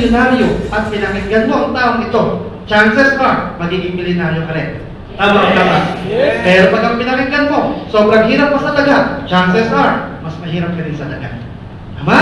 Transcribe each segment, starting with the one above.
milyonaryo at pinakinggan mo ang taong ito, chances are, magiging milyonaryo ka rin. Tama o tama? Yes. Pero pag ang pinakinggan mo, sobrang hirap pa sa daga, chances are, mas mahirap ka rin sa daga. Tama?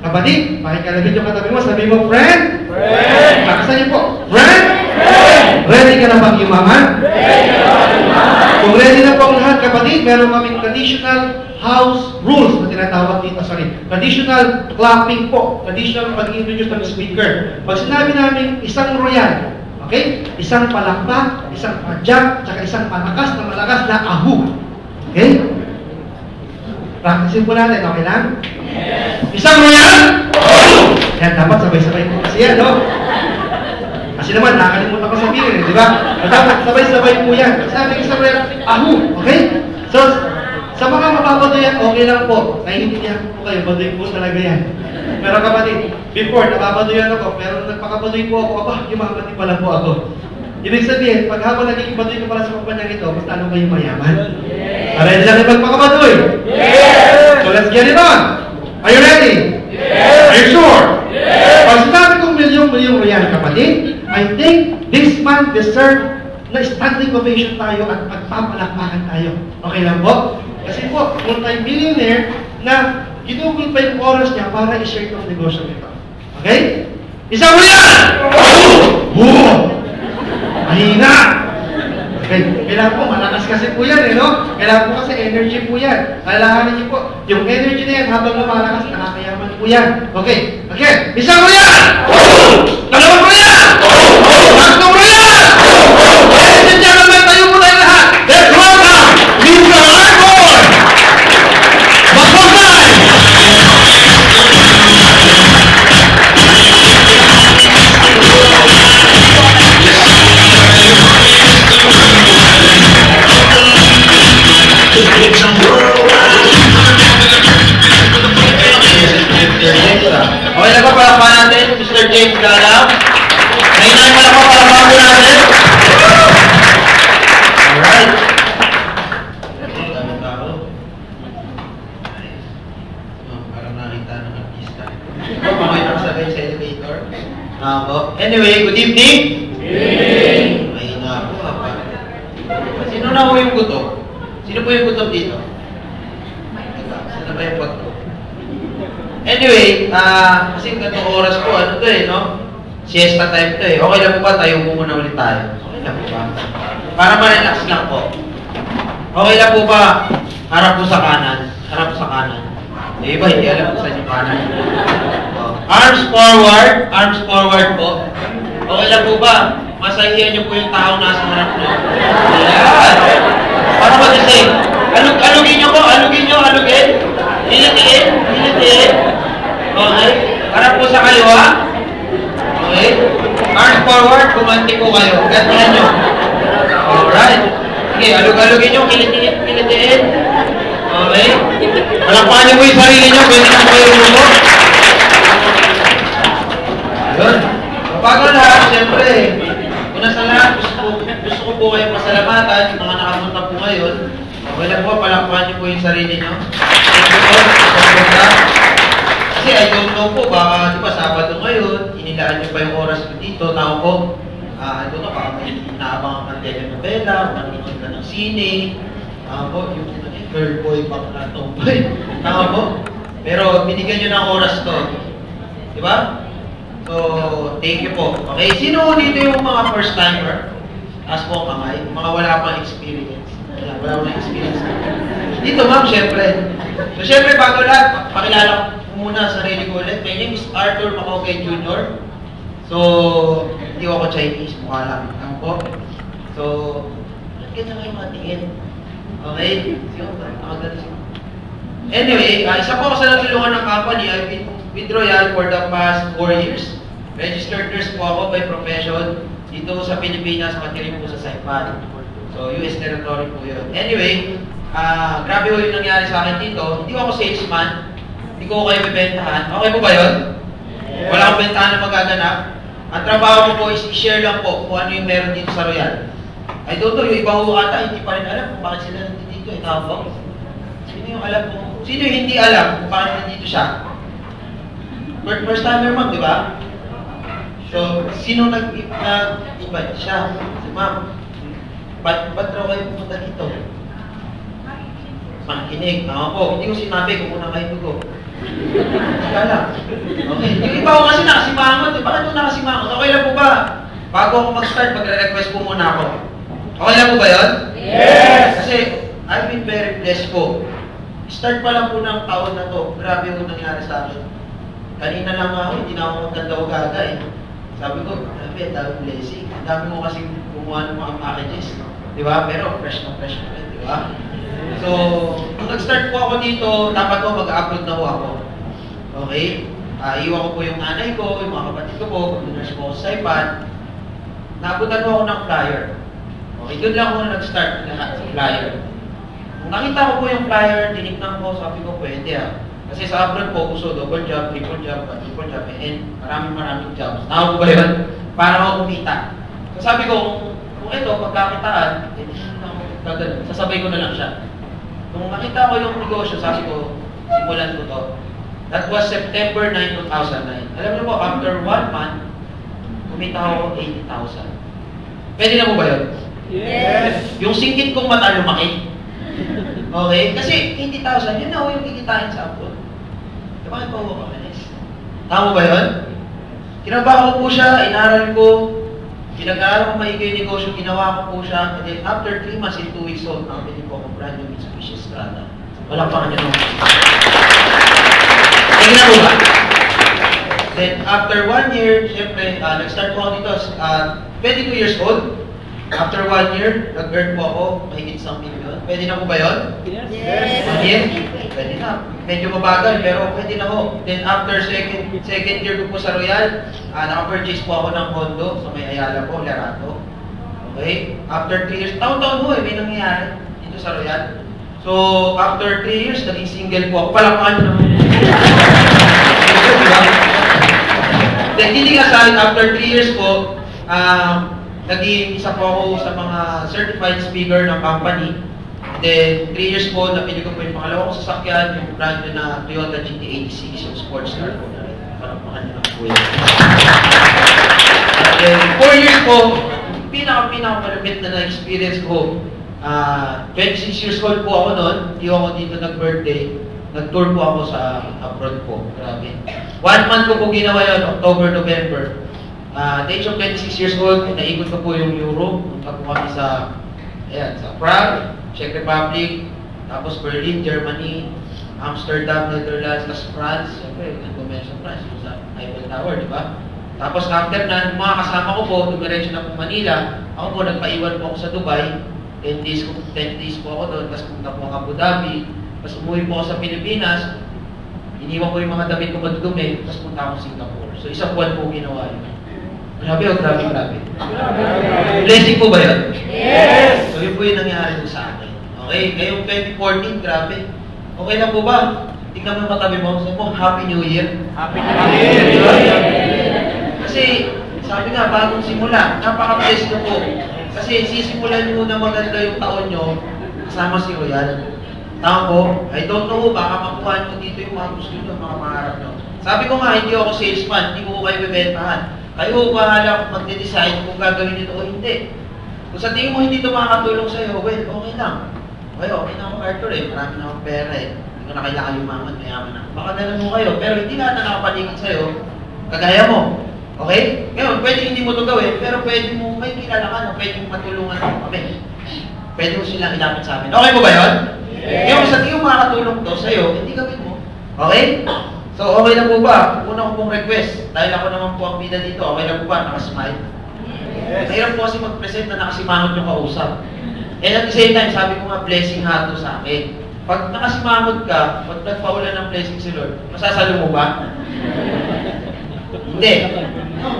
Kapatid, pakikalagin yung katabi mo, sabi mo, friend? Friend! Lakasan niyo po, friend? Friend! Ready ka na bang yumaman? Ready ka na bang yumaman? Kung ready na po ang lahat, kapatid, meron kaming traditional house rules na tinatawag dito, traditional clapping po, traditional pag-introduce ng speaker. Pag sinabi namin isang royal, okay? Isang palakpak, isang padyak, tsaka isang malakas na ahu. Okay? Practicein po natin, okay lang? Yes. Isang royal! Yan, dapat sabay-sabay po kasi yan, no? Kasi naman, nakalimutan ko sabihin, di ba? Dapat sabay-sabay po yan. Sabi ko sa royal, ahu, okay? So, sa mga mapapaduyan, okay lang po. Naiintindihan po kayo, baduy po talaga yan. Pero kapatid, before, napapaduyan ako, pero nagpakapaduy po ako, aba, yumaman pala po ako. Ibig sabihin, pag habang naging baduy ko pala sa kumpanyang ito, mas lalo kayo mayaman. Yes. Ready lang yung magpakapaduy? Yes! So let's get it on! Are you ready? Yes! Are you sure? Yes! Pag sinabi kong milyong royal, kapatid, I think this man deserve na standing ovation tayo at pagpapalakpakan tayo. Okay lang po? Kasi po, multi-millionaire na ginugol pa yung oras niya para i-share itong negosyo nito. Okay? Isang royal! Boom! Mahina! Okay. Kailangan po, malakas kasi po yan, no? Kailangan po kasi energy po yan. Kailangan niyo po, yung energy na yan, habang lumalakas, nakakayaman po yan. Okay. Okay. Isang royal! Dalawang royal! Tatlong royal! Ladies and gentlemen, tayo po tayo lahat. Let's welcome Mr. Arbor! Bakosay! Okay na ba palakpakan natin, Mr. James Galang? Nahinay pala po palakpakan po natin. Alright. Parang nakita ng artista. Pamakita ko sabay sa elevator. Anyway, good evening. Good evening. Mahina po. Sino na po yung gutom? Sino po yung gutom dito? Sino ba yung gutom? Anyway, kasi ganitong oras po, ano to eh, no? Siesta time to eh. Okay lang po ba? Tayo po muna ulit tayo. Okay lang po ba? Para ma-relax lang po. Okay lang po ba? Harap po sa kanan. Harap sa kanan. Eh, iba, hindi alam po sa inyo kanan. Arms forward po. Okay lang po ba? Masahihan niyo po yung taong nasa harap niyo. Ayan! Para mag-isay. Alugin niyo po, alugin. Hilitiin. Okay. Harap po sa kaliwa. Okay. Arms forward, kumanti po kayo. Gantihan nyo. Alright. Okay, alugin nyo, kilitiin. Okay. Palakpakan niyo po yung sarili nyo, pwede na po yung lumo. Ayun. Bago lahat, siyempre, una sa lahat, gusto ko po kayong pasalamatan, yung mga nakapunta po ngayon. Okay lang po, palakpakan niyo po yung sarili nyo. Thank you po. Kasi I don't know po, baka, di ba, Sabado ngayon, inilaan niyo pa yung oras ko dito, tao po. I don't know, baka may inaabangan ka telenovela, manonood ka ng sine, po, yung girl boy, bakla, tomboy, tama po. Pero binigyan niyo ng oras to, di ba? So, thank you po. Okay, sino dito yung mga first timer? Taas po ang kamay, mga wala pang experience. Wala pang experience. Dito ma'am, syempre. So, syempre, bago lahat, pakilala ko muna sarili ko ulit. My name is Arthur Macogay Jr. So, hindi ako Chinese, mukha lang. Tama po. So, ganda kayo matingin. Okay? Anyway, isa po ako sa natulungan ng company. I've been with Royal for the past 4 years. Registered nurse po ako by profession dito sa Pilipinas, pati po sa Saipan. So, US territory po yun. Anyway, grabe po yung nangyari sa akin dito. Hindi ko ako salesman. Hindi ko kayo bibentahan. Okay po ba yun? Yeah. Wala akong bentahan na magaganap. Ang trabaho ko po is i-share lang po kung ano yung meron dito sa Royal. I don't know, yung ibang ata, hindi pa rin alam kung bakit sila nandito. Tawag po. Sino yung alam po? Sino yung hindi alam kung bakit nandito siya? First timer ma'am, di ba? So, sino nag-invite siya? Si ma'am. Ba't raw kayo pumunta dito? Makinig. Ako po, hindi ko sinabi kung muna kayo dugo. Kala. Okay. Yung iba ko kasi nakasimangot. Bakit mo nakasimangot? Okay lang po ba? Bago ako mag-start, magre-request po muna ako. Okay lang po ba yun? Yes! Kasi, I've been very blessed po. Start pa lang po ng taon na to. Grabe yung nangyari sa akin. Kanina lang ako, hindi na ako magkanda-wagaga eh. Sabi ko, grabe, ang dami blessing. Ang dami mo kasi kumuha ng mga packages. Di ba? Pero fresh na rin, di ba? So, nung nag-start po ako dito, dapat po mag-upload na po ako. Okay? Iwan ko po yung nanay ko, yung mga kapatid ko po, nurse po ako sa iPad. Naabutan po ako ng flyer. Okay, doon lang ako nag-start lahat sa flyer. Nung nakita ko po yung flyer, tinignan ko, sabi ko, pwede ah. Kasi sa abroad po, uso double job, triple job, quadruple job, and maraming jobs. Tama po ba yun? Para ako kumita. So sabi ko, kung ito, pagkakitaan, sasabay ko na lang siya. Nung nakita ko yung negosyo, sabi ko, simulan ko to. That was September 9, 2009. Alam niyo po, after 1 month, kumita ako 80,000. Pwede na po ba yun? Yes! Yung singkit kong mata lumaki. Okay? Kasi 80,000, yun na ako yung kikitain sa abroad. Bakit pa ako kamalis? Tama ba yun? Kinabahan ko po siya, inaral ko, pinag-aaral ko maigi yung negosyo, ginawa ko po siya, and then after 3 months and 2 weeks old, nakabili po akong brand new Mitsubishi Strada. Walang pa kanya nung. Tingnan na po ba? Then after 1 year, syempre, nag-start po ako dito, 22 years old. After 1 year, nag-earn po ako, mahigit isang milyon. Pwede na po ba yun? Yes! Pwede na. Medyo mabagal, pero pwede na ho. Then after second year ko po sa Royal, naka-purchase po ako ng condo sa may Ayala po, Lerato. Okay? After 3 years, taon-taon ho may nangyayari dito sa Royal. So, after 3 years, naging single po ako. Palakpakan nyo naman. Then, hindi kasal, after 3 years po, naging isa po ako sa mga certified speaker ng company. Then, 3 years po, napili ko po yung pangalawa kong sasakyan, yung brand new na Toyota GT86, yung sports car po na rin. Parang makanya ng po yun. Then, 4 years po, pinaka-malapit na na-experience ko. 26 years old po ako noon, hindi ako dito nag-birthday. Nag-tour po ako sa abroad po. Grabe. 1 month ko po ginawa yun, October, November. At age of 26 years old, naikot ko po yung Europe. Punta po kami sa Prague, Czech Republic, tapos Berlin, Germany, Amsterdam, Netherlands, tapos France. Siyempre, nag-convention France, sa Eiffel Tower, di ba? Tapos after na, mga kasama ko po, dumiretso na po Manila. Ako po, nagpaiwan po ako sa Dubai. 10 days po ako doon, tapos punta po ako Abu Dhabi. Tapos umuwi po ako sa Pilipinas. Iniwan ko yung mga damit ko madudumi, tapos punta ako sa Singapore. So, isang buwan po ginawa yun. Grabe o grabe. Blessing po ba yun? Yes! So yun po yung nangyari po sa akin. Okay, ngayong 2014, grabe. Okay lang po ba? Tingnan mo matabi mo, sabi mo, Happy New Year. Happy New Year! Kasi, sabi nga, bagong simula, napaka-bless ko po. Kasi sisimulan nyo na maganda yung taon nyo, kasama si Royal. Tama po, I don't know, baka makuha nyo dito yung mga gusto nyo, mga pangarap nyo. Sabi ko nga, hindi ako salesman, hindi ko kayo bibentahan. Kayo bahala kung mag-decide kung gagawin nito o hindi. Kung sa tingin mo hindi ito makakatulong sa'yo, well, okay lang. Okay na ako, Arthur eh. Marami na akong pera eh. Hindi ko na kailangan yumaman, mayaman na. Baka nalang mo kayo, pero hindi lahat na nakapaligid sa'yo, kagaya mo. Okay? Ngayon, pwede hindi mo ito gawin, pero pwede mo, may kilala ka na, pwede mo matulungan mo kami. Pwede mo silang ilapit sa amin. Okay mo ba yun? Yes. Ngayon, sa tingin mo makakatulong to sa'yo, hindi gawin mo. Okay? So, okay na po ba? Una ko pong request, dahil ako naman po ang bida dito, okay na po ba? Nakasmile? Yes. Mahirap po kasi mag-present na nakasimangot yung kausap. And at the same time, sabi ko nga, blessing hato sa akin. Pag nakasimangot ka, pag nagpaulan ng blessing si Lord, masasalo mo ba? Hindi.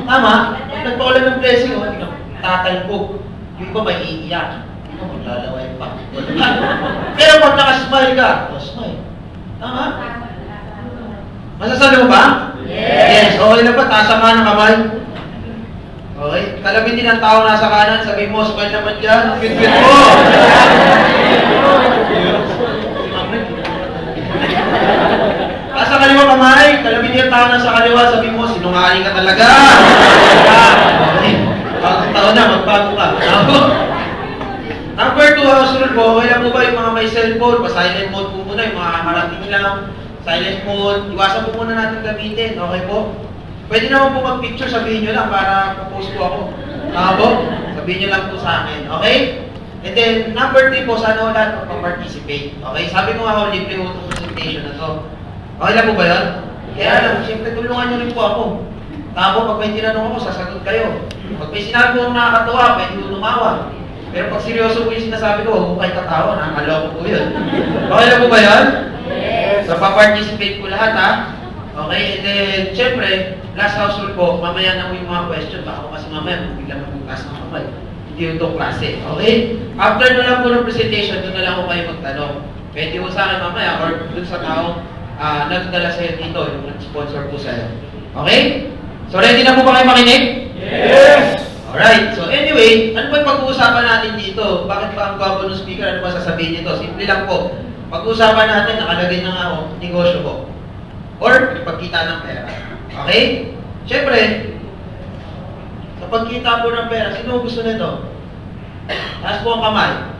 Tama? Pag nagpaulan ng blessing, tatalpog. Yung iba may iiyak. Yung iba maglalaway pa. Pero pag nakasmile ka, smile. Tama? Masasalo mo ba? Yes. Okay na ba? Tasa nga ng kamay. Okay. Kalabit din ang tao nasa kanan. Sabi mo, smile naman dyan. Fit-fit mo. Tasa kaliwa kamay. Kalabit din ang tao nasa kaliwa. Sabi mo, sinungaling ka talaga. Okay. Bagong taon na, magbago ka. Number 2, house rule po, okay lang po ba yung mga may cellphone? Pa-silent mode po muna, yung mga karating lang. Silent mode, iwasan po muna natin gamitin. Okay po? Pwede naman po mag-picture, sabihin nyo lang para po-post po ako. Po? Sabihin nyo lang po sa akin. Okay? And then, number 3 po, sana wala magpa-participate. Okay? Sabi ko nga ako, libre po itong presentation na to. Okay lang po ba yun? Kaya lang, siyempre tulungan nyo rin po ako. Pag may tinanong ako, sasagot kayo. Pag may sinabi ko nakakatawa, pwede ko lumawa. Pero pag seryoso po yung sinasabi ko, huwag ko kayo tatawa, nakakaloko po yun. Okay lang po ba yun? Yes. So, pa-participate po lahat, ha? Okay, and then, syempre, last house rule po, mamaya na po yung mga question. Baka kasi mamaya, biglang magbukas ng kamay. Hindi yung itong klase, okay? After na lang po ng presentation, doon na lang po kayo magtanong. Pwede po sa akin mamaya, or doon sa taong nagdala sa'yo dito, yung nag-sponsor po sa'yo. Okay? So, ready na po ba kayo makinig? Yes. Alright, so anyway, ano ba yung pag-uusapan natin dito? Bakit ba ang gwapo ng speaker? Ano ba sasabihin nito? Simple lang po. Pag-uusapan natin, nakalagay na nga ako, negosyo ko. Or, ipagkita ng pera. Okay? Siyempre, sa pagkita po ng pera, sino gusto nito? Taas po ang kamay.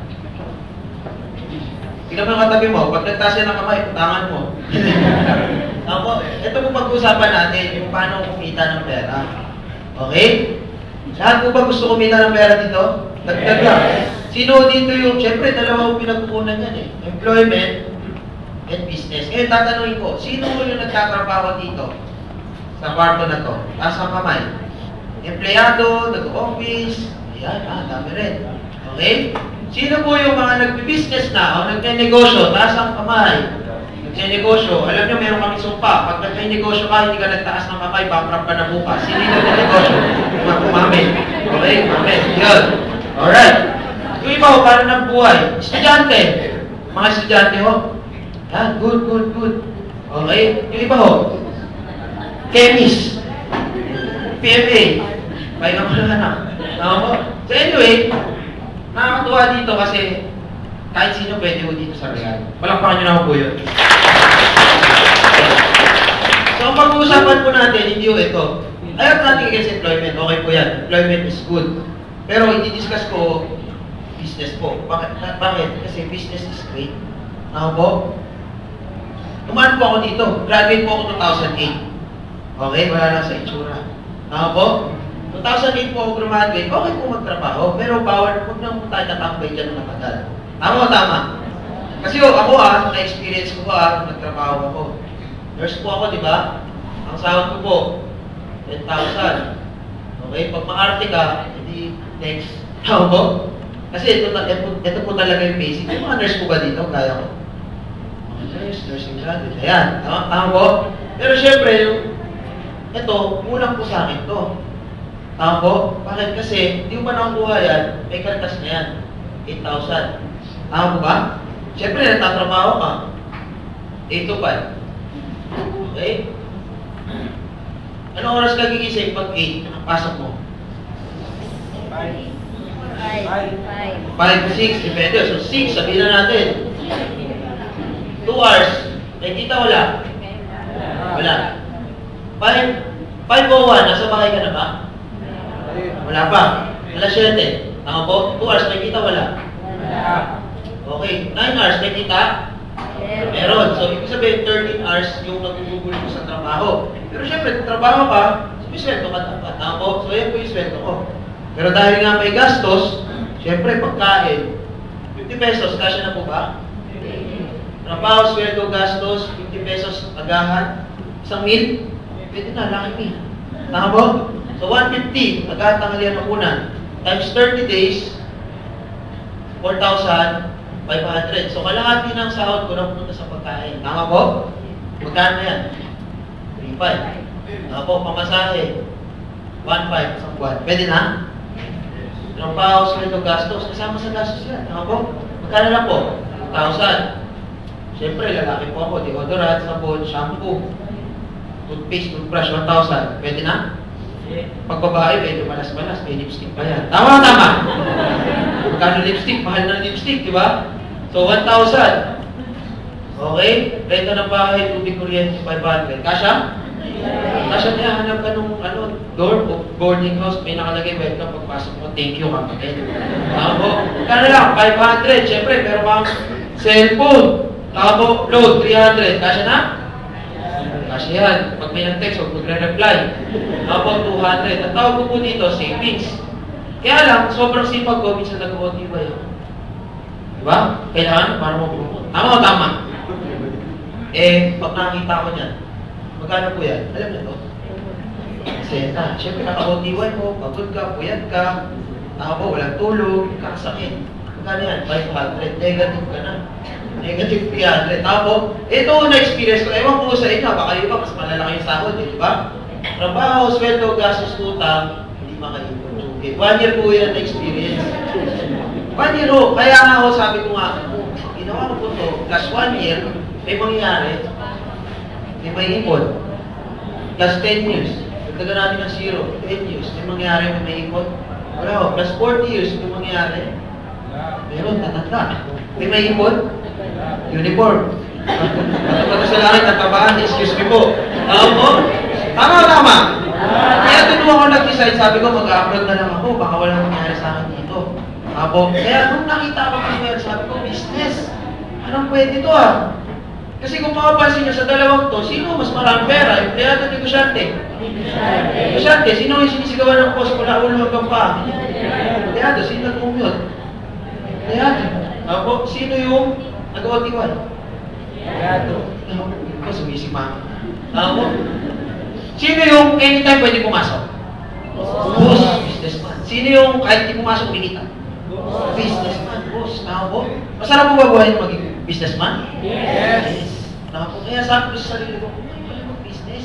Tingnan mo yung katabi mo, pag nagtaas yan ng kamay, utangan mo. Ako, ito po pag-uusapan natin, yung paano kumita ng pera. Okay? Lahat po ba gusto kumita ng pera dito? Dagdag lang. Sino dito yung, syempre, dalawa yung pinagkukunan yan eh. Employment and business. Ngayon, tatanungin ko, sino yung nagtatrabaho dito? Sa kwarto na to? Taas ang kamay. Empleyado, nag-office, ayan, dami rin. Okay? Sino po yung mga nag-business na o nagne-negosyo? Taas ang kamay. Nagne-negosyo. Alam nyo, meron kami sumpa. Pag nagne-negosyo ka, hindi ka nagtaas ng kamay, bankrupt ka na bukas. Sino yung nagne-negosyo? Umamin. Okay? Umamin. Yun. Alright. Yung iba ho, paano ng buhay? Estudyante. Mga estudyante ho. Ah, good, good, good. Okay? Yung iba ho. Chemist. PMA. Pahinga mo lang anak. So anyway, nakakatuwa dito kasi kahit sino pwede mo dito sa Real. Palakpakan nyo na ako po yun. So ang pag-uusapan po natin, hindi ho ito. Ayaw natin against employment. Okay po yan. Employment is good. Pero i-discuss ko business po. Bakit? Kasi business is great. Ako po? Tumaan po ako dito. Graduate po ako 2008. Okay? Wala lang sa itsura. Ako po? 2008 po ako graduate. Okay po magtrabaho. Pero bawal po na po tayo natambay dyan ng matagal. Tama o tama? Kasi ako na-experience ko nagtrabaho ako. Nurse po ako, di ba? Ang sahod ko po, 10,000. Okay? Pag maarte ka, hindi next. Tama po? Kasi ito po talaga yung basic. Yung mga nurse po ba dito? Kaya ko. Mga nurse, nursing graduate. Ayan. Tama po? Pero syempre, ito, kulang po sa akin to. Tama po? Bakit? Kasi, hindi mo pa nakukuha yan, may kartas na yan. 8,000. Tama po ba? Siyempre, nagtatrabaho ka. 8 to 5. Okay? Anong oras ka gigising pag 8? Ang pasok mo? 5, 6, depende. So, 6, sabihin na natin. 2 hours. May kita wala? Wala. 5:01, nasa bahay ka na ba? Wala pa. Alas 7. Tama po? 2 hours, may kita wala? Okay. 9 hours, may kita? Meron. So, ibig sabihin, 13 hours yung nagugugol ko sa trabaho. Pero syempre, kung trabaho ka, may sweldo ka dapat. Tama po? So, yan po yung sweldo ko. Pero dahil nga may gastos, syempre, pagkain, 50 pesos, kasya na po ba? Trabaho, sweldo, gastos, 50 pesos, agahan, isang meal, pwede na, laki meal. Tama po? So, 150, agahan tanghalian ng una, times 30 days, 4,500. So, kalahati ng sahod ko na pumunta sa pagkain. Tama po? Magkano yan? 3,500. Tama po, pamasahe. 1,500 isang buwan. Pwede na? Trabaho, sweldo, gastos. Kasama sa gastos yan. Tama po? Magkano lang po? 2,000. Siyempre, lalaki po ako. Deodorant, sabon, shampoo, toothpaste, toothbrush, 1,000. Pwede na? Pag babae, medyo malas-malas. May lipstick pa yan. Tama o tama? Magkano lipstick? Mahal ng lipstick, di ba? So, 1,000. Okay? Renta ng bahay, tubig, kuryente, 500. Kasha? Kasi hanap ka nung door o boarding house, may nakalagay welcome, pagpasok mo, thank you kapatid. Tama kano lang, 500, syempre, pero kang cellphone. Tama load, 300, kasya na? Kasya yan. Pag may nag-text, huwag magre-reply. Tama 200. Ang tawag ko po dito, savings. Kaya lang, sobrang sipag ko, minsan nag-OTY ako. Diba? Kailangan para mo-promote. Tama o tama? Pag nakakita ko niyan, magkano po yan? Alam niyo to? Senta. Siyempre, naka-OTY mo, pagod ka, puyat ka, tama, walang tulog, kakasakit. Magkano yan? 500. Negative ka na. Negative 300. Tama, ito na-experience ko. Ewan po sa inyo, baka iba, mas malalaki yung sahod, di ba? Trabaho, sweldo, gastos, utang, hindi makaipon. 1 year po yan na-experience. 1 year ho. Kaya nga ako, sabi ko nga, ginawa ko po ito, plus 1 year, may mangyayari, may ipon. Plus 10 years, dagdagan natin ng 0, 10 years, may mangyayari, may ipon. Wala ho, plus 40 years, may mangyayari. Meron, tatanda. May ipon? Uniform. Pagkata sa langit, nagkabaan, excuse me po. Tama. Kaya doon ako nag-decide, sabi ko, mag-upload na lang ako, baka walang mangyari sa akin dito. Kaya nung nakita ko kung sabi ko, business. Anong pwede ito ah? Kasi kung makapansin nyo sa dalawang to, sino mas maraming pera? Empleyado, negosyante. Negosyante, sino yung sinisigawan ng post mula ulo hanggang pa? Empleyado, sino nag-commute? Empleyado. Sino yung nag-OTY? Empleyado. Ito, sumisima. Sino yung anytime pwede pumasok? Boss. Businessman. Sino yung kahit hindi pumasok, kumikita? Businessman. Boss. Masarap po ba buhay maging businessman? Yes. Kaya sabi ko sa sarili ko, okay pala mag-business.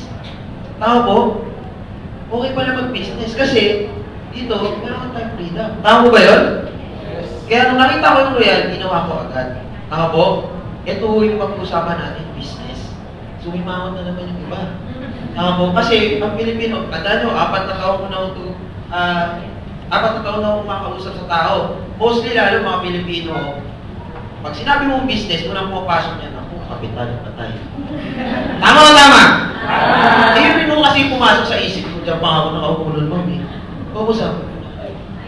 Okay pala mag-business kasi dito, meron tayong freedom. Tama po ba yun? Yes. Kaya nung nakita ko yung royal, ginawa ko agad. Ito yung pag-usapan natin, business. So, umimangon na naman yung iba. Kasi ang Pilipino, tanda nyo, 4 na taon ko na ito, 4 na taon na akong makausap sa tao. Mostly lalo mga Pilipino, pag sinabi mong business, unang pumapasok niya, ako, kapital, patay. Tama o tama? Hindi mo kasi pumasok sa isip ko, diyan pa ako nakaupo nun, mami. Pag-usap,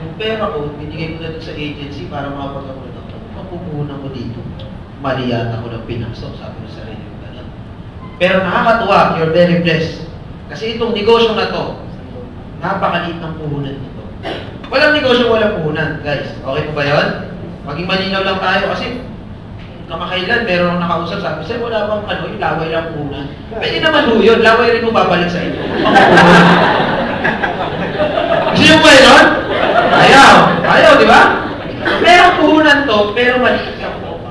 yung pera ko, binigay ko na ito sa agency para makapag-amulan ako. Mapupuhunan ko dito. Mali yata ko ng pinasok, sabi ko sa sarili ko ganun. Pero nakakatuwa, you're very blessed. Kasi itong negosyo na to, napakaliit ng puhunan nito. Walang negosyo, walang puhunan, guys. Okay po ba yun? Maging malinaw lang tayo kasi kamakailan, meron akong nakausap, sabi, sir, wala bang yung laway lang puhunan. Pwede naman ho yun, laway rin mo babalik sa inyo. Gusto nyo ba yun? Ayaw, di ba? Merong puhunan to, pero maliit lang po.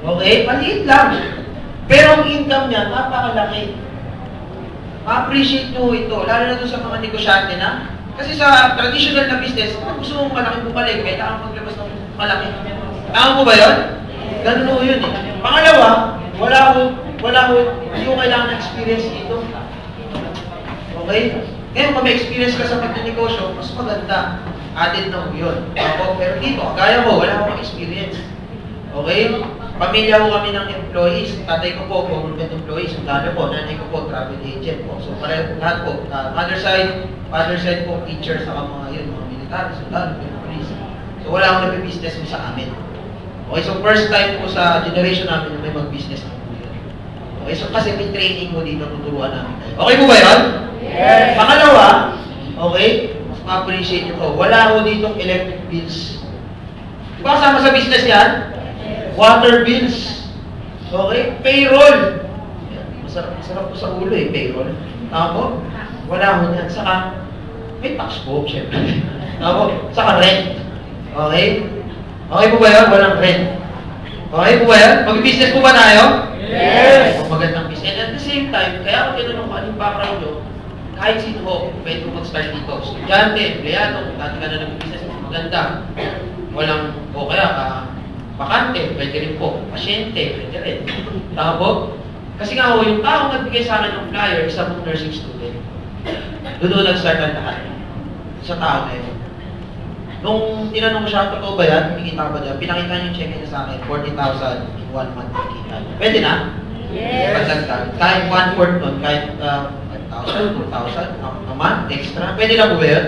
Okay? Maliit lang. Pero ang income niya, napakalaki. Ma-appreciate nyo ito, lalo na doon sa mga negosyante na. Kasi sa traditional na business, kung gusto mong malaki bumalik, kailangan maglabas ng malaki. Tama po ba yun? Ganun po yun eh. Pangalawa, hindi ko kailangan ng experience dito. Okay? Ngayon, kung may experience ka sa pagninegosyo, mas maganda. Added na po yun. Pero dito, gaya ko, wala akong experience. Okay? Pamilya ko kami ng employees. Tatay ko po, government employees. Ang dami po, nanay ko po, travel agent po. So, pareho po lahat po. Father side po, teachers, saka mga military, sundalo, police. So, wala akong nabibusiness mo sa amin. Okay, so first time po sa generation namin na may mag-business na po yun. Okay, so kasi may training mo dito, tuturuan namin tayo. Okay po ba yun? Yes! Pangalawa, okay, mas ma-appreciate nyo po. Wala ko ditong electric bills. Di ba kasama sa business yan? Water bills. Okay? Payroll. Masarap po sa ulo eh, payroll. Tama? Wala ko yan. Saka, may tax po, syempre. Tama? Saka rent. Okay? Okay po ba yun? Walang rent. Okay po ba yun? Mag-business po ba tayo? Yes! Magandang business. And at the same time, kaya ako tinanong ko anong background nyo, kahit sino ko, pwede ko mag-start dito. Estudyante, empleyado, kung dati ka na nag-business, maganda. Walang, o kaya, bakante, pwede rin po. Pasyente, pwede rin. Tama po? Kasi nga ho, yung taong nagbigay sa akin ng flyer, isa pong nursing student. Doon nag-start ang lahat. Sa tao na yun. Nung tinanong ko siya, totoo ba yan? Kumikita ba dyan? Pinakita niyo yung check niya sa akin, 40,000 in 1 month kumikita. Pwede na? Pagdagdag. Kahit 1/4 nun, kahit 1,000, 2,000 a month, extra. Pwede na po ba yun?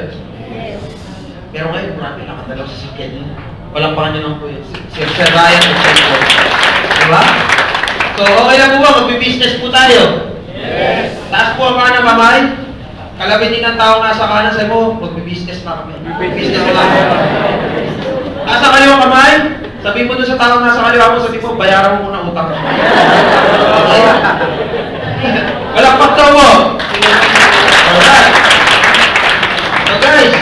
Pero ngayon, marami nakatalaw sa sakyan yun. Walang pa nyo lang po yun. Sir Ryan at Sir Paul. Diba? So, okay lang po ba? Magbibusiness po tayo. Taas po ang mga kamay. Kalabitin ng tao nasa kanan, sabi mo, magbibusiness na kami. Business na kami. Nasa kaliwa kamay, sabi mo doon sa tao nasa kaliwa mo, sabi mo, bayaran mo muna utang. Okay? Walang paktaw mo. Alright. So guys,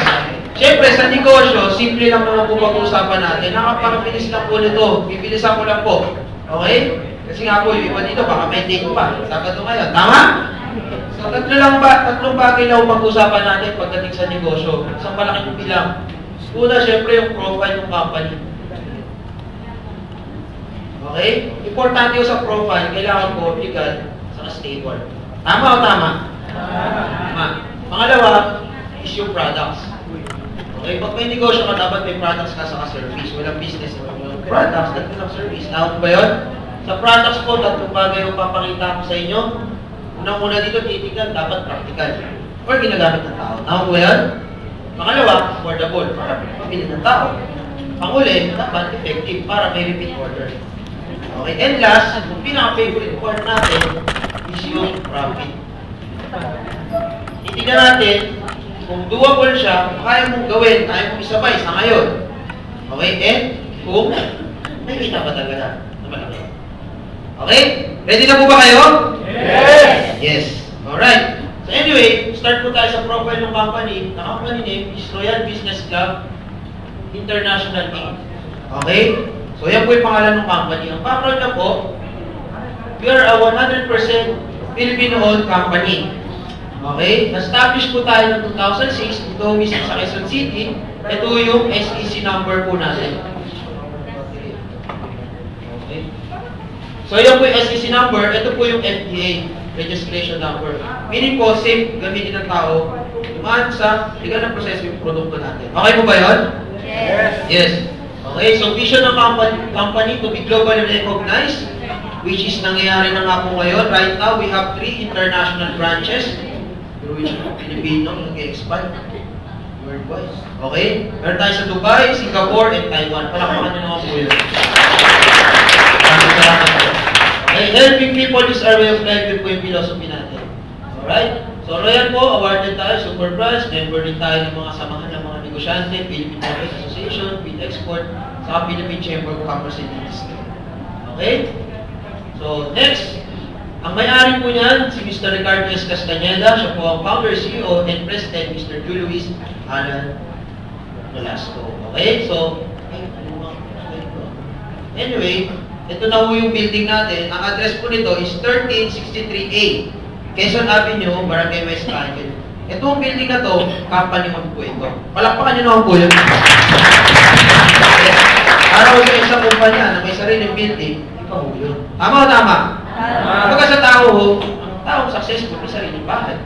siyempre sa negosyo, simple lang naman po pag-uusapan natin. Nakapagbilis lang po nito. Bibilisan ko lang po. Okay? Kasi nga po, yung iba dito, baka may date pa. Sabado ngayon. Tama? So, tatlong bagay lang pag-uusapan natin pagdating sa negosyo. Isang malaking bilang. Una, siyempre, yung profile ng company. Okay? Importante yung sa profile, kailangan po legal sa stable. Tama o tama? Tama. Pangalawa, is yung products. Okay? Pag may negosyo ka, dapat may products ka sa service. Walang business, walang products, dapat lang service. Tama ba yun? Sa products po, tatlong bagay yung papakita ko sa inyo. Unang-una dito, titignan, dapat practical. Or ginagamit ng tao. Tama ba yan? Pangalawa, affordable, para mabili ng tao. Panguli, dapat effective, para may repeat order. Okay, and last, yung pinaka-favorite part natin is yung profit. Titignan natin, kung doable siya, kaya mong gawin, kaya mong isabay sa ngayon. Okay, and kung may kita ba talaga na malaki. Okay? Ready na po ba kayo? Yes! Alright. So anyway, start po tayo sa profile ng company. The company name is Royal Business Club International Inc. Okay? So yan po yung pangalan ng company. Ang background na po, we are a 100% Filipino-owned company. Okay? Na-establish po tayo noong 2006. Ito mismo sa Quezon City. Ito yung SEC number po natin. Okay? So yan po yung SEC number. Ito po yung FDA registration number. Meaning po, safe gamitin ng tao dumaan sa legal na proseso yung produkto natin. Okay po ba yun? Yes. Okay, so vision ng company to be globally recognized, which is nangyayari na nga po ngayon. Right now, we have 3 international branches. Pero which Filipino, nag-expand worldwide. Okay? Meron tayo sa Dubai, Singapore, and Taiwan. Palakpakan nyo naman po yun. Salamat po. Okay, helping people is our way of life, yun po yung philosophy natin. Alright? So, Royal po, awarded tayo, Super Prize, member din tayo ng mga samahan ng mga negosyante, Philippine Trade Association, Phil Export, sa Philippine Chamber of Commerce and Industry. Okay? So, next, ang may-ari po niyan, si Mr. Ricardo S. Castañeda, siya po ang founder, CEO, and President, Mr. Julio Luis Alan Nolasco. Okay? So, anyway, ito na po yung building natin. Ang address po nito is 1363A, Quezon Avenue, Barangay West Canyon. Itong building na to, company owned po ito. Palakpakan nyo naman po yun. Para huwag yung isang kumpanya na may sariling building, ipahulyo. Tama o tama? Pagka sa tao ho, ang taong successful, may sariling bahay.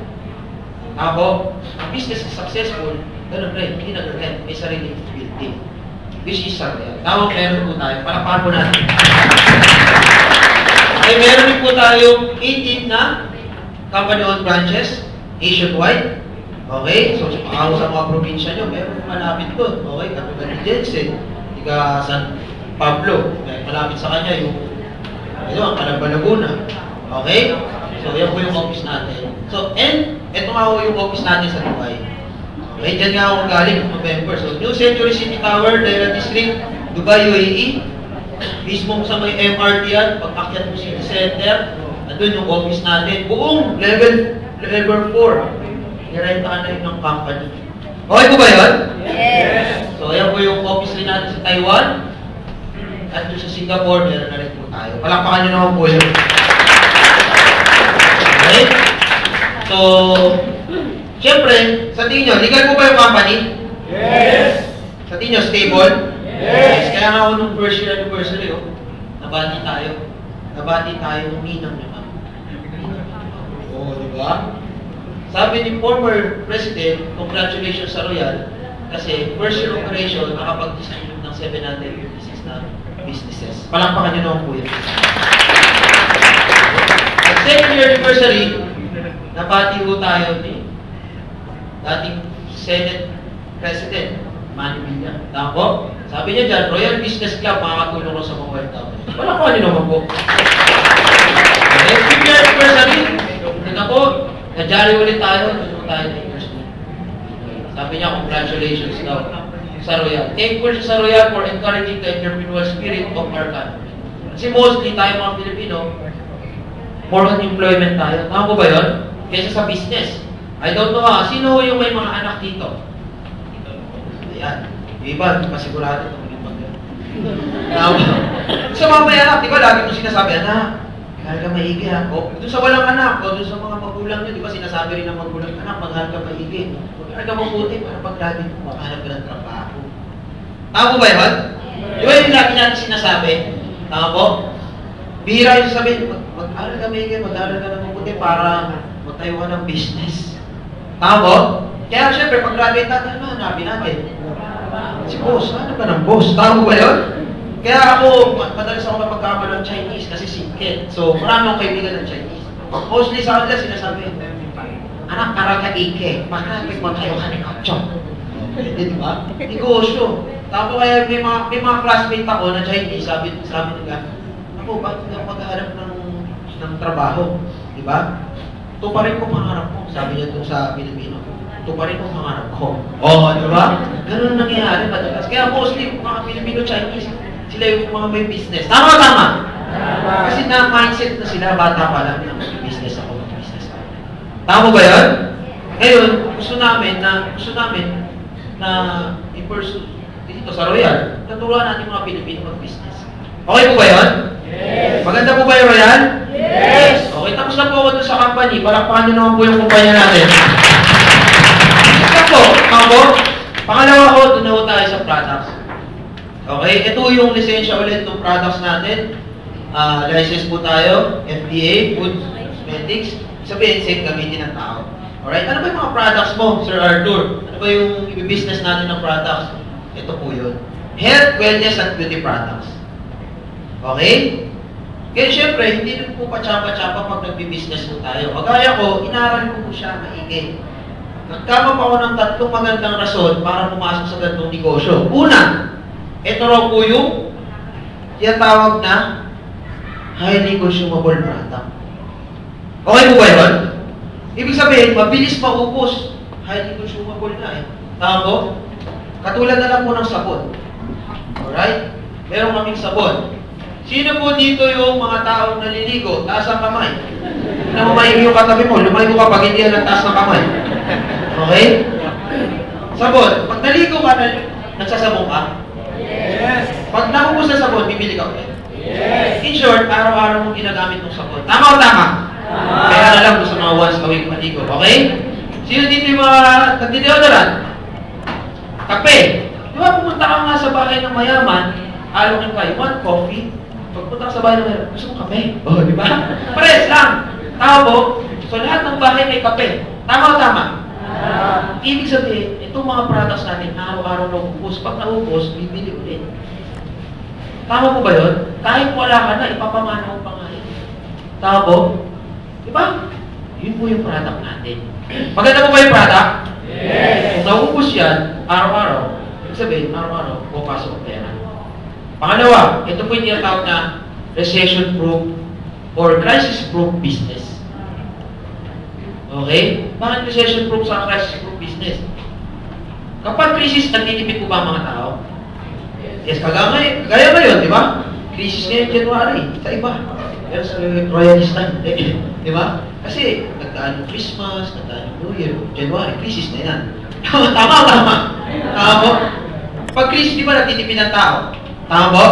Tama po? Ang business is successful, ganun rin, hindi nag-rent, may sariling building. Which is Royal. Tawag meron po tayo. Palakpakan po natin. Okay, meron din po tayong 18 na company-owned branches nationwide. Okay? So, sa mga probinsya nyo, meron malapit doon. Okay? Katulad ni Jensen, tiga San Pablo. Malapit sa kanya yung ang Calamba, Laguna. Okay? So, yan po yung office natin. So, and, ito nga po yung office natin sa Dubai. Okay, dyan nga ako galing November. So, New Century City Tower, Daira District, Dubai, UAE. Mismo sa may MRT yan, pag-akyat mo City Center, andun yung office natin. Buong level 4. Nirentahan na yun ng company. Okay po ba yun? Yes. So, ayan po yung office rin natin sa Taiwan. At doon sa Singapore, meron na rin po tayo. Palakpakan nyo naman po yun. Okay? So, siyempre, sa tingin nyo, legal po ba yung company? Yes. Sa tingin nyo, stable? Yes. Kaya nga ako nung first year anniversary, nabati tayo. Nabati tayo ng minang naman. Oo, di ba? Sabi ni former President, congratulations sa Royal, kasi first year operation, nakapag-distribute ng 756 na businesses. Palakpakan nyo naman po yun. 10th anniversary, nabati ho tayo ni dating Senate President Manny Villa. Tama po? Sabi niya dyan, Royal Business Club, makakatulong ko sa mga OFW. Wala ko ano naman po. Okay, 5th anniversary, tingnan po, na-jolly ulit tayo, tulong tayo na university. Sabi niya, congratulations daw sa Royal. Thankful siya sa Royal for encouraging the entrepreneurial spirit of our country. Kasi mostly tayo mga Pilipino, more on employment tayo. Tama po ba yun? Kaysa sa business. I don't know sino yung may mga anak dito? Ayan. Yung iba, hindi pa sigurado ito maging sa mga may anak, di ba lagi mo sinasabi, anak, mahal ka maigi ha. O, doon sa walang anak, o doon sa mga magulang nyo, di ba sinasabi rin ng magulang, anak, mahal ka maigi. Mahal ka mabuti para pag lagi mo makahanap ka ng trabaho. Tama po ba yun? Di ba yung lagi natin sinasabi? Tama po? Bihira yung sabihin, mag-aral ka maigi, mag-aral ka ng mabuti para magtayo ka ng business. Tama po? Kaya syempre, pag graduate natin, ano hanapin natin? Si boss, ano ka ng boss? Tama ba yun? Kaya ako, madalas ako mapagkama ng Chinese kasi singkit. So, marami akong kaibigan ng Chinese. Mostly sa kanila sinasabi, anak, para ka ike, makakapit mo tayo ka ng kapchok. Di ba? Negosyo. Tapos kaya may mga classmate ako na Chinese, sabi nila, ako, bakit hindi ako maghahanap ng trabaho? Di ba? Ito pa rin ko pangarap ko, sabi niya doon sa Pilipino. Ito pa rin ko pangarap ko. Oo, di ba? Ganun nangyayari madalas. Kaya mostly mga Filipino-Chinese, sila yung mga may business. Tama. Kasi na-mindset na sila, bata pa lang, mag-business ako. Tama ba yan? Ngayon, gusto namin na i-pursue dito sa Royal, naturuan natin mga Pilipino mag-business. Okay po ba yan? Yes. Maganda po ba yung Royal? Yes. Okay, tapos na po ako dun sa company. Palakpakan nyo naman po yung kumpanya natin. Pangalawa ko, doon na po tayo sa products. Okay, ito yung lisensya ulit ng products natin. License po tayo, FDA, Food Cosmetics. Sabihin, safe gamitin ng tao. Alright, ano ba yung mga products mo, Sir Arthur? Ano ba yung i-business natin ng products? Ito po yun. Health, wellness, and beauty products. Okay? Kaya syempre, hindi rin po pa-tsapa-tsapa pag nagbi-business po tayo. Kagaya ko, inaral ko po siya maigi. Nagkama pa ako ng 3 magandang rason para pumasok sa ganitong negosyo. Una, ito raw po yung tinatawag na highly consumable product. Okay po ba yun? Ibig sabihin, mabilis maubos. Highly consumable na eh. Tama po? Katulad na lang po ng sabon. Alright? Meron kaming sabon. Sino po dito yung mga taong naliligo, taas ang kamay? Na lumayo yung katabi mo, lumayo ka pag hindi yan ang taas ng kamay. Okay? Sabon. Pag naligo ka, nagsasabon ka? Yes. Pag naubos na sabon, bibili ka ulit. Yes. In short, araw-araw mong ginagamit ng sabon. Tama o tama? Kaya na lang doon sa mga once a week maligo. Okay? Sino dito yung mga nagdideodorant? Kape. Di ba pumunta ka nga sa bahay ng mayaman, alongin ka, you want coffee? Pagpunta ka sa bahay ng mayaman, gusto mo kape? Oh, di ba? Pares lang. Tama po? So lahat ng bahay may kape. Tama o tama? Ibig sabihin, itong mga products natin, araw-araw na ubos. Pag naubos, bibili ulit. Tama po ba yun? Kahit wala ka na, ipapamana mo pa nga yun. Tama po? Diba? Yun po yung product natin. Maganda po ba yung product? Yes. Kung naubos yan, araw-araw, ibig sabihin, araw-araw, pupasok ang pera. Pangalawa, ito po yung tinatawag na recession-proof or crisis-proof business. Okay? Bakit recession-proof sa crisis-proof business? Kapag crisis, nagtitipid po ba ang mga tao? Yes, kagaya ngayon, di ba? Crisis ngayon, January, sa iba. Pero sa royalista, di ba? Kasi, nagdaan yung Christmas, nagdaan yung New Year, January, crisis na yan. Tama. Tama po? Pag crisis, di ba nagtitipid ng tao? Tama po?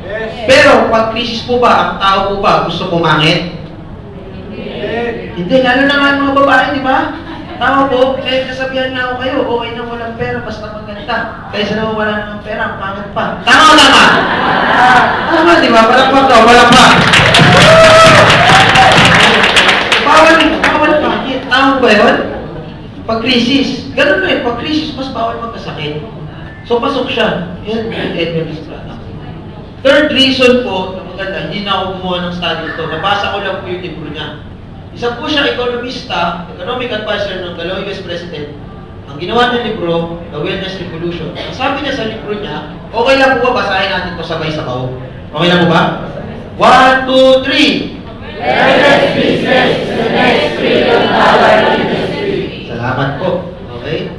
Yes. Pero, pag crisis po ba, ang tao po ba, gusto pumangit? Hindi, lalo na nga mga babae, di ba? Tama po, kaya nasabihan nga ako kayo, okay na walang pera, basta maganda. Kaysa na wala ng pera, pangit pa. Tama o tama? Tama, di ba? Palakpak daw, palakpak. Bawal pangit. Tama ba yun? Pag krisis. Ganun ba yun? Pag krisis, mas bawal magkasakit. So, pasok siya. Yan, Edward's product. Third reason po, na maganda, hindi na ako gumawa ng study ito. Nabasa ko lang po yung libro niya. Isa po siya ekonomista, economic advisor ng dalawang US President. Ang ginawa ng libro, The Wellness Revolution. Ang sabi niya sa libro niya, okay lang po ba basahin natin ito sabay-sabaw? Okay lang po ba? 1, 2, 3! Wellness business, the next trillion-dollar industry. Salamat po. Okay?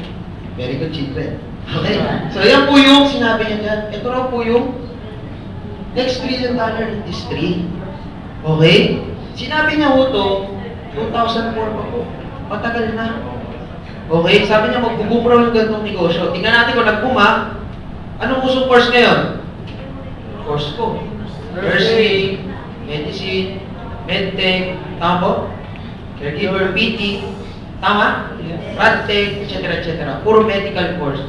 Very good, children. Okay? So, yan po yung sinabi niya dyan. Ito raw po yung next trillion-dollar industry. Okay? Sinabi niya po ito, 2004 pa po. Matagal na. Okay? Sabi niya, magbuboom raw yung ganitong negosyo. Tingnan natin kung nagpuma. Anong usong course ngayon? Course ko. Nursing, medicine, medtech, tama po? Caregiver, PT, tama? Radtech, etc. etc. Puro medical course.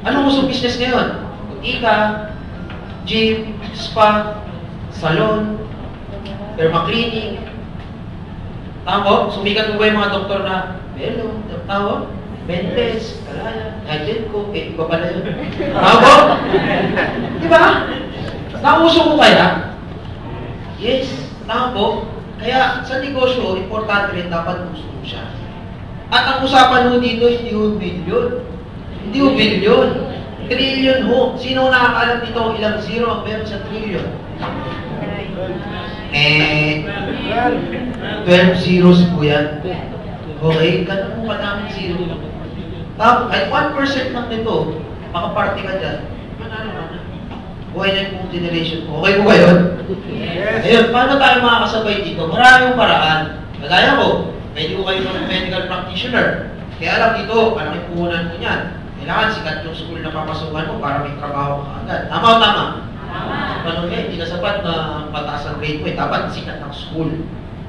Anong usong business ngayon? Butika, gym, spa, salon, derma-clinic. Tama po? Sumikat mo ba yung mga doktor na Belo, tama po? Mentes, Kalaya, Hagin ko, iba pala yun. Tama po? Diba? Nauso ko kaya? Yes, tama po. Kaya sa negosyo, importante rin dapat uso siya. At ang usapan ho dito, hindi ho billion. Hindi ho billion. Trillion ho. Sino nakakaalam dito ilang zero ang meron sa trillion? 12 zeros po yan. Okay? Ganun po kadaming zero. Tapos, at 1% lang nito, makaparte ka dyan, manalo ka na. Buhay na yung generation mo. Okay po ba yun? Yes. Ayun, paano tayo makakasabay dito? Maraming paraan. Kagaya ko, pwede ko kayo ng medical practitioner. Kaya lang dito, malaking puhunan ko niyan. Kailangan sikat yung school na papasukan mo para may trabaho ka agad. Tama o tama? Tama. Ganun eh, hindi na sapat na pataas ang grade mo eh. Dapat sikat ng school.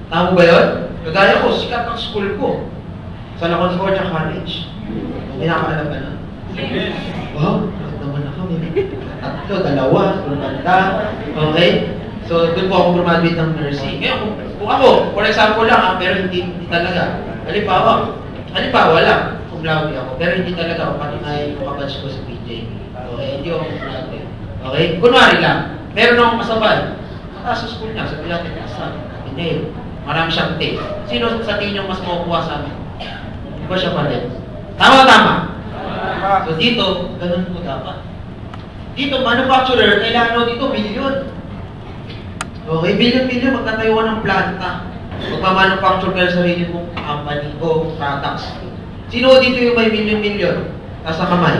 Tama ba yun? Kagaya ko, sikat ng school ko. Sa La Concordia College. May nakaalam ka na? Yes. Wow, bakit naman ako? Tatlo, dalawa, banda. Okay? So, doon po ako graduate ng nursing. Ngayon, kung ako, for example lang, pero hindi talaga. Halimbawa lang, kung laude ako, pero hindi talaga ako patunayan yung kabatch ko sa PJ. Okay? Hindi ako graduate. Okay? Kunwari lang, meron akong kasabay. Mataas sa school niya, sabi natin, hindi. Marami siyang take. Sino sa tingin yung mas makukuha sa amin? Di ba siya pa rin? Tama. So dito, ganun po dapat. Dito, manufacturer, kailangan dito, billion. Okay, billion, magtatayuan ng planta. Magmamanufacture kayo sa sarili mong company o products. Sino dito yung may million? Nasa kamay.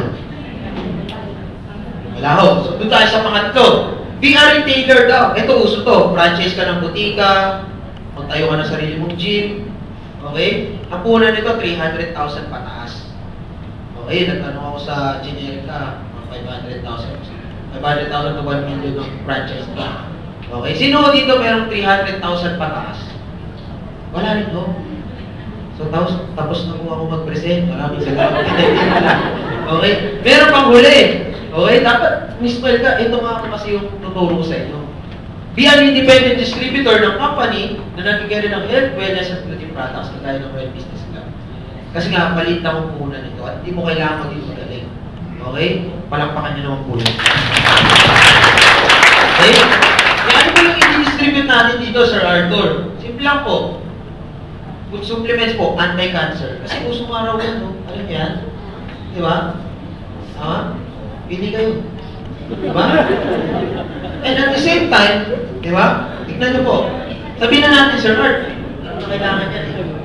Wala ho. So doon tayo sa pangatlo. Be a retailer daw. Ito, uso to. Franchise ka ng butika, magtayo ka ng sarili mong gym. Okay? Ang punan nito, 300,000 pataas. Okay, nagtanong ako sa Generica, 500,000 to 1 million ng franchise ka. Okay, sino dito merong 300,000 pataas? Wala rin ho. So, tapos na po ako mag-present. Maraming salamat. Okay, meron pang huli. Okay, dapat misspell ka. Ito nga kasi yung tuturo ko sa inyo. Be an independent distributor ng company na nagbigay rin ng health, wellness, and beauty products na tayo ng well business club. Kasi nga, maliit lang ang puhunan nito at hindi mo kailangan maging magaling. Okay? Palakpakan nyo naman po yun. Okay? Kaya ano po yung i-distribute natin dito, Sir Arthur? Simple lang po. Food supplements po, anti-cancer. Kasi usong araw yan, no? Alam niyo yan? Di ba? Tama? Pili kayo. Di ba? And at the same time, di ba? Tignan niyo po. Sabihin na natin, Sir Art, ano kailangan yan eh?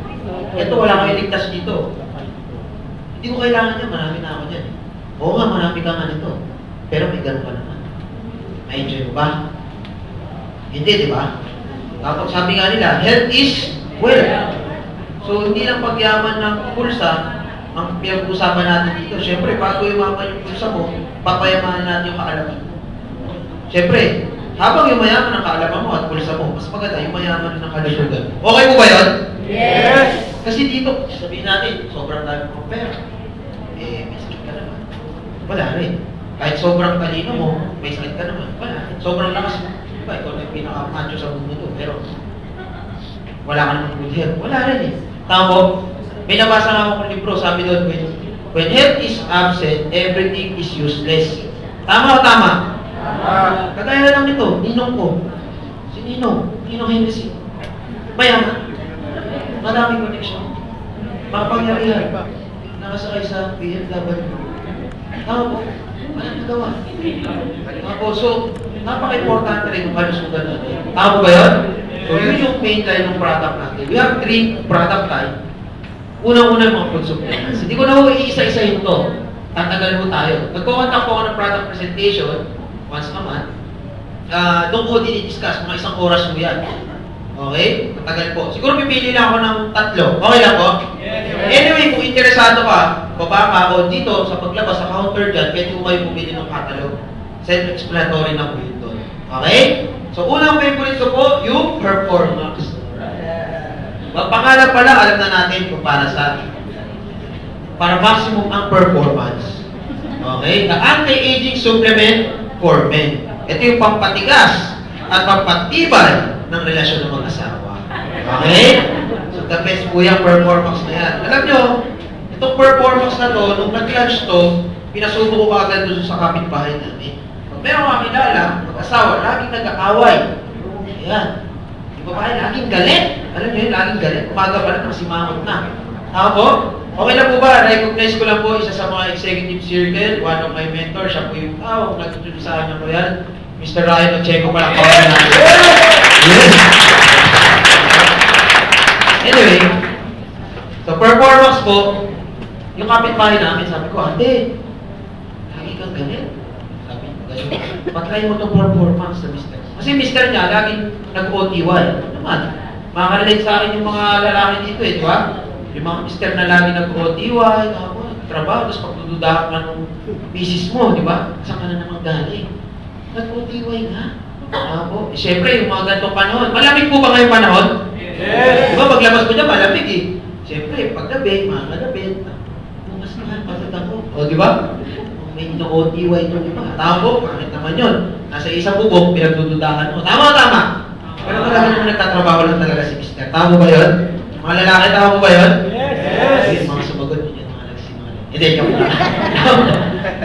Ito, wala kang iligtas dito. Hindi ko kailangan yan, marami na ako dyan. Oo nga, marami ka nga nito. Pero may ganun ka naman. Na-enjoy mo ba? Hindi, di ba? Tapos sabi nga nila, health is wealth. So, hindi lang pagyaman ng pulsa, ang pinag-usapan natin dito. Siyempre, bago yumaman yung pulsa mo, papayamanan natin yung kaalaman mo. Siyempre, habang yumayaman ang kaalaman mo at pulsa mo, mas maganda yumayaman ng kalusugan. Okay po ba yun? Yes. Kasi dito, sabihin natin, sobrang dami mong pera. May sakit ka naman. Wala rin. Kahit sobrang talino mo, may sakit ka naman. Wala rin. Sobrang lakas mo. Diba, ikaw na yung pinaka-macho sa mundo to. Pero, wala ka naman good health. Wala rin eh. Tama, may nabasa nga akong libro, sabi doon, when health is absent, everything is useless. Tama o tama? Kagaya lang ito, ninong ko. Si Ninong Henry. Mayaman. Maraming connection. Makapangyarihan. Nakasakay sa BMW. Tama po. Walang nagawa. Tama po. So, napaka-importante rin yung kalusugan natin. Tama ba yun? So, yun yung main line ng product natin. We have 3 product line. Unang-una mga food supplements. Hindi ko na iisa-isahin ito. Tatagal mo tayo. Nagko-contact ako ng product presentation once a month. Doon ko dinidiscuss, mga 1 oras mo yan. Okay? Matagal po. Siguro pipili lang ako ng 3. Okay lang po? Anyway, kung interesado ka, baba ka ako dito sa paglabas sa counter dyan, pwede ko kayo bumili ng catalog. Self-explanatory na po yun doon. Okay? So, unang favorite ko po, yung Performax. Pangalan pa lang, alam na natin kung para sa para maximum ang performance. Okay? The anti-aging supplement for men. Ito yung pampatigas at pampatibay ng relasyon ng mag-asawa. Okay? So, the best po yung Performax na yan. Alam nyo, itong Performax na to, nung nag-launch to, pinasubo ko agad doon sa kapitbahay namin. Pag meron kakilala, mag-asawa, laging nag-aaway. Ayan. Yung babae, laging galit. Alam nyo yun, laging galit. Umaga pa lang, masimangot na. Tama po? Okay lang po ba? Recognize ko lang po isa sa mga executive circle, one of my mentors, siya po yung nag-introduce sa kanya ko yan. Mr. Ryan Ocheco pala ko natin. Yes! Anyway, so Performax po, yung kapitbahay namin, sabi ko, ate, lagi kang galit. Sabi ko, ganyan, patry mo itong Performax sa mister. Kasi mister niya, laging nag-OTY. Ano naman? Makaka-relate sa akin yung mga lalaki dito di ba? Yung mga mister na lagi nag-OTY, trabaho, tapos pagdududahan ka ng misis mo, di ba? Saan ka na naman galing? Nag-OTY nga. Siyempre, yung mga ganitong panahon. Malamig po ba ngayong panahon? Yes! Di ba, paglabas ko dyan, malamig eh. Siyempre, paggabi, mga kalabit, bukas na, pagdating ko. O, di ba? May ino-OTY itong iba. Tama po, bakit naman yun? Nasa isang bubok, pinagdududahan mo. Tama o tama? Pero talaga naman nagtatrabaho lang talaga si mister. Tama ba yun? Mga lalaki, tama ba yun? Yes! Mga sumagot mo dyan, mga nagsinungaling. Hindi, joke lang.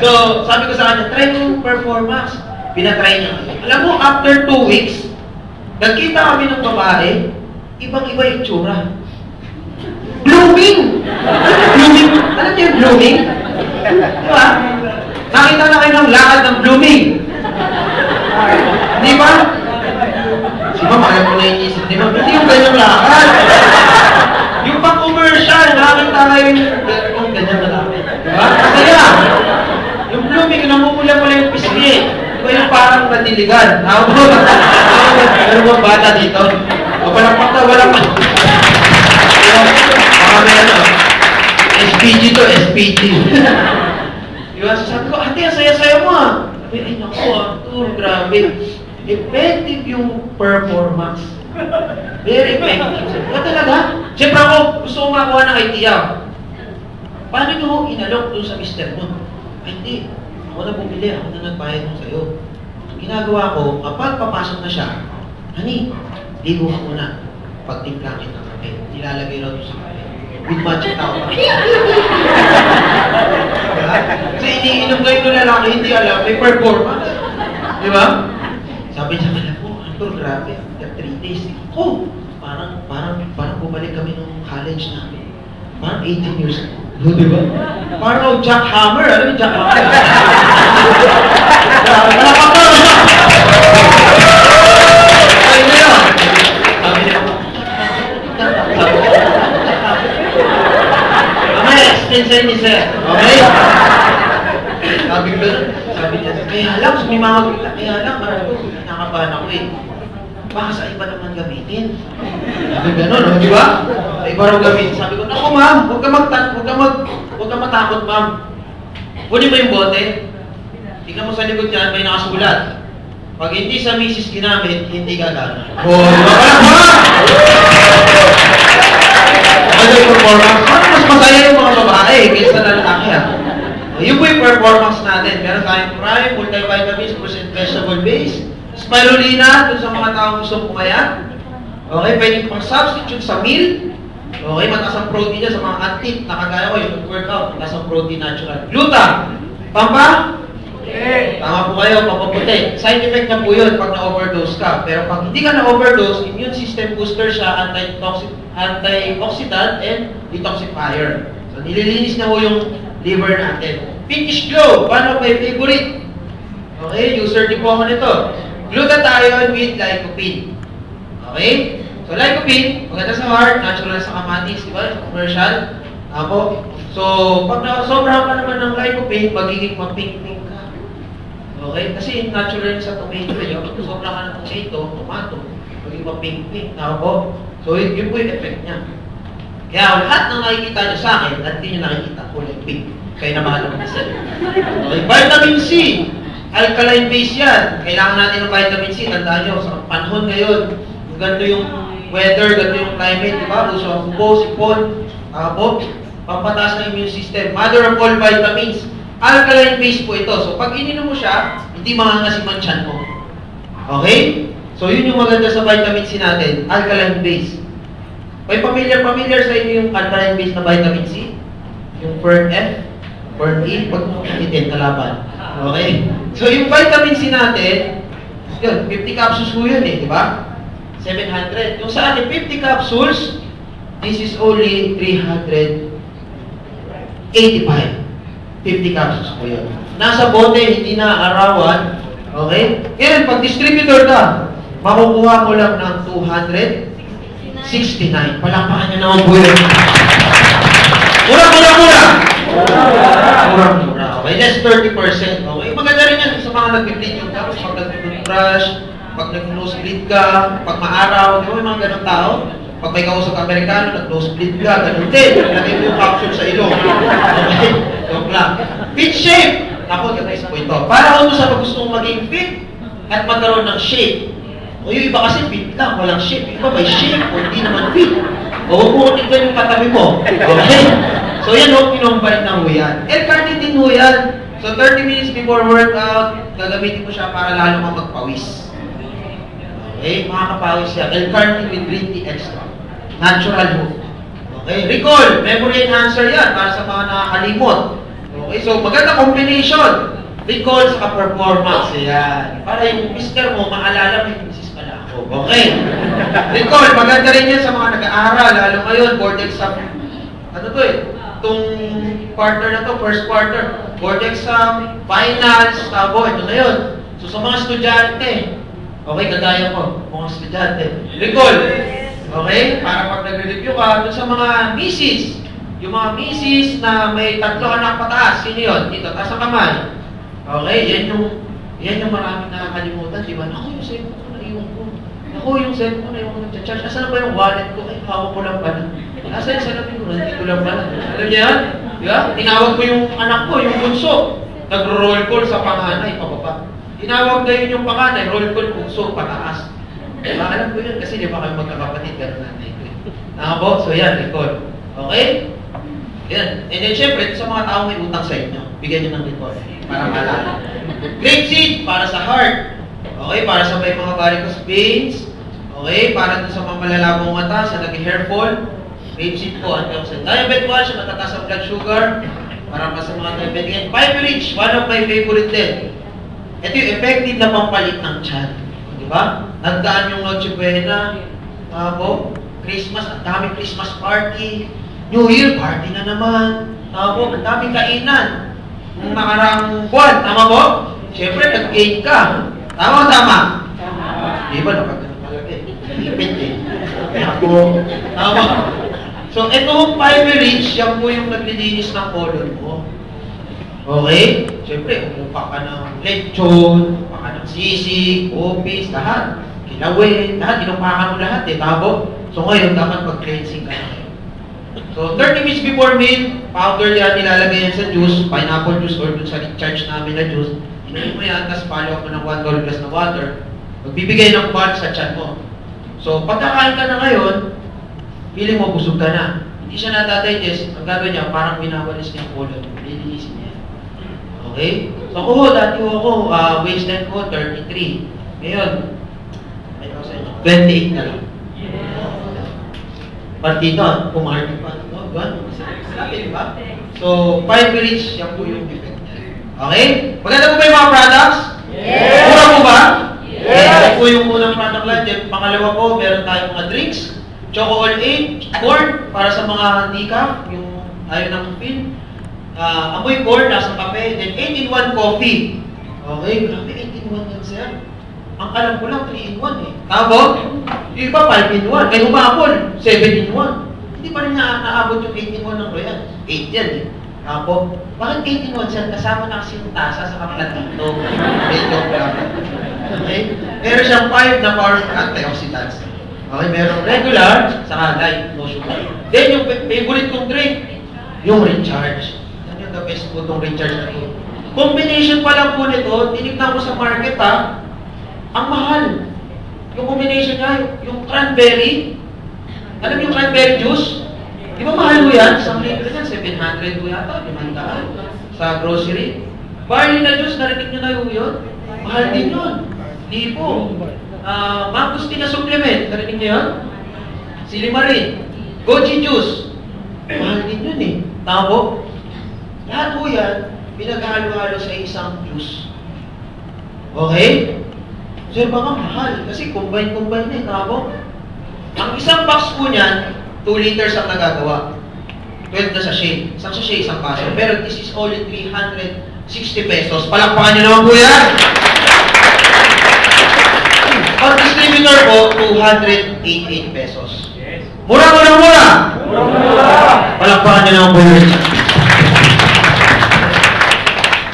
So, sabi ko sa kanya, try mo Performax. Pinatry niya. Alam mo, after 2 weeks, nagkita kami ng babae, ibang-iba yung tsura. Blooming! Blooming! Alam niyo yung blooming? Di ba? Nakita na kayo ng lakad ng blooming. Di ba? Si Ma'am, alam ko na inisip ni Ma'am, hindi yung ganyang lakad. Yung pang-commercial, nakakita kayo yung ganyang lakad. Di ba? Kaya, yung blooming, namumula-mula yung pisngi. Ito yung parang nadiligan. Ano bang bata dito? O walang pa. Baka may ano. SPG to, SPG. Diba? Sabi ko, ate, ang saya-saya mo ah. Sabi, ay naku, grabe. Effective yung Performax. Very effective. Kaya talaga, siyempre ako, gusto ko makuha ng idea. Paano nyo inalok doon sa mister mo? Ay, hindi. Ako na bumili, ako na nagbayad mo sa'yo. Ginagawa ko, kapag papasok na siya, honey, ligo ka muna. Pagtimplangin ng kape, nilalagay raw doon sa kape. With magic tao pa. Kasi iniinom kayo ng lalaki, hindi alam, may Performax. Di ba? Sabi niya, alam mo, Anton, grabe, after 3 days. Oh, parang bumalik kami nung college namin. Parang 18 years old. Di ba? Parang Jack Hammer. Alam mo Jack Hammer? Sabi niya. Okay, explain sa'yo ni Sir. Okay? Sabi ko, sabi niya, kaya alam, sumimangot kita. Kaya alam, nakabahan ako eh. Baka sa iba naman gamitin. Sabi gano'n, di ba? Sa iba raw gamitin. Sabi ko, naku ma'am, huwag ka matakot ma'am. Kunin mo yung bote. Tingnan mo sa likod dyan, may nakasulat. Pag hindi sa misis ginamit, hindi gagana. Oh, wala ba? Ano yung Performax? Mas masaya yung mga babae kaysa lalaki ah. Yun po yung Performax natin. Meron tayong prime, multivitamins, fruits and vegetable base. Spirulina, dun sa mga taong gustong pumayat. Okay, pwede pang substitute sa meal. Okay, mataas ang protein niya sa mga athlete na kagaya ko, yung workout, mataas ang protein natural. Gluta, pampa, Tama po kayo, papaputi. Side effect na po yun pag na-overdose ka. Pero pag hindi ka na-overdose, immune system booster siya, antioxidant and detoxifier. So nililinis na po yung liver natin. Pinkish glow, one of my favorite. Okay, user din po ako nito. Glutathione with lycopene. Okay? So lycopene, maganda sa heart, natural sa kamatis, di ba? Sa commercial. Ako. So, pag sobrahan ka naman ng lycopene, magiging mapink-pink ka. Okay? Kasi natural sa tomato yun. Pag sobrang ka ng tomato, magiging mapink-pink. Ako. So, yun po yung effect niya. Kaya lahat ng nakikita nyo sa akin, at hindi nyo nakikita, kulay pink. Kaya na mahal naman isa. Okay? Vitamin C. Alkaline base yan. Kailangan natin ng vitamin C. Tandaan nyo, sa panahon ngayon, ganito yung weather, ganito yung climate, di ba? Uso ang ubo, sipon, pampataas ng immune system. Mother of all vitamins. Alkaline base po ito. So, pag ininom mo siya, hindi makangasiman tiyan mo. Okay? So, yun yung maganda sa vitamin C natin. Alkaline base. May familiar sa inyo yung alkaline base na vitamin C? Yung Fern F, Fern E, pag itin, kalaban. Okay? So, yung vitamin C natin, yun, 50 capsules po yun di ba? 700. Yung sa akin, 50 capsules, this is only 385. 50 capsules po yun. Nasa bote, hindi na arawan. Okay? Ngayon, pag distributor ka, makukuha mo lang ng 269. Palakpakan nyo naman po yun. Mura! Okay, that's 30%. Okay, maganda rin yan sa mga nag-bleed yung tapos pag nag-brush, pag nag-nosebleed ka, pag maaraw, di ba may mga ganong tao? Pag may kausap ka Amerikano, nag-nosebleed ka, ganun din. Lagay mo yung capsule sa ilong. Okay? Joke lang. Fit shape! Ako, guys po ito. Para kung sa gusto mong maging fit at magkaroon ng shape. O yung iba kasi fit lang, walang shape. Yung iba may shape o hindi naman fit. O huwag mo tignan yung katabi mo. Okay? So yan o, pinumbalik na ho yan. L-carnitine ho yan. So 30 minutes before workout, gagamitin mo siya para lalo kang magpawis. Okay, makakapawis siya. L-carnitine with green tea extra. Natural ho. Okay, recall, memory enhancer yan para sa mga nakakalimot. Okay, so maganda combination. Recall sa performance. Yan. Para yung mister mo, maalala may misis pala ako. Okay. Recall, maganda rin yan sa mga nag-aaral. Lalo ngayon, board exam. Ano to itong quarter na to, first quarter. Board exam, finals, tabo, ito na yun. So sa mga estudyante, okay, kagaya ko, mga estudyante. Recall. Okay? Para pag nagre-review ka, dun sa mga misis, yung mga misis na may 3 anak pataas, sino yun? Dito, taas ang kamay. Okay? Yan yung maraming nakakalimutan, di ba? Ako yung cellphone ko, naiwan ko. Ako yung cellphone ko, naiwan ko nag-charge. Asan na ba yung wallet ko? Ay, hawak ko lang pala. Asan yung salamin ko? Nandito lang pala. Alam niya yan? Di ba? Tinawag ko yung anak ko, yung bunso. Nagro-roll call sa panganay, pababa. Tinawag na yun yung panganay, roll call bunso, pataas. Diba? Alam ko yun kasi di ba kayo magkakapatid, gano'n nanay ko. Nakabo? So yan, record. Okay? Yan. And then syempre, sa mga tao may utang sa inyo, bigyan nyo ng record para malala. Grape seed, para sa heart. Okay? Para sa may mga varicose veins. Okay? Para dun sa mga malalabong mata, sa nag-hair fall. Grape seed po, antioxidant. Diabetes watch, matataas ang blood sugar. Para pa sa mga diabetic. And fiber-rich, one of my favorite din. Ito yung effective na pampalit ng tiyan. Diba? Nagdaan yung Noche Buena, Christmas, ang daming Christmas party, New Year party na naman, ang daming kainan. Nung nakarang buwan, tama po? Siyempre, nag-cake ka. Tama o tama? Di ba, nakagano talaga eh. Ipit eh. Ako, tama. So, itong fiber-rich, yan po yung naglilinis ng colon mo. Okay? Siyempre, umupa ka ng lechon, umupa ka ng sisig, opis, lahat. Kilawin, lahat. Inumpakan mo lahat tabo. So ngayon, dapat mag-cleansing ka na. So 30 minutes before meal, powder yan, nilalagay yan sa juice, pineapple juice or dun sa recharge namin na juice. Inumin mo yan, tapos follow up mo ng 1 tall glass na water. Magbibigay ng fat sa tiyan mo. So pagkakain ka na ngayon, feeling mo busog ka na. Hindi siya natadigest. Ang gagawin niya, parang binawalis niya yung colon. Lilinisin niya. Okay? So ako, dati ako, waistline ko, 33. Ngayon, 28 na lang. Partito, pumarty pa. No, gano'n. Sabi, di ba? So, fiber-rich, yan po yung effect niya. Okay? Maganda po ba yung mga products? Yes! Mura po ba? Yes! Ito po yung unang product line. Then, pangalawa po, meron tayong mga drinks. Choco All 8, corn, para sa mga decaf, yung ayaw ng pin. Amoy corn, nasa kape. Then, 8-in-1 coffee. Okay, grabe, 8-in-1 yan, sir. Ang alam ko lang, 3-in-1 eh. Tama po? Yung iba, 5-in-1. May humapon, 7-in-1. Hindi pa rin naabot yung 8-in-1 ng Royal. 8 yan eh. Tama po? Bakit 8-in-1 sir? Kasama na kasi yung tasa sa kaplatito. Medyo grabe. Okay? Meron siyang 5 na powerful antioxidants. Okay, meron regular, saka light, no sugar. Then yung favorite kong drink, yung recharge. Yan yung the best po itong recharge na ito. Combination pa lang po nito, tinignan ko sa market ha, ang mahal. Yung combination niya, yung cranberry, alam yung cranberry juice? Di ba mahal mo yan? Isang litro yan, 700 po yata, 500 sa grocery. Barley na juice, narinig nyo na yung yun? Mahal din yun. Lipo. Mangosteen na supplement, narinig nyo yun? Silimarin. Goji juice. Mahal din yun eh. Tama po? Lahat po yan, pinaghalo-halo sa isang juice. Okay? Sir, baka mahal. Kasi combine-combine na eh. Tama po? Ang isang box po niyan, 2 liters ang nagagawa. 12 na sachet. Isang sachet, isang paso. Pero this is only 360 pesos. Palakpakan nyo naman po yan! Pag distributor po, 288 pesos. Mura! Palakpakan nyo naman po yan.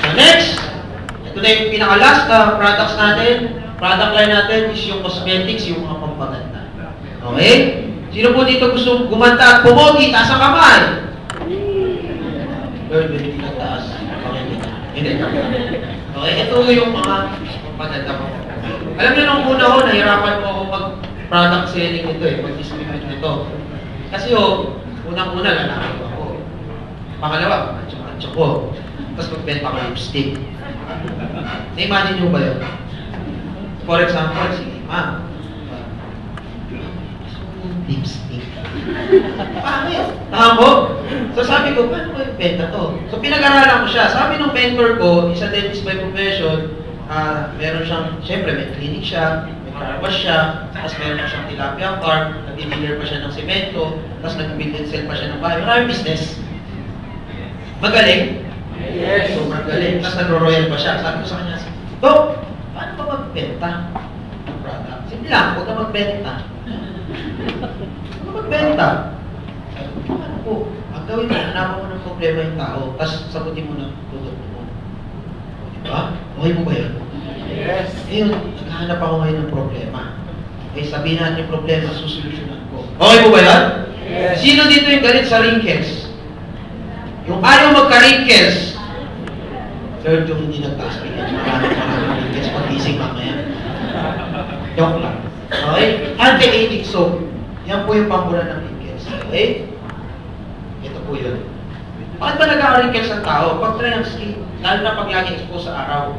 So next, ito na yung pinaka-last na products natin. Product line natin is yung cosmetics, yung mga pampaganda. Okay? Sino po dito gusto gumanda at pumogi? Taas ang kamay! Lord, hindi na taas. Hindi. Okay, ito yung mga pampaganda ko. Alam niyo, nung una ko, nahirapan mo ako mag-product selling nito eh, mag-distribute nito. Kasi unang-una, lalaki ko ako. Pangalawa, ancho ko. Tapos magbenta ko lipstick. Na-imagine nyo ba yun? For example, sige, ma'am, lipstick. Pangit. Tama po? So sabi ko, paano ko ibenta to? So pinag-aralan ko siya. Sabi ng mentor ko, isa dentist by profession, meron siyang, syempre may clinic siya, may car wash siya, tapos meron siyang tilapia farm, nag-dealer pa siya ng semento, tapos nag-build and sell pa siya ng bahay. Maraming business. Magaling? Yes. So magaling. Tapos nagro-royal pa siya. Sabi ko sa kanya, Dok, paano ba magbenta ng product? Simple lang, huwag ka magbenta. Huwag ka magbenta. Ano po? Ang gawin mo, hanapan mo ng problema yung tao, tapos sagutin mo ng produkto mo. Diba? Okay mo ba yun? Yes. Ngayon, naghahanap ako ngayon ng problema. Eh, sabihin natin yung problema, susolusyonan ko. Okay mo ba yan? Yes. Sino dito yung galit sa wrinkles? Yung ayaw magka-wrinkles. Third, yung hindi nagtaas wrinkles. Maraming wrinkles pag-ising mamaya. Joke lang. Okay? Anti-aging soap. Yan po yung pambura ng wrinkles. Okay? Ito po yun. Bakit ba nagka-wrinkles ang tao? Pag dry ang skin, lalo na pag lagi expose sa araw.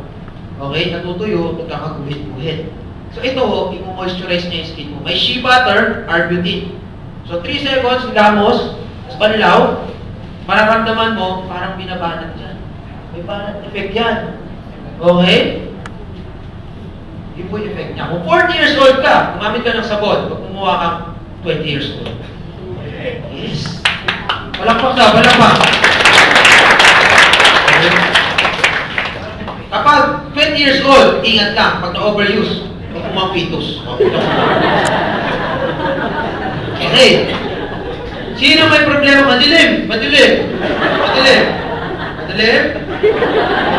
Okay? Natutuyo, nagkakaguhit-guhit. So ito, i-moisturize niya yung skin mo. May shea butter, arbutin. So 3 seconds, ilamos, tapos banlaw, mararamdaman mo, parang binabanat dyan. May banat effect yan. Okay? Yun po yung effect niya. Kung 40 years old ka, gumamit ka ng sabon, pag kumuha kang 20 years old. Yes. Palakpak ka, palakpak. Okay. Kapag 20 years old, ingat ka, pag na-overuse, pag kumuha fetus. Okay. Sino may problema? Madilim! Madilim! Madilim! Madilim?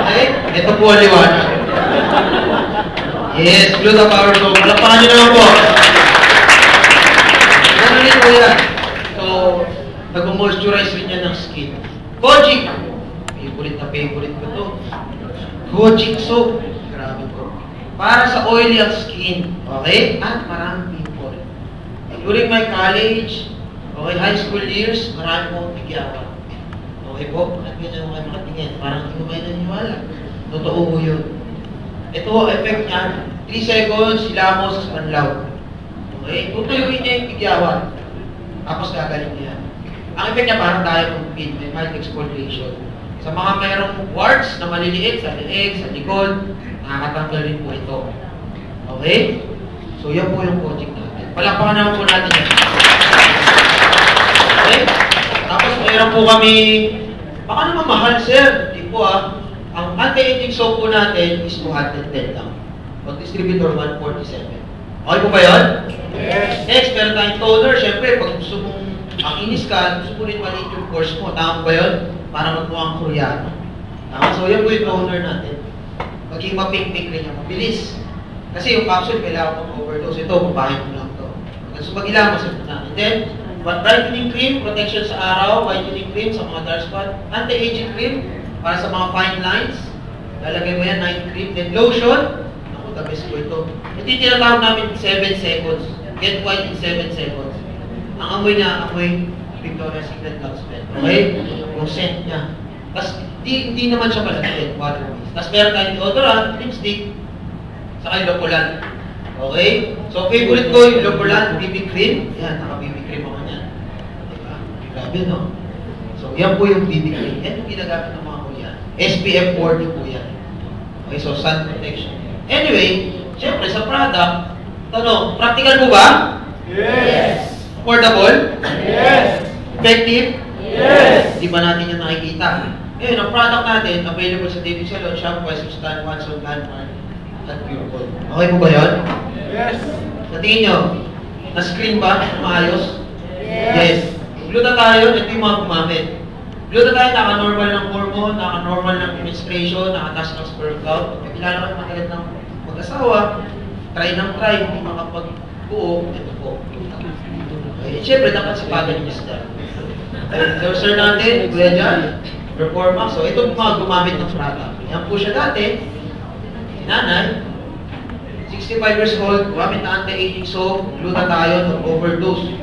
Okay? Ito po ang liwanag. Yes, Gluta Power Soap. Palakpakan nyo naman po. Ganun rin po yan. So, nag-moisturize rin yan ng skin. Kojic! Favorite ko to. Kojic soap. Grabe po. Para sa oily ang skin. Okay? At maraming pimple. During my college, okay, high school years, marami pong bigyawan. Okay po? At ganyan mo kayo makatingin. Parang hindi mo kayo naniniwala. Totoo po yun. Ito, effect niya, 3 seconds, ilamos sa panlaw. Okay? Tutuyuin niya yung bigyawan. Tapos gagaling niya. Ang effect niya parang tayo kung pin, may mild exfoliation. Sa mga merong warts na maliliit sa leeg, sa likod, nakakatanggal rin po ito. Okay? So, yan po yung project natin. Palakpakan naman po natin yan. Okay? Tapos, mayroon po kami, baka naman mahal, sir. Hindi po Ang anti-aging soap po natin is 210 lang. Pag distributor, 147. Okay po ba yun? Yes. Next, meron tayong toner. Siyempre, pag gusto mong makinis ka, gusto mo rin maliit yung pores mo. Tama ba yun? Para magmukhang Koreano. Tama? So, yan po yung toner natin. Maging mapink-pink rin yung mabilis. Kasi yung capsule, kailangan mong overdose. Ito, babahin mo lang ito. So, pag ilang masip na. And then, brightening cream, protection sa araw, whitening cream sa mga dark spot, anti-aging cream, para sa mga fine lines. Lalagay mo yan, night cream. Then, lotion. Ako, the best po ito. Ito yung tinatawag namin 7 seconds. Get white in 7 seconds. Ang amoy niya, amoy Victoria's Secret Love Spell. Okay? Yung scent niya. Tapos, hindi naman siya malagay. Water-based. Tapos, meron tayong deodorant, lipstick, saka yung lopulan. Okay? So, favorite ko yung lopulan, BB cream. Yan, naka-BB cream ako niyan. Diba? Grabe, no? So, yan po yung BB cream. Yan yung ginagamit ng mga Korean. SPF 40 po yan. Okay, so sun protection. Anyway, syempre sa product, tanong, practical po ba? Yes. Affordable? Yes. Effective? Yes. Di ba natin yung nakikita? Ngayon, ang product natin, available sa David Salon, Shampoo, Sustan, Watson, Landmark, at Pure Gold. Okay po ba yun? Yes. Sa tingin nyo, na-screen ba? Maayos? Yes. Glutathione, ito yung mga gumamit. Glutathione, naka-normal ng hormone, naka-normal ng menstruation, naka-taas ng sperm count. Pag kilala kayo magalit ng mag-asawa, try ng try, hindi makapag-buo, ito po. Okay. Siyempre, dapat sipagan yung isda. So, sir natin, Kuya Jan, Performa. So, ito mga gumamit ng product. Yan po siya dati. Si nanay, 65 years old, gumamit na anti-aging soap, glutathione, overdose.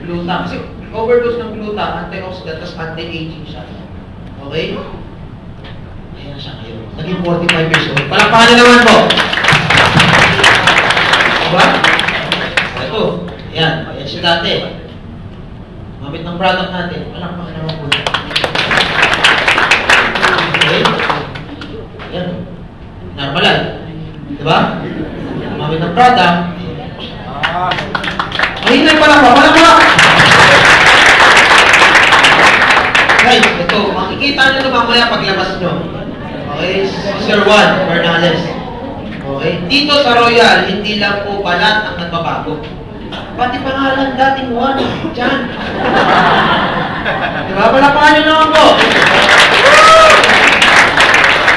Gluta. Kasi overdose ng gluta, antioxidant, tapos anti-aging siya. Okay? Ayan siya ngayon. Naging 45 years old. Palakpakan na naman po. Diba? Ito. Ayan. Ayan siya dati. Gumamit ng product natin. Palakpakan naman po. Okay? Ayan. Normal. Diba? Gumamit ng product. Mahinay pala po. Palakpakan! Guys, ito, makikita nyo na mamaya paglabas nyo. Okay, Sir Juan Bernales. Okay, dito sa Royal, hindi lang po balat ang nagbabago. Pati pangalan dating Juan, dyan. Diba? Palapakan nyo naman po.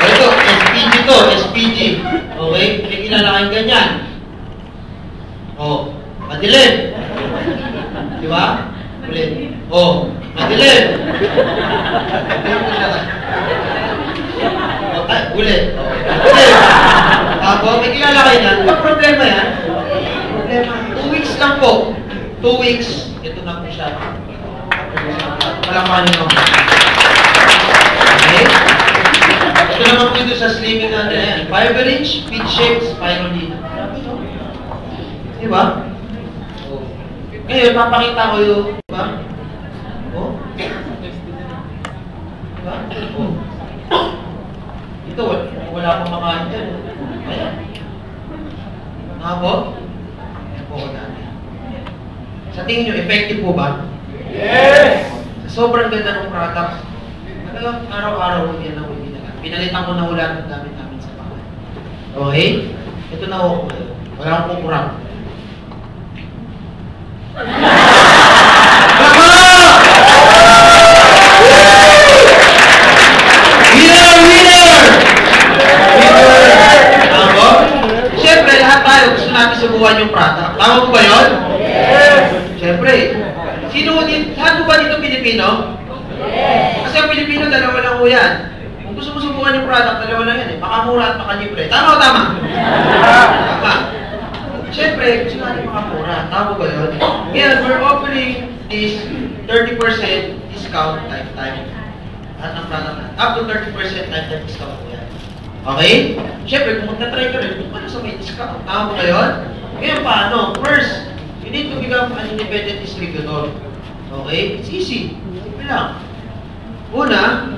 Ito, SPG to, SPG. Okay, pinakilala kayong ganyan. Oh, madilim. Diba? Ulit. Oh, madilim. Ay, ulit. Ulit. Tapos, may kilala kayo yan. Pag problema yan, problema. 2 weeks lang po. 2 weeks. Ito na po siya. Palakpakan nyo. Okay? Ito naman po ito sa slimming natin. Ayan. Fiber inch, feed shape, spirulina. Diba? Ngayon, papakita ko yung, diba? Oh. Diba? Oh. Ito, wala pang makain dyan. Ayan. Nakabo? Ayan po ko natin. Sa tingin nyo, effective po ba? Yes. Sobrang ganda ng product. Talagang araw-araw yan ang hindi na. Pinalitan ko na ulan ang gamit namin sa bahay. Okay? Ito na ako. Wala akong kurang. Subukan yung product. Tama mo ba yun? Yes. Siyempre. Sino din? Lahat mo ba dito Pilipino? Yes. Kasi ang Pilipino, dalawa lang po yan. Kung gusto mo subukan yung product, dalawa lang yan eh. Baka mura at baka libre. Tama o tama? Tama. Siyempre, gusto natin makamura. Tama ba yun? Ngayon, we're offering this 30% discount lifetime. At ang product natin. Up to 30% lifetime discount po yan. Okay? Siyempre, kung magta-try ka rin, kung paano sa may discount? Tama ba yun? Ngayon, paano? First, you need to become an independent distributor. Okay? It's easy. Simple lang. Una,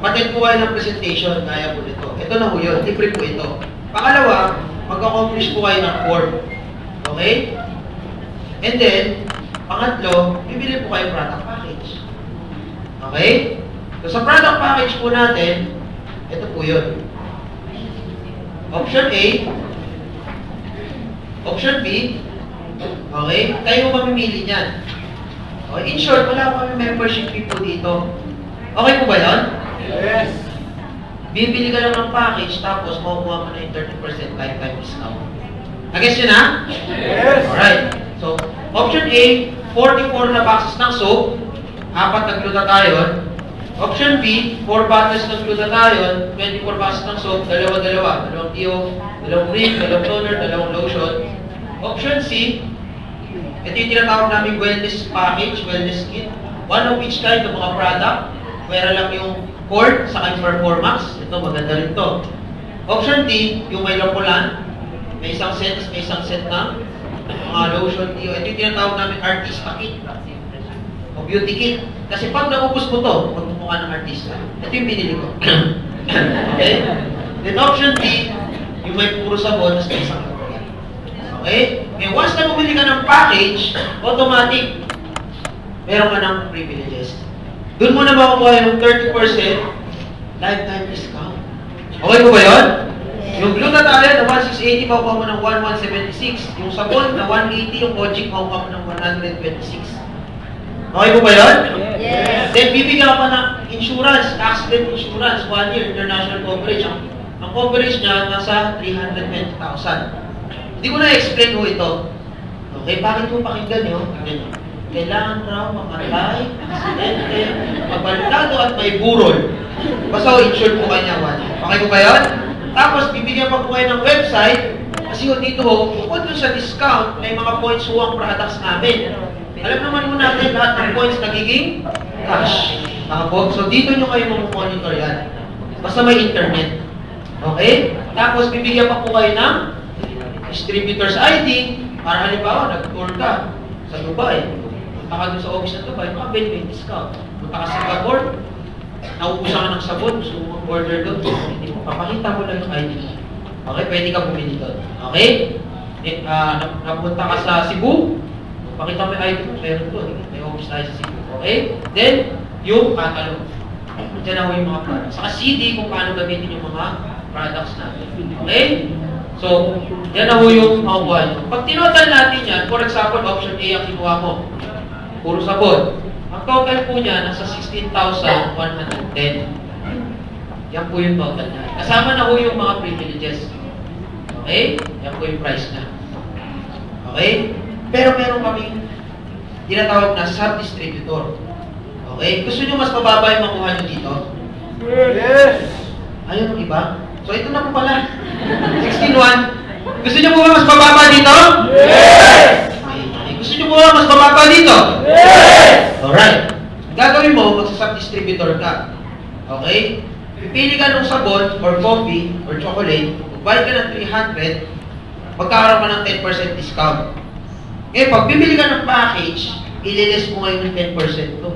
Patent po kayo ng presentation, kaya po ito. Ito na po yun, libre po ito. Pangalawa, mag-accomplish po kayo ng form. Okay? And then, pangatlo, bibili po kayo product package. Okay? So, sa product package po natin, ito po yun. Option A, option B, okay? Kayo mamimili niyan. Okay? In short, wala po kami membership fee po dito. Okay po ba yun? Yes. Bibili ka lang ng package, tapos makukuha mo na yung 30% lifetime discount. Nag-guess yun, ha? Yes. Alright. So, option A, 44 na boxes ng soap, 4 na glutathione. Option B, 4 bottles ng glutathione, 24 boxes ng soap, dalawa-dalawa. Dalawang deo, dalawang cream, dalawang toner, dalawang lotion. Option C, ito yung tinatawag namin wellness package, wellness kit. One of each kind ng mga product. Meron lang yung cord sa kanyang performance. Ito, maganda rin to. Option D, yung may lopulan. May isang set na mga lotion, deo. Ito yung tinatawag namin artista kit o beauty kit. Kasi pag naubos mo to, magmumukha ng artista. Ito yung binili ko. Okay? Then option D, yung may puro sabon, tapos may isang lotion. Okay? Ngayon, once na bumili ka ng package, automatic, meron ka ng privileges. Doon mo na makukuha yung 30% lifetime discount. Okay po ba yun? Yung glutathione na 1,680, makukuha mo ng 1,176. Yung sabon na 180, yung Kojic, makukuha mo ng 126. Okay po ba yun? Yes. Then, bibigyan ka pa ng insurance, accident insurance, 1 year, international coverage. Ang coverage niya, nasa 320,000. Hindi ko na-explain ho ito. Okay, bakit po pakinggan nyo? Kailangan raw mamatay, aksidente, mabaltado at may burol. Basta insured po kanya, 1 year. Okay po ba yun? Tapos, bibigyan pa po kayo ng website, kasi dito ho, bukod dun sa discount, may mga points ho ang products namin. Alam naman mo natin, lahat ng points nagiging cash. Tama. So, dito nyo kayo mamonitor yan. Basta may internet. Okay? Tapos, bibigyan pa po kayo ng distributor's ID, para halimbawa, nag-tour ka sa Dubai. Punta ka dun sa office ng Dubai, makabili may discount. Punta ka sa Singapore, nauusan ka ng sabon, gusto mo mag-order doon, hindi mo, papakita mo lang yung ID mo. Okay? Pwede ka bumili doon. Okay? Napunta ka sa Cebu, pakita mo yung ID mo, meron doon. May office tayo sa Cebu. Okay? Then, yung catalog. Diyan ako yung mga products. Saka CD kung paano gamitin yung mga products natin. Okay? So, yan ako yung makukuha nyo. Pag tinotal natin yan, for example, option A ang kinuha mo. Puro sabon. Ang total po niya, nasa 16,110. Yan po yung total niya. Kasama na po yung mga privileges. Okay? Yan po yung price niya. Okay? Pero meron kaming tinatawag na sub-distributor. Okay? Gusto nyo mas mababa yung makuha nyo dito? Yes. Ayun ang iba? So ito na po pala. 16.1. Gusto nyo po ba mas mababa dito? Yes. Okay. Gusto nyo po ba mas mababa dito? Yes. Alright. Gagawin mo, magsa-sub-distributor ka. Okay? Pipili ka ng sabon, or coffee, or chocolate, magbayad ka ng 300, magkakaroon ka ng 10% discount. Ngayon, pag bibili ka ng package, ililis mo ngayon ng 10% to.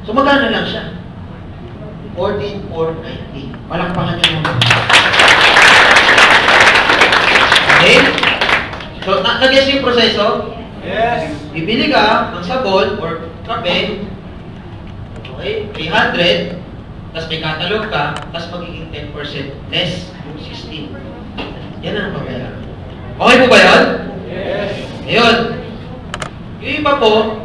So, magkano lang siya? 14,490. Palakpakan niyo mo. Okay? So, nag-guess yung proseso? Yes. Bibili ka ng sabon or kape, okay, 300, tapos may catalog ka, tapos magiging 10% less yung 16. Yan ang babayaran. Okay po ba yun? Yes. Ngayon, yung iba po,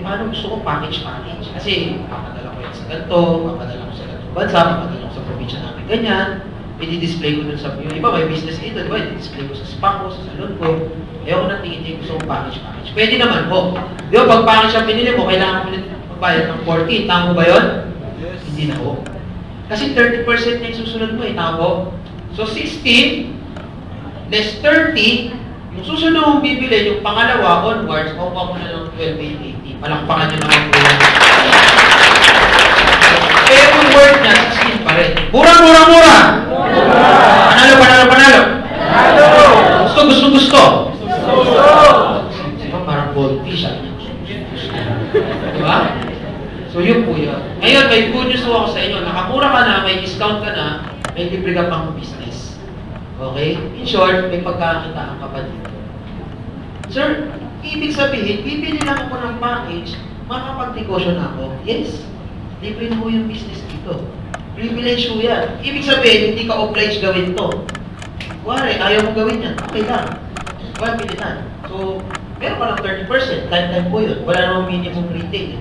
paano gusto ko package? Kasi, papadala ko yan sa ganito, papadala ko sa ganito bansa, papadala ko sa probinsya namin ganyan, i-display ko dun sa, yung iba may business dito, diba? I-display ko sa spa ko, sa salon ko, ayaw ko na tingin gusto ko package. Pwede naman po. Di ba, pag package ang pinili mo, kailangan mo ulit magbayad ng 14. Tama mo ba yun? Yes. Hindi na po. Kasi 30% na yung susunod mo eh, tama po? So, 16 less 30, yung susunod mong bibili, yung pangalawa onwards, makuha mo na ng 12,880. Palakpakan nyo naman po yan. Pero yung word niya, 16 pa rin. Mura! Panalo! Hello. Gusto! Gusto. Diba, parang goldfish, sabi niya. Diba? So yun po yun. Ngayon, may good news po ako sa inyo. Nakamura ka na, may discount ka na, may libre ka pang business. Okay? In short, may pagkakakitaan ka pa dito. Sir, ibig sabihin, bibili lang ako ng package, makapag-negosyo na ako. Yes, libre na po yung business dito. Privilege po yan. Ibig sabihin, hindi ka obliged gawin to. Kuwari, ayaw mo gawin yan, okay lang. Huwag bilitan. So, meron ka ng 30%, lifetime po yun. Wala namang minimum retail.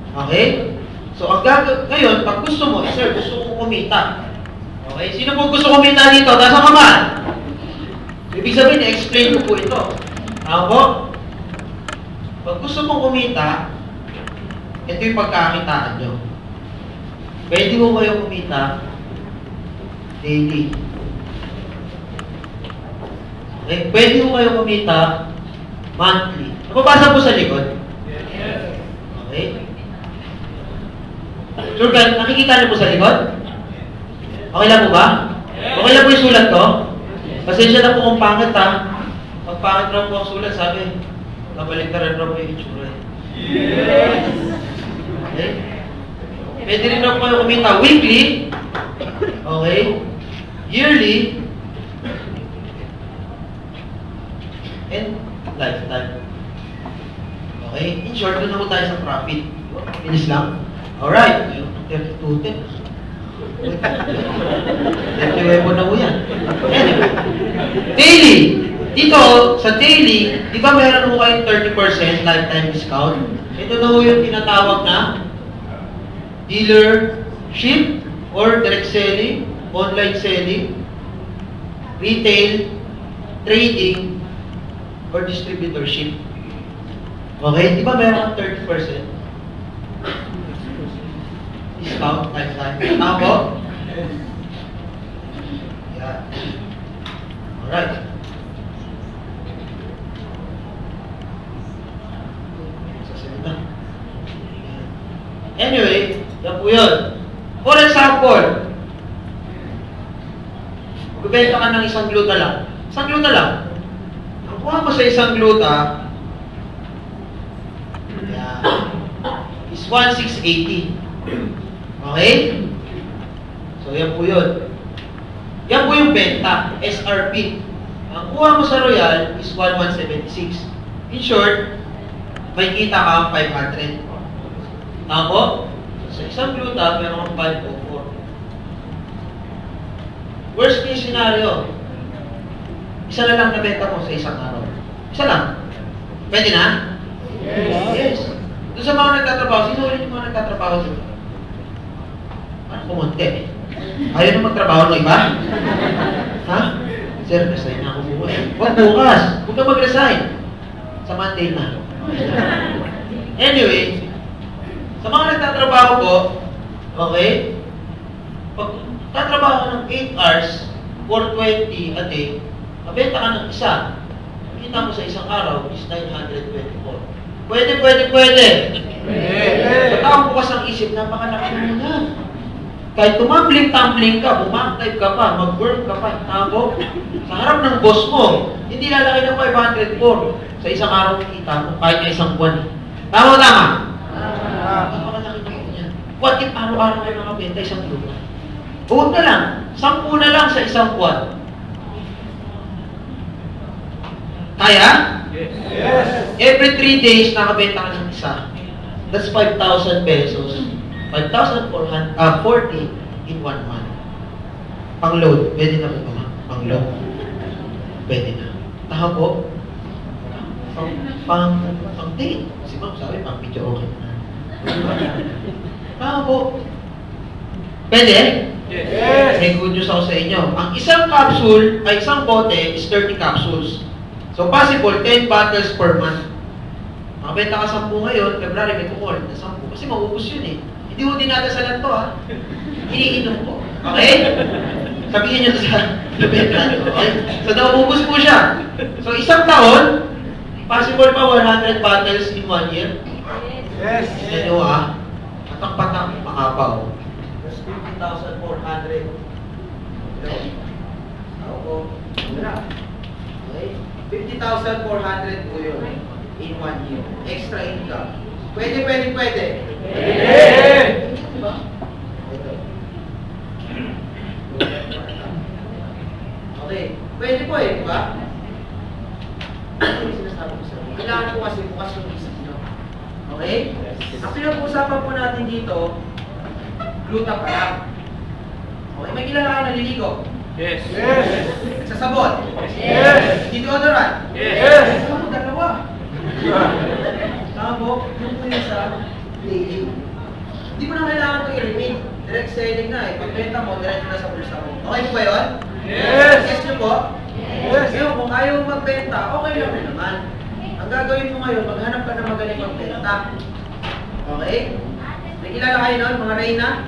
Okay? So, ang ngayon, pag gusto mo, sir, gusto ko kumita. Okay? Sino po gusto kumita dito? Taas ang kamay. Ibig sabihin, explain ko po ito. Tama po? Pag gusto mong kumita, ito yung pagkakakitaan nyo. Pwede mo kayo kumita daily. Okay? Pwede mo kayo kumita monthly. Napapasa po sa likod? Okay? Sure ba? Nakikita niyo po sa likod? Okay lang po ba? Okay lang po yung sulat ko? Pasensya na po kung pangit ha. Pag pangit raw po ang sulat, sabi, kabaliktaran raw po yung itsura. Okay? Pwede rin raw po kayo kumita weekly. Okay? Yearly. And lifetime. Okay? In short, doon na po tayo sa profit. Bilis lang. Alright. 32. 30 po na po yan. Anyway. Daily. Dito, sa daily, di ba meron po kayong 30% lifetime discount? Ito na po yung tinatawag na dealership or direct selling, online selling, retail, trading, or distributorship. Okay? Di ba meron 30%? Discount lifetime. Tama po? Yeah. Alright. Sasalita. Anyway, yan po yun. For example, magbibenta ka ng isang gluta lang. Isang gluta lang. Ang kuha mo sa isang gluta, is 1,680. Okay? So, yan po yun. Yan po yung benta, SRP. Ang kuha mo sa Royal is 1,176. In short, may kita ka 500. Tama po? Sa isang gluta, meron kang 504. Worst case scenario, isa na lang nabenta mo sa isang araw. Isa lang. Pwede na? Yes. Doon sa mga nagtatrabaho, sino ulit yung mga nagtatrabaho dito? Ano kumunti? Ayaw na magtrabaho ng iba? Ha? Sir, resign na ako bukas. Huwag bukas. Huwag ka mag-resign. Sa Monday na. Anyway, sa mga nagtatrabaho ko, okay, pag tatrabaho ka ng 8 hours, 420 a day, mabenta ka ng isa. Kita mo sa isang araw is 924. Pwede. Sa taong bukas ang isip, napakalaki mo na. Kahit tumambling-tumbling ka, bumang-type ka pa, mag-work ka pa, tabo, sa harap ng boss mo, hindi lalaki ng 504 sa isang araw kita mo, kahit na isang buwan. Tama? Napakalaki mo yan. What if araw-araw kayo nakabenta isang lupa? Huwag na lang, 10 na lang sa isang buwan. Kaya? Yes. Every 3 days, nakabenta ka ng isa. That's 5,000 pesos. 5,440 in 1 month. Pang-load. Pwede na po ba? Pang-load. Pwede na. Taha po? Pang-date. Si ma'am sabi, pang-video okay na. Taha po? Pwede? Yes. May good news ako sa inyo. Ang isang capsule, ay isang bote is 30 capsules. So possible, 10 bottles per month. Makabenta ka 10 ngayon, February may tukol na 10. Kasi maubos yun eh. Hindi mo dinadasalan to ha. Iniinom ko. Okay? Sabihin nyo to sa benta nyo. Okay? So naubos po siya. So isang taon, possible pa 100 bottles in 1 year. Yes. Yan nyo ha. Patak-patak, makapaw. That's 50,400. Okay? 50,400 po yun in 1 year. Extra income. Pwede, pwede, pwede. Pwede. Diba? Okay. Pwede po eh, di ba? Ito yung sinasabi ko sa inyo. Kailangan po kasi bukas yung isip nyo. Okay? Ang pinag-uusapan po natin dito, gluta pa lang. Okay, may kilala kayo naliligo. Yes. Yes. Nagsasabon. Yes. Deodorant. Yes. Ano, dalawa. Tama po, yung po yung sa daily. Hindi mo na kailangan ito i-repeat. Direct selling na eh. Pagbenta mo, direct na sa bulsa mo. Okay po ba yun? Yes. Yes nyo po? Yes. Ngayon, kung ayaw magbenta, okay lang rin naman. Ang gagawin mo ngayon, maghanap ka ng magaling magbenta. Okay? May kilala kayo nun, mga Reyna?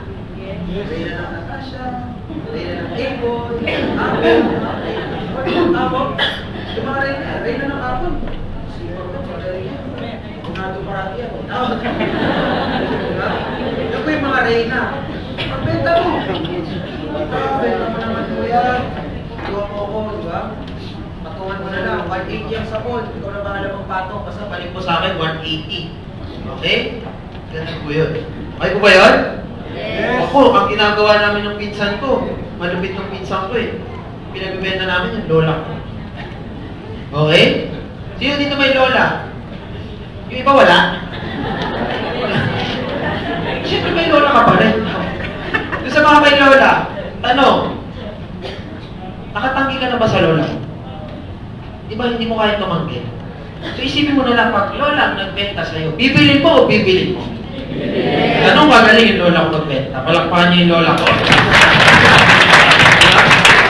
Reyna ng Natasha, Reyna ng Avon, Apple, Reyna ng Apple. Yung mga Reyna ng Apple. Sipag ko, mga Reyna. Kunado parati yan. Diba? Yung po yung mga Reyna. Magbenta mo. Magbenta mo naman po yan. Tuwa mo ako, di ba? Patungan mo na lang, 180 ang sabon. Ikaw na bahala mong patong, basta paling mo sa akin, 180. Okay? Ganun po yun. Okay po ba yun? Yes. Ako, ang ginagawa namin ng pinsan ko, malupit ng pinsan ko eh. Pinagbibenta namin yung lola ko. Okay? Sino dito may lola? Yung iba wala? Siyempre may lola ka pa rin. Doon sa mga may lola, tanong, nakatanggi ka na ba sa lola? Di ba hindi mo kaya tumanggi? So isipin mo na lang, pag lola ang nagbenta sa'yo, bibilin mo o bibilin mo? Anong magaling yung lola ko magbenta? Palakpakan niyo yung lola ko.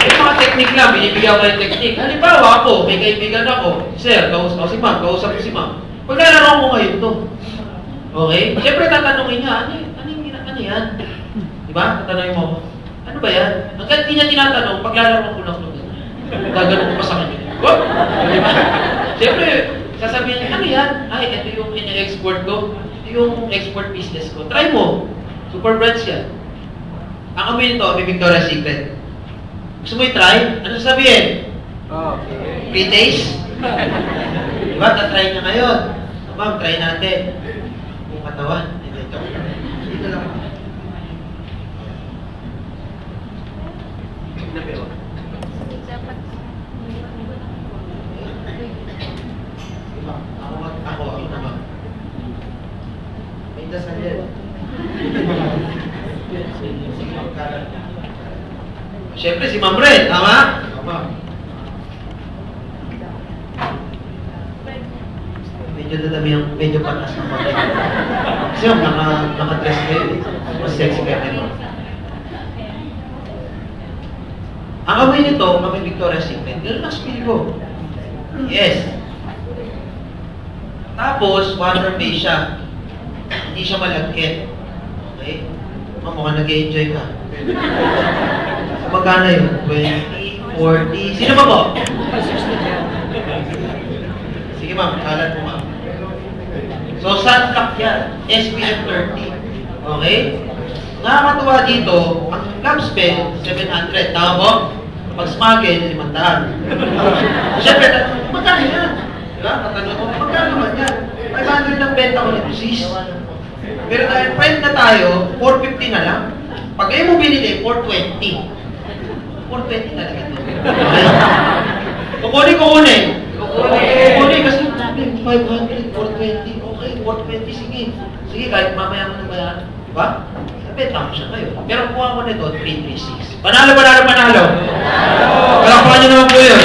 Yung mga technique lang, binibigyan ko yung technique. Halimbawa ako, may kaibigan ako, sir, kausap ko si ma'am, kausap ko si ma'am. Paglalaro ko ngayon to. Okay? Siyempre tatanungin niya, ano yan? Diba? Tatanungin mo, ano ba yan? Hanggang hindi niya tinatanong, paglalaro ko lang ito. Gagano ko pa sa kanya. What? Diba? Siyempre, sasabihin niya, ano yan? Ay, ito yung in-export ko. Ito yung export business ko. Try mo. Super brands yan. Ang amoy nito, may Victoria's Secret. Gusto mo i-try? Ano sasabihin? Okay. Pre-taste? Diba? Tatry niya ngayon. Ma'am, try natin. Kung katawan. Ito. Dito lang. Nabiwa. Ako naman. May dasal yan. Siyempre, si Ma'am Red, tama? Tama. Medyo dadami ang, medyo patas ng pagay. Kasi yung naka-dress kayo eh. Mas sexy kayo kayo. Ang amoy nito, kami Victoria's Secret. Ganun ang spill ko. Yes. Tapos, water-based siya. Hindi siya malagkit. Okay? Mukhang nag-enjoy ka. Magkano yun? 20, 40... Sino ba po? Sige ma'am, kalat mo ma'am. So, sunblock yan. SPF 30. Okay? Nakakatuwa dito, ang lab spell, 700. Tama po? Pag smuggle, 500. Siyempre, magkano yan? Diba? Tatanong ko, magkano man yan? 500 ang benta ko nito, sis. Pero dahil friend na tayo, 450 na lang. Pag kayo mo binili, 420. 420 talaga ito. Okay? Kukunin. Kukunin kasi 500, 420. Okay, 420, sige. Sige, kahit mamaya mo na bayan. Diba? Benta mo siya ngayon. Pero kuha mo nito, 336. Panalo. Palakpakan nyo naman po yun.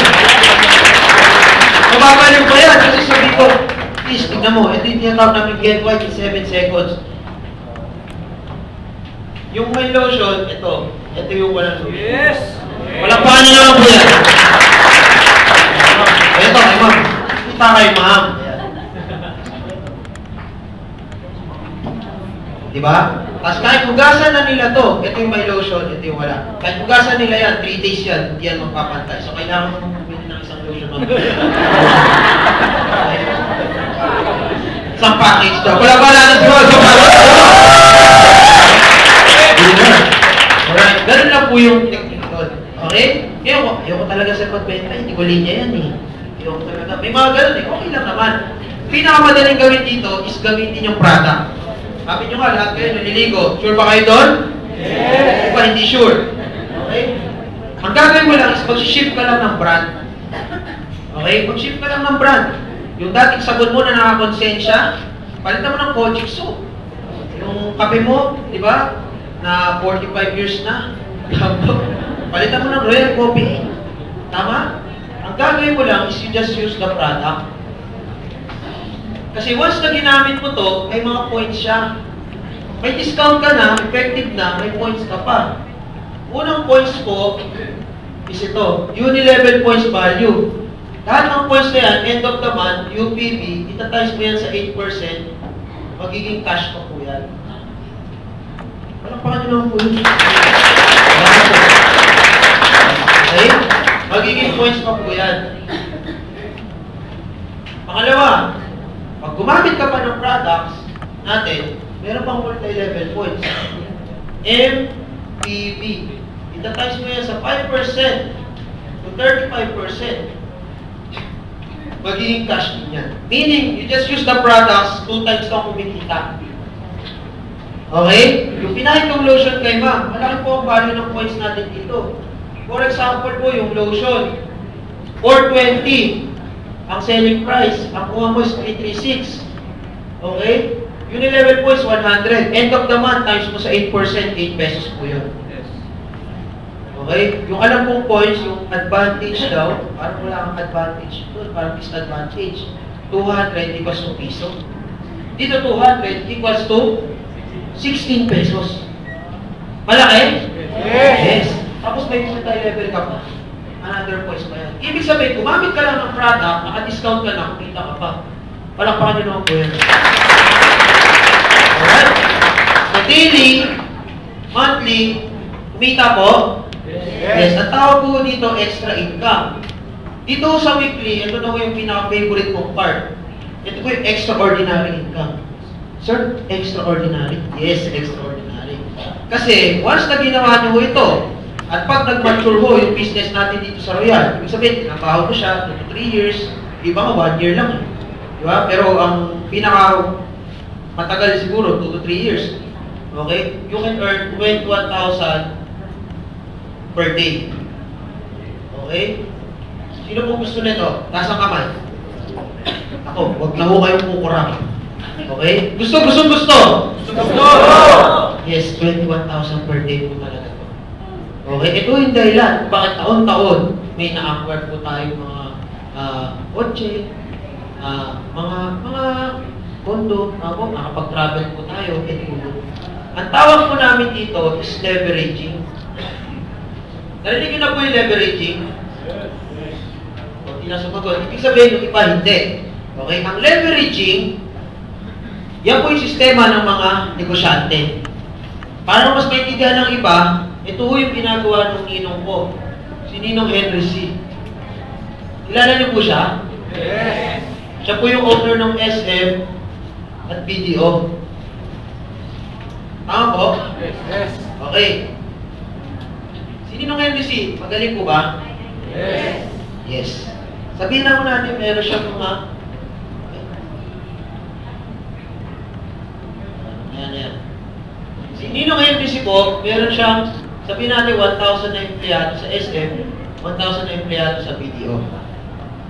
Mababalik pa yan kasi sabi ko, please, tignan mo, ito yung tinatawag namin get white in 7 seconds. Yung may lotion, ito yung walang lotion. Yes. Palakpakan nyo naman po yan. Ito, ay ma'am. Kita kayo, ma'am. Diba? Tapos kahit hugasan na nila to, ito yung may lotion, ito yung wala. Kahit hugasan nila yan, 3 days yan, hindi yan magpapantay. So kailangan mo bumili ng isang lotion mo. Isang package daw. Wala ba na si Wal? Alright, ganun lang po yung technique doon. Okay? Ayoko talaga sa pagbenta, hindi ko linya yan eh. Ayoko talaga. May mga ganun eh, okay lang naman. Pinakamadaling gawin dito is gamitin yung product. Sabi nyo nga, lahat kayo naliligo. Sure ba kayo doon? Yes! Ba, hindi sure. Okay? Ang gagawin mo lang is mag-shift ka lang ng brand. Okay? Mag-shift ka lang ng brand. Yung dating sabon mo na nakakonsensya, palitan mo ng Kojic soap. Yung kape mo, di ba? Na 45 years na. Palitan mo ng Royal Coffee. Tama? Ang gagawin mo lang is you just use the product. Kasi once na ginamit mo to, may mga points siya. May discount ka na, effective na, may points ka pa. Unang points po is ito, uni-level points value. Lahat ng points na yan, end of the month, UPV, itatimes mo yan sa 8%, magiging cash pa po yan. Walang pa kanyo naman po yun. Okay? Magiging points pa po yan. Pangalawa, pag gumamit ka pa ng products natin, meron pang multi-level points. MPV. Itatimes mo yan sa 5% to 35%. Magiging cash din yan. Meaning, you just use the products 2 times kang kumikita. Okay? Yung pinahit yung lotion kay ma'am, malaki po ang value ng points natin dito. For example po, yung lotion, 420 ang selling price. Ang kuha mo is 336. Okay? Uni-level points, 100. End of the month, times mo sa 8%, 8 pesos po yun. Okay? Yung alam kong points, yung advantage daw, parang wala kang advantage doon, parang disadvantage. 200 equals to piso. Dito 200 equals to 16 pesos. Malaki? Yes. Tapos may multi-level ka pa. Another points pa yan. Ibig sabihin, gumamit ka lang ng product, naka-discount ka na, kumita ka pa. Palakpakan nyo naman po yan. Alright? So daily, monthly, kumita po? Yes. Ang tawag po dito, extra income. Dito sa weekly, ito na po yung pinaka-favorite kong part. Ito po yung extraordinary income. Sir, extraordinary? Yes, extraordinary. Kasi, once na ginawa nyo po ito, at pag nag-mature ho yung business natin dito sa Royal, ibig sabihin, tinabaho ko siya, 2 to 3 years, iba nga 1 year lang. Diba? Pero ang pinaka matagal siguro, 2 to 3 years. Okay? You can earn 21,000 per day. Okay? Sino po gusto nito? Taas ang kamay. Ako, wag na ho kayong kukurang. Okay? Gusto! Yes, 21,000 per day po talaga. Okay, ito yung dahilan. Bakit taon-taon may na-acquire po tayo mga kotse, mga kondo, nakapag-travel po tayo, etulog. Ang tawag po namin dito is leveraging. Narinig nyo na po yung leveraging? O, tinasumagot. Ibig sabihin yung iba, hindi. Okay, ang leveraging, yan po yung sistema ng mga negosyante. Para mas maintindihan ng iba, ito po yung ginagawa ng ninong ko. Si Ninong Henry C. Kilala niyo po siya? Yes. Siya po yung owner ng SM at BDO. Tama po? Yes. Okay. Si Ninong Henry C, magaling po ba? Yes. Yes. Sabihin lang natin, meron siya mga... Ayan. Si Ninong Henry C po, meron siyang sabihin natin 1,000 na empleyado sa SM, 1,000 na empleyado sa BDO.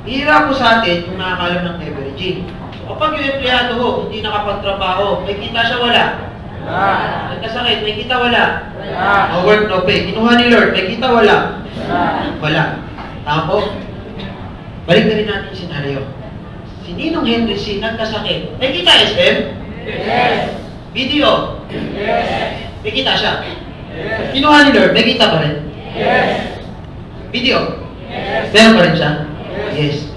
Hihira po sa atin yung nakakalam ng leveraging. So, kapag yung empleyado ho, hindi nakapagtrabaho, may kita siya wala? Wala. Nagkasakit, may kita wala? Wala. No work, no pay. Kinuha ni Lord, may kita wala? Wala. Tama po? Balik na rin natin yung senaryo. Si Ninong Henry C. nagkasakit. May kita SM? Yes. BDO? Yes. May kita siya? Yes. Kinuha ni Lord, may kita pa rin? Yes. Video? Yes. Meron pa rin siya? Yes.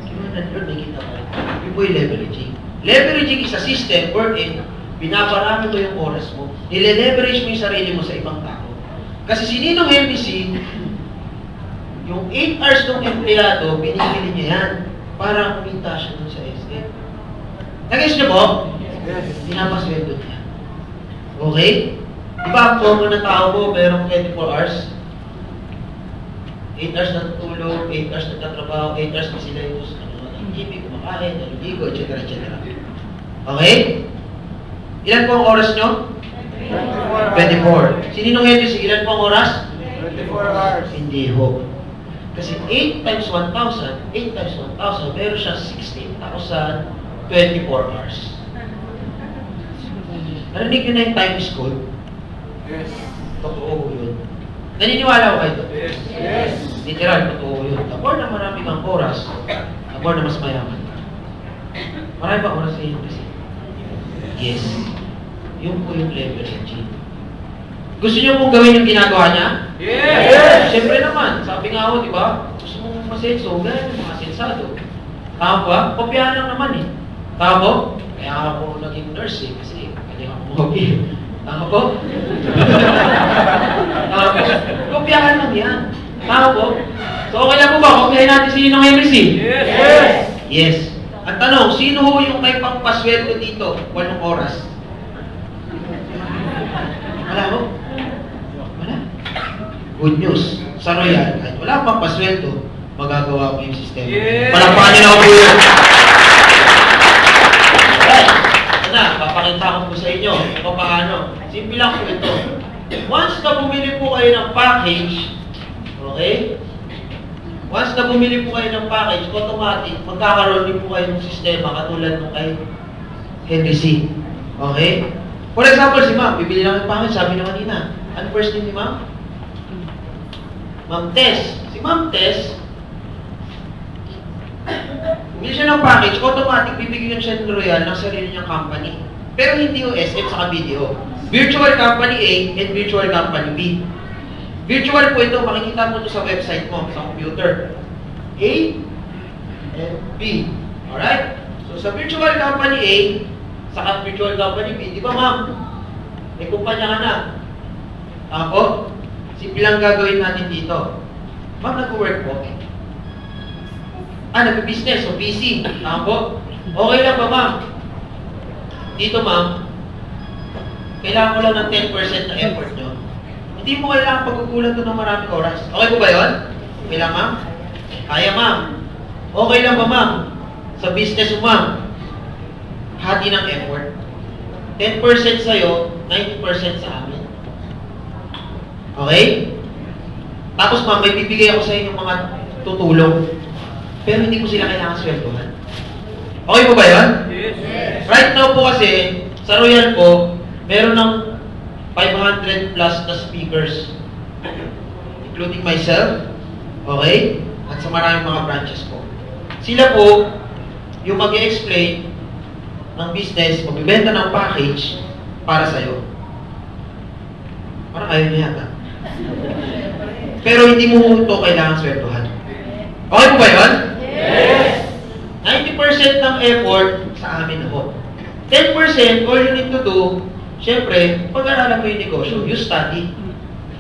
Kinuha na ni Lord, may kita pa rin. Yun po yung leveraging. Leveraging is a system wherein binaparami mo yung oras mo. Nile-leverage mo yung sarili mo sa ibang tao. Kasi si Ninong Henry C, yung 8 hours ng empleyado, binibili niya yan para kumita siya dun sa SM. Nag-guess niyo po? Yes. Pinapasweldo niya. Okay? Diba ang common na tao mo, merong 24 hours? 8 hours na tutulog, 8 hours na tatrabaho, 8 hours na sila yung TV, makain, naliligo, etc. Okay? Ilan po ang oras nyo? 24. Sininong Henry, ilan po ang oras? 24 hours. Hindi ho. Kasi 8 times 1,000, 8 times 1,000, meron siya 16,024 hours. Narinig nyo na yung time is gold? Yes. Totoo yun. Naniniwala ko kayo doon? Yes. Yes. Literal, totoo yun. The more na marami kang oras, the more na mas mayaman ka. Marami ba oras sa inyo kasi? Yes. Yun po yung leveraging. Gusto niyo pong gawin yung ginagawa niya? Yes. Siyempre naman, sabi nga ako, di ba? Gusto mong masenso, gaya ng mga sensado. Tama ba? Kopyahan lang naman eh. Tama po? Kaya ako naging nurse eh, kasi galing ako mag-hobby. Tama po? Tama po? Kopyahan lang yan. Tama po? So okay lang po ba? Kopyahin natin si Ninong MSC? Yes. Yes. Ang tanong, sino ho yung may pampasweldo dito? 8 oras? Wala ho? Wala. Good news. Sa Royal, kahit wala pang pasweldo, magagawa ko yung sistema. Yes. Palakpakan niyo na ako po yun. Alright. Na, papakita ko po sa inyo kung paano. Simple lang po ito. Once na bumili po kayo ng package, okay? Once na bumili po kayo ng package, automatic, magkakaroon din po kayo ng sistema katulad ng kay Henry C. Okay? For example, si Ma'am, bibili lang ng package, sabi na kanina. Ano first name ni Ma'am? Ma'am Tess. Si Ma'am Tess, bumili siya ng package, automatic, bibigyan siya ng Royal ng sarili niyang company. Pero hindi yung SM sa BDO. Virtual Company A and Virtual Company B. Virtual po ito, makikita mo ito sa website mo, sa computer. A and B. Alright? So sa Virtual Company A, sa Virtual Company B, di ba ma'am? May kumpanya ka na. Ako, simple lang gagawin natin dito. Ma'am, nag-work po. Nag-business, so busy. Ako, okay lang ba ma'am? Dito ma'am, kailangan ko lang ng 10% ng effort nyo. Hindi mo kailangan pagkukulan ito ng maraming oras. Okay po ba yun? Okay lang, ma'am? Kaya, ma'am. Okay lang ba, ma'am? Sa business mo, ma'am, hati ng effort. 10% sa'yo, 90% sa amin. Okay? Tapos, ma'am, may bibigay ako sa inyo mga tutulong. Pero hindi ko sila kailangan sweldohan. Okay po ba yun? Yes. Right now po kasi, sa Royal po, meron ng 500 plus na speakers, including myself, okay? At sa maraming mga branches po. Sila po, yung mag-i-explain ng business, magbibenta ng package para sa'yo. Parang ayaw niya yata. Pero hindi mo ito kailangan sweldohan. Okay po ba yun? Yes. 90% ng effort sa amin ako. 10%, all you need to do, syempre, pag-aralan mo yung negosyo, you study,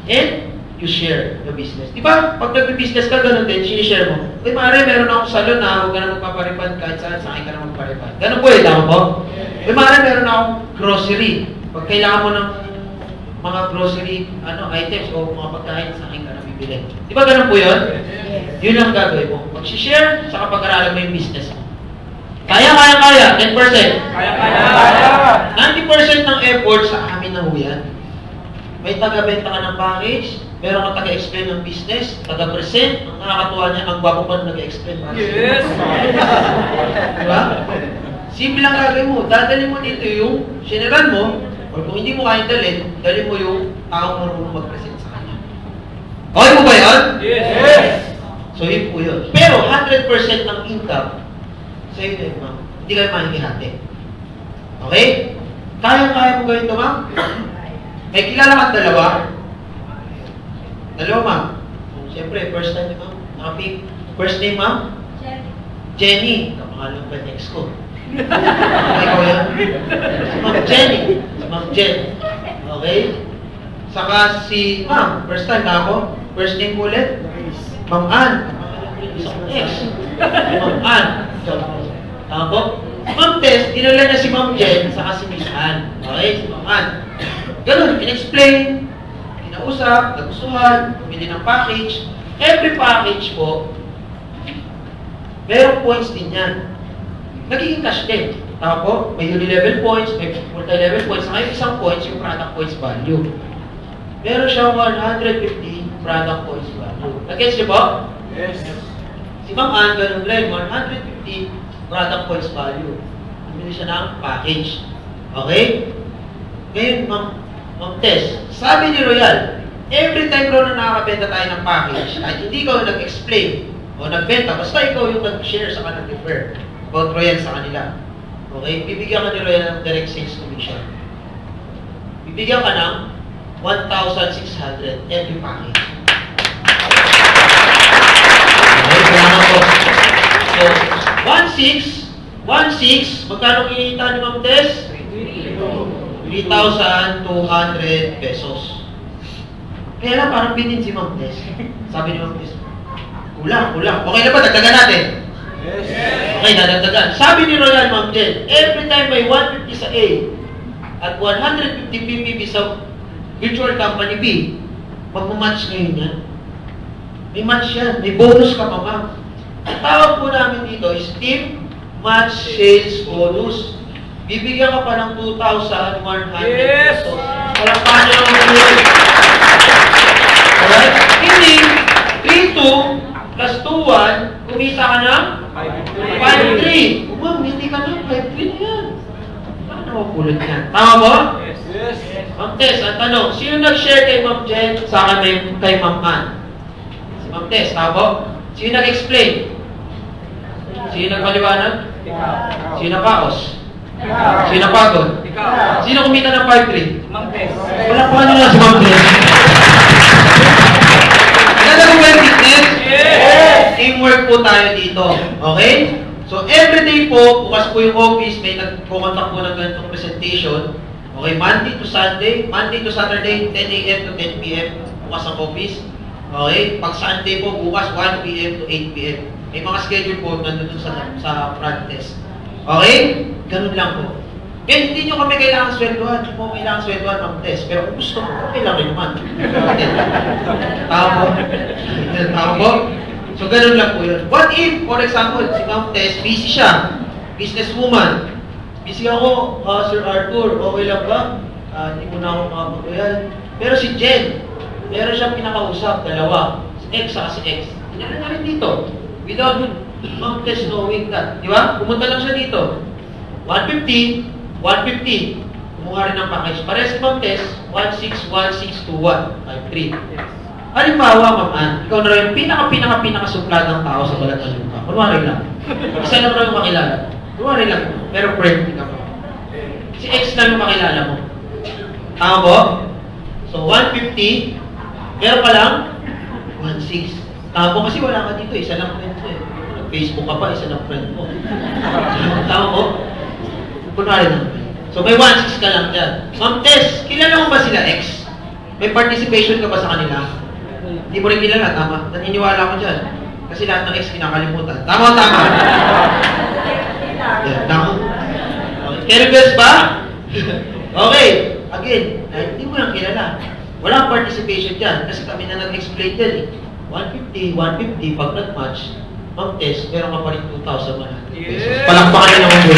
and you share the business. Di ba? Pag nag-business ka, ganun din, sinishare mo. Uy, maaari, meron akong salon na, huwag ka na magpaparipad kahit saan, sa akin ka na magparipad. Ganun po eh, tama po? Uy, maaari, meron akong grocery. Pag kailangan mo ng mga grocery items o mga pagkain, sa akin ka na bibili. Di ba ganun po yun? Yun ang gagawin mo. Mag-share, saka pag-aralan mo yung business mo. Kaya, 10%. Kaya. 90% ng effort sa amin na ho yan. May taga-benta ka ng package, meron ka taga-explain ng business, taga-present, ang nakakatuwa niya, ang gwapo pa nag-explain. Yes. Diba? Simple lang gagawin mo. Dadalhin mo dito yung general mo, or kung hindi mo kaya dalhin mo yung taong marunong mag-present sa kanya. Okay mo ba yun? Yes. So yun po yun. Pero 100% ng income, sa'yo na yun, ma'am. Hindi kayo mahihati. Okay? Kaya mo gawin ito, ma'am? May kilala kang dalawa? Dalawa, ma'am. Siyempre, first time, ma'am. Naka-pick. First name, ma'am? Jenny. Kapangalan ba next ko? Ikaw yan? Si Ma'am Jenny. Si Ma'am Jen. Okay? Saka si ma'am. First time na ako. First name ko ulit? Ma'am Ann. Isang ex. Ma'am Ann. Tama po? Si Ma'am Tess, dinala na si Ma'am Jen, saka si Miss Ann. Okay? Si Ma'am Ann. Ganun, in-explain, kinausap, nagustuhan, bumili ng package. Every package po, merong points din yan. nagiging cash din. Tama po? May uni-level points, may multi-level points. Ngayon isang points, yung product points value. Meron siyang 150 product points value. Nag-gets niyo po? Yes. Si Ma'am Ann, ganun rin, 150 product points value. Bumili siya ng package. Okay? Ngayon, Ma'am Tess, sabi ni Royal, every time raw na nakakabenta tayo ng package, at hindi ikaw nag-explain o nagbenta, basta ikaw yung nag-share sa kanang refer about Royal sa kanila. Okay? Bibigyan ka ni Royal ng direct sales commission. Bibigyan ka ng 1,600 every package. Okay, salamat po. So, 1,600, magkano kinita ni Ma'am Tess? 3,200 pesos. Kaya lang parang binin si Ma'am Tess. Sabi ni Ma'am Tess, kulang. Okay na ba? Dagdagan natin. Yes. Okay, dadagdagan. Sabi ni Royal, Ma'am Jen, every time may 150 sa A at 150 PPB sa virtual company B, magmamatch ngayon yan. May match yan. May bonus ka pa, ma'am. Ang tawag po namin dito is Team Match Sales Bonus. Bibigyan ka pa ng 2,100 Yes! pesos. Walang paano lang mo. Alright? Hindi, 3,2 plus 2,1, kumita ka ng 5,3. Ma'am, hindi ka ng 5,3 yan. Paano mapulot yan? Tama mo? Yes. Yes. Ma'am Tess, ang tanong, sino nag-share kay Ma'am Jen sa akin kay Ma'am Ann? Si Ma'am Tess, tama po? Sino nag-explain? Sino nagpaliwanag? Ikaw. Sino nakaos? Ikaw. Sino napagod? Ikaw. Sino kumita ng 5,3? Ma'am Tess. Wala pa nyo lang si Ma'am Tess. Ganda ko ba yung business? Yes! Teamwork po tayo dito. Okay? So, everyday po, bukas po yung office, may nagpo-contact po ng ganitong presentation. Okay, Monday to Sunday, Monday to Saturday, 10 a.m. to 10 p.m. bukas ang office. Okay, pag Sunday po, bukas 1 p.m. to 8 p.m. May mga schedule po nandun sa front desk. Okay? Ganun lang po. Kaya hindi nyo kami kailangan sweldohan. Hindi mo kailangan sweldohan ng test. Pero kung gusto mo, okay lang rin naman. Tama po. Tama po. So, ganun lang po yun. What if, for example, si Ma'am Tess, busy siya. Businesswoman. Busy ako, Sir Arthur, okay lang ba? Hindi mo na ako makapagpayan. Pero si Jen, meron siyang pinakausap, dalawa. Si X saka si X. Hindi na rin dito. Without Ma'am Tess knowing that. Di ba? Pumunta lang siya dito. 150, 150. Kumuha rin ng package. Pares si Ma'am Tess, 161621, 53. Halimbawa, Ma'am Ann, ikaw na rin yung pinaka-supladang tao sa balat ng lupa. Kunwari lang. Isa lang rin yung makilala mo. Kunwari lang. Pero friend ka pa. Si X lang yung makilala mo. Tama po? So, 150. Meron ka lang, 16. Tama po kasi wala ka dito. Isa lang friend mo eh. Facebook ka pa, isa lang friend mo. Tama po? Kunwari lang. So, may 16 ka lang dyan. Ma'am Tess, kilala mo ba sila X? May participation ka ba sa kanila? Hindi mo rin kilala, tama? Naniniwala ko dyan. Kasi lahat ng X kinakalimutan. Tama o tama? Yeah, tama. Okay. Curious ba? Okay. Again, hindi mo lang kilala. Walang participation dyan. Kasi kami na nag-explain dyan eh. 150, 150, pag nag-match, Ma'am Tess, meron ka pa rin 2,100 pesos. Yes! Palakpakan niya naman po.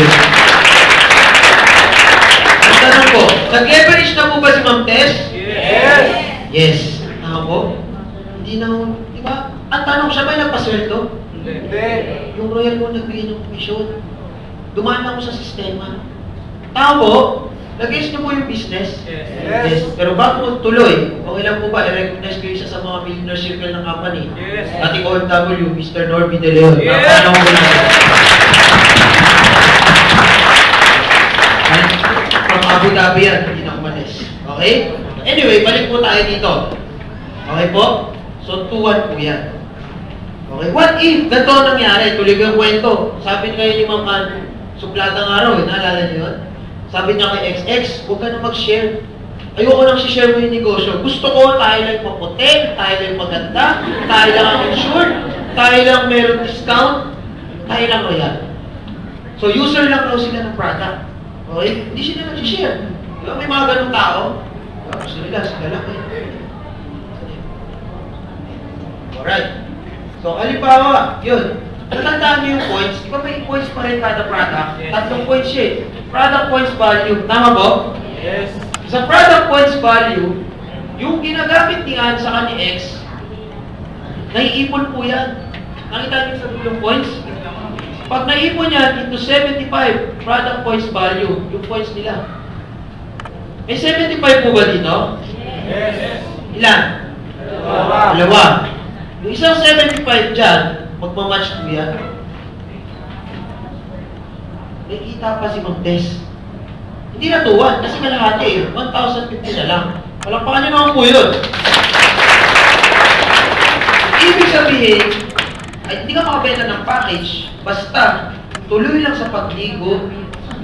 Ang tanong po, nag-leverage na po ba si Ma'am Tess? Yes! Yes. Tama po? Hindi na, di ba? Ang tanong siya ba nagpasweldo? Hindi. Yung Royal mo nagbigay ng commission. Dumaan ako sa sistema. Tama po? Nag-guess niyo po yung business? Yes. Pero bago tuloy, okay lang po ba? I-recognize ko isa sa mga millionaire circle ng company. Yes. Ating OFW, Mr. Norby De Leon. Yes. Paano ko na? From Abu Dhabi yan, hindi na umalis. Okay? Anyway, balik po tayo dito. Okay po? So, 2-1 po yan. Okay? What if ganito nangyari? Tuloy ko yung kwento. Sabi kayo ni Ma'am Ann, suplatang araw eh. Naalala niyo yun? Sabi niya kay XX, huwag ka na mag-share. Ayoko nang share mo yung negosyo. Gusto ko tayo lang maputi, tayo lang maganda, tayo lang ang insured, tayo lang meron discount, tayo lang royal. So user lang daw sila ng product. Okay? Hindi sila nag-share. Diba? May mga ganong tao. Gusto nila, sila lang eh. Alright. So halimbawa, yun. Natandaan niyo yung points. Di ba may points pa rin kada product? Tatlong points siya eh. Product points value. Tama po? Yes. Sa product points value, yung ginagamit ni Ann sa ni X, naiipon po yan. Nakita niyo sa dulong points? Pag naipon yan into 75 product points value, yung points nila. May 75 po ba dito? Yes. Ilan? Dalawa. Yung isang 75 dyan, magmamatch po yan. May kita pa si Mag-test. Hindi na tuwan, kasi malahati eh. 1,050 na lang. Palakpakan nyo naman po yun. Ibig sabihin, ay hindi ka makabenta ng package, basta tuloy lang sa pagligo,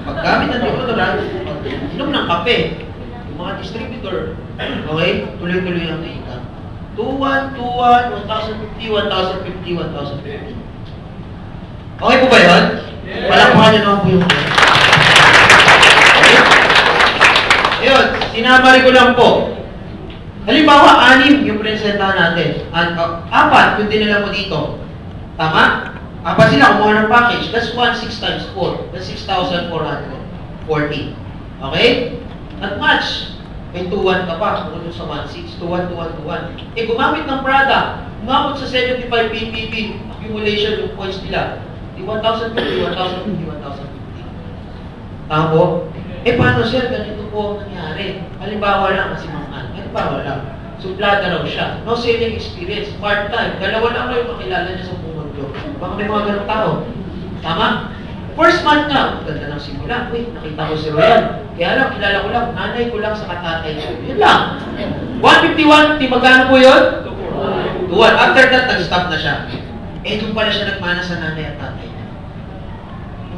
paggamit ng deodorant, inom ng kape, yung mga distributor, okay? Tuloy-tuloy ang kita. 2,1, 2,1, 1,050, 1,050, 1,050. Okay po ba yun? Palakpakan nyo naman po yung okay? Ayun, sinamari ko lang po. Halimbawa, 6 yung presentahan natin. 4 yung dinala mo dito. Tama? 4 sila, kumuha ng package. That's 1,600 times 4. That's 6,440. Okay? At match. May 2,1 ka pa. Kung sa 1,600, 2,1, 2,1, 2,1. Eh, gumamit ng product. Umabot sa 75 ppb accumulation yung points nila. 1,050, 1,050, 1,050. Tama po? Eh, paano sir? Ganito po ang nangyari. Halimbawa lang kasi mga halimbawa lang. Suplada raw siya. No selling experience. Part-time. Dalawa lang raw yung makilala niya sa mundo. Baka may mga ganong tao. Tama? First month na. Ganda ng simula. Uy, nakita ko si Royal. Kaya lang, kilala ko lang. Nanay ko lang sa katatay ko. Yun lang. 151, magkano po yun? 2,1. After that, nag-stop na siya. Eh, doon pala siya nagmana sa nanay at tatay.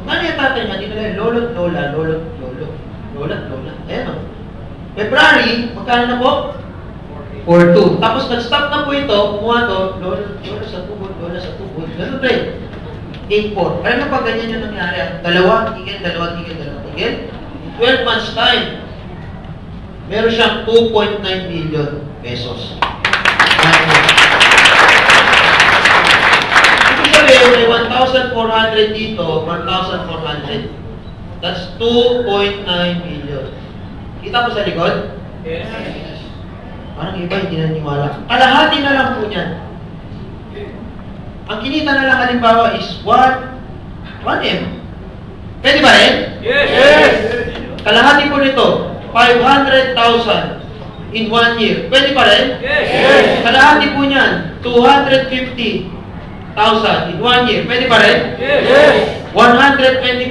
Nanay at tatay niya, dito lang, lolo't lola, lolo't lolo. Lolo't lola. Ayan o. February, magkano na po? 4,2. Tapos nag-stop na po ito, kumuha to, lola sa tubod, lola sa tubod. Ganun rin. 8,4. Alam mo pag ganyan yung nangyari, dalawa, tigil, 12 months time. Meron siyang 2.9 million pesos. May 1,400 dito, 1,400. That's 2.9 million. Kita mo sa likod? Yes. Parang iba, hindi naniniwala. Kalahati na lang po niyan. Ang kinita na lang halimbawa is 1M. Pwede ba rin? Yes. Kalahati po nito, 500,000 in 1 year. Pwede pa rin? Yes. Kalahati po niyan, 250,000 in 1 year. Pwede pa rin? Yes. 125.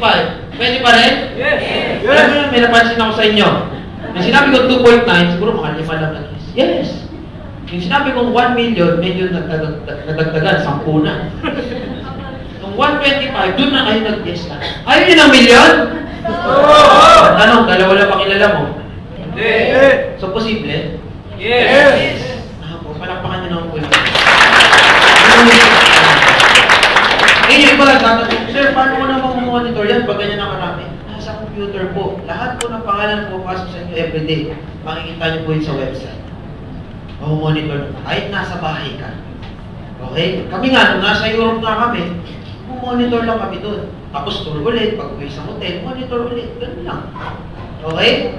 Pwede pa rin? Yes. Alam mo yun, may napansin ako sa inyo. Yung sinabi ko 2.9, siguro mga 5 lang nag-is. Yes. Yung sinabi kong 1 million, medyo nadagdagan, 10 na. Nung 125, doon na kayo nag-guess na. Ayaw nyo ng million? Tanong, dalawa lang pakilala mo. Hindi. So, posible? Yes. Po, palakpakan nyo naman po yun. Eh, yung iba, tatanong, sir, paano mo naman monitor yan pag ganyan na karami? Sa computer po. Lahat po ng pangalan po pasok sa inyo everyday. Makikita nyo po yun sa website. Monitor nyo. Kahit nasa bahay ka. Okay? Kami nga, nung nasa Europe na kami, monitor lang kami doon. Tapos tour ulit, pag uwi sa hotel, monitor ulit. Ganun lang. Okay?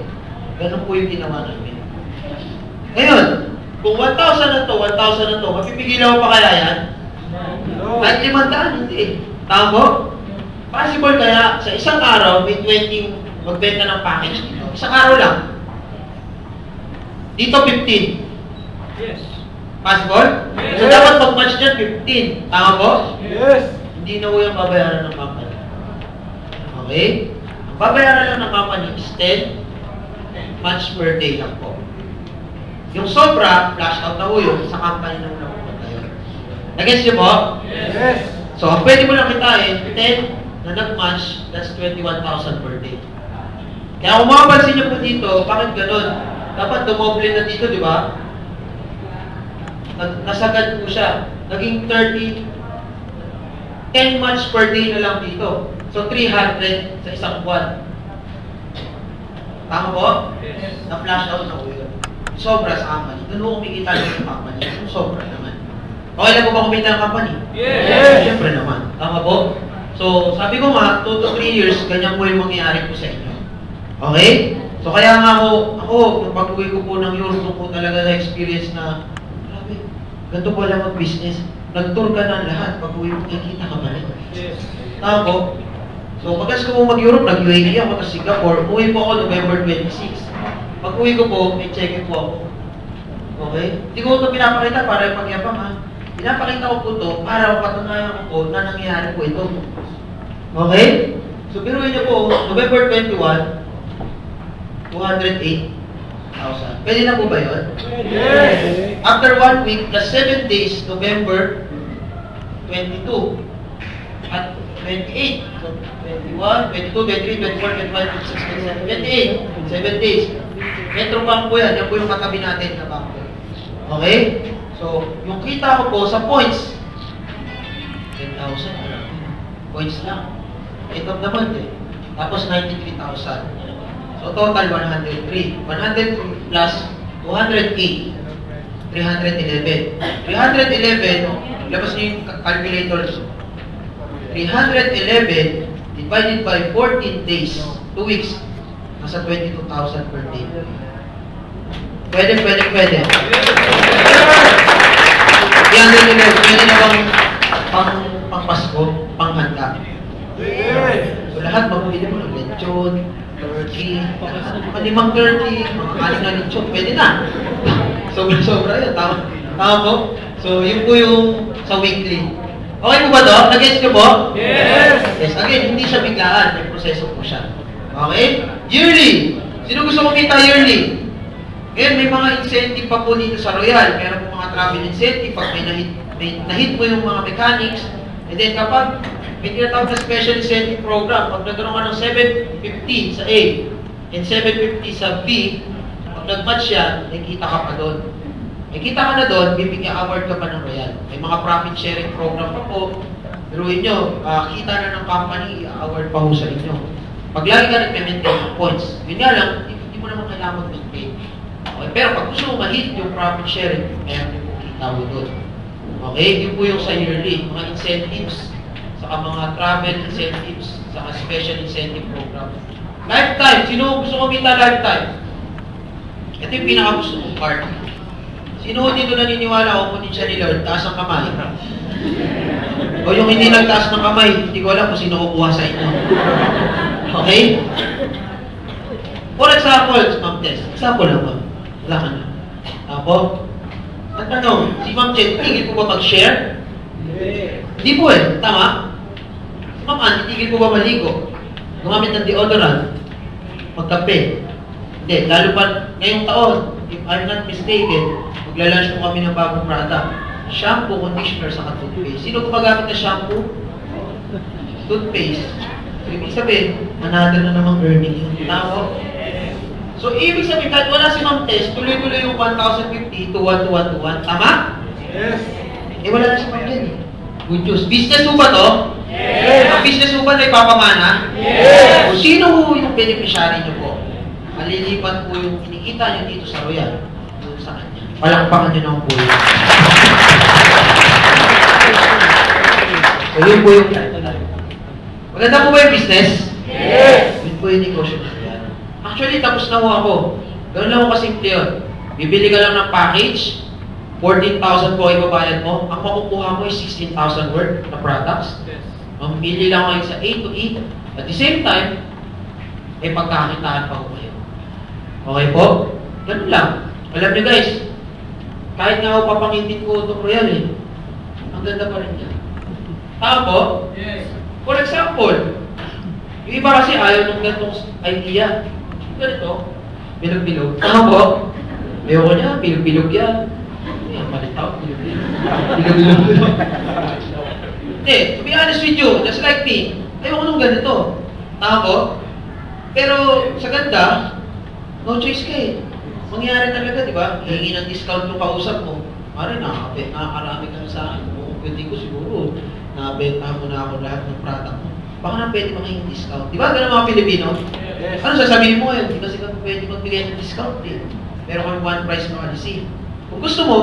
Ganun po yung ginawa namin. Ngayon, kung 1,000 na to, 1,000 na to, mapipigilan mo pa kaya yan? Kahit 500, hindi. Tama po? Possible kaya sa isang araw, may 20 magbenta ng package dito. Isang araw lang. Dito 15. Yes. Possible? Yes. So dapat pag-match dyan 15. Tama po? Yes. Hindi na po yung babayaran ng company. Okay? Ang babayaran lang ng company is 10 match per day lang po. Yung sobra, flash out na po yun, sa company na muna pumunta yun. Nag-gets niyo po? Yes. So, ang pwede mo lang kitain, 10 na nag-match, that's 21,000 per day. Kaya kung makapansin niyo po dito, bakit ganun? Dapat dumoble na dito, di ba? Nasagad po siya. Naging 30, 10 match per day na lang dito. So, 300 sa isang buwan. Tama po? Yes. Na-flash out na po yun. Sobra sa company. Doon mo kumikita yung company. Yung sobra naman. Okay lang po ba kumita ng company? Yes! Siyempre naman. Tama po? So, sabi ko nga, 2 to 3 years, ganyan po yung mangyayari po sa inyo. Okay? So, kaya nga ako, yung pag-uwi ko po ng Europe, doon po talaga na-experience na, grabe, ganito po lang mag-business. Nag-tour ka ng lahat, pag-uwi mo, kikita ka pa rin. Yes! Tama po? So, pagkas ko po mag-Europe, nag-UAE ako, tapos Singapore, uwi po ako November 26. Pag-uwi ko po, may check-in po ako. Okay? Hindi ko ito pinapakita para pagyabang ha. Pinapakita ko po ito para patunayan ko po na nangyayari po ito. Okay? So, biruin niyo po, November 21, 208,000. Pwede na po ba yun? Yes! After 1 week, the 7 days, November 22 at 28. So, 21, 22, 23, 24, 25, 26, 27, 28. 7 days. Metro bank po yan. Yan po yung katabi natin na bank. Okay? So, yung kita ko po sa points, 10,000. Points lang. End of the month eh. Tapos 93,000. So, total 103. 103 plus 208. 311. 311, labas niyo yung calculator. 311 divided by 14 days, 2 weeks, nasa 22,000 per day. Pwede. 311, pwede na bang pang Pasko, pang handa? So, lahat magbili mo ng lechon, turkey, mga 5 turkey, mga kaling na lechon, pwede na. Sobra yun, tama po? So, yun po yung sa weekly. Okay po ba to? Nag-gets nyo po? Yes! Yes, again, hindi siya biglaan. May proseso po siya. Okay? Yearly. Sino gusto kumita yearly? Ngayon, may mga incentive pa po dito sa Royal. Meron po mga travel incentive pag may nahit po yung mga mechanics. And then kapag may tinatawag na special incentive program, pag nagkaroon ka ng 750 sa A and 750 sa B, pag nag-match yan, nakikita ka pa doon. Nakikita ka na doon, bibigyan award ka pa ng Royal. May mga profit sharing program pa po. Biruin nyo, kita na ng company, award pa ho sa inyo. Pag lagi ka nag-maintain ng points, yun nga lang, hindi mo naman kailangan mag-maintain. Okay, pero pag gusto mo ma-hit yung profit sharing, meron din po kita mo doon. Okay, yun po yung sa yearly, mga incentives, saka mga travel incentives, saka special incentive program. Lifetime, sino gusto kumita lifetime? Ito yung pinaka-gusto kong part. Sino dito naniniwala o kunin siya ni Lord, taas ang kamay? O yung hindi nagtaas ng kamay, hindi ko alam kung sino kukuha sa inyo. Okay? For example, Ma'am Tess. Example lang ba? Wala ka na. Apo? Ang tanong, si Ma'am Chen, tigil po ba mag-share? Hindi po eh. Tama? Si Ma'am Ann, tigil po ba maligo? Gumamit ng deodorant? Magkape? Hindi. Lalo pa ngayong taon, if I'm not mistaken, magla-launch po kami ng bagong product. Shampoo, conditioner, saka toothpaste. Sino gumagamit ng shampoo? Toothpaste. So, ibig sabihin, another na namang earning yun. Tama? So, ibig sabihin, kahit wala si Ma'am Tess, tuloy-tuloy yung 1,050 to 1,221. Tama? Yes! Eh, wala na si Ma'am Jen eh. Good news. Business mo ba to? Yes! Ang business mo ba na ipapamana? Yes! O sino ho yung beneficiary nyo po? Malilipat po yung kinikita nyo dito sa Royal. Doon sa kanya. Palakpakan nyo ng pulo. So, yun po yung maganda po ba yung business? Yes! Yun po yung negosyo na yan. Actually, tapos na ho ako. Ganun lang ako kasimple yun. Bibili ka lang ng package, 14,000 po ibabayad mo. Ang makukuha mo is 16,000 worth na products. Yes! Mamili lang kayo sa A to E. At the same time, may pagkakitaan pa ko kayo. Okay po? Ganun lang. Alam niyo guys, kahit nga ako papangitin ko itong Royal eh, ang ganda pa rin yan. Tama po? Yes! For example, yung iba kasi ayaw ng ganitong idea. Ganito, bilog-bilog. Tama po? Ayoko niya, bilog-bilog yan. Ayan, malitaw, bilog-bilog. Bilog-bilog. Hindi, to be honest with you, just like me, ayoko nung ganito. Tama po? Pero sa ganda, no choice ka eh. Mangyari talaga, di ba? Hihingi ng discount yung kausap mo. Mari, nakakarami ka sa akin. Kung pwede ko siguro, nabenta mo na ako lahat ng product mo. Baka na pwede maging discount. Di ba? Ganun mga Pilipino? Yes! Ano sasabihin mo ngayon? Hindi kasi kami pwede magbigay ng discount eh. Pero kami one price policy. Kung gusto mo,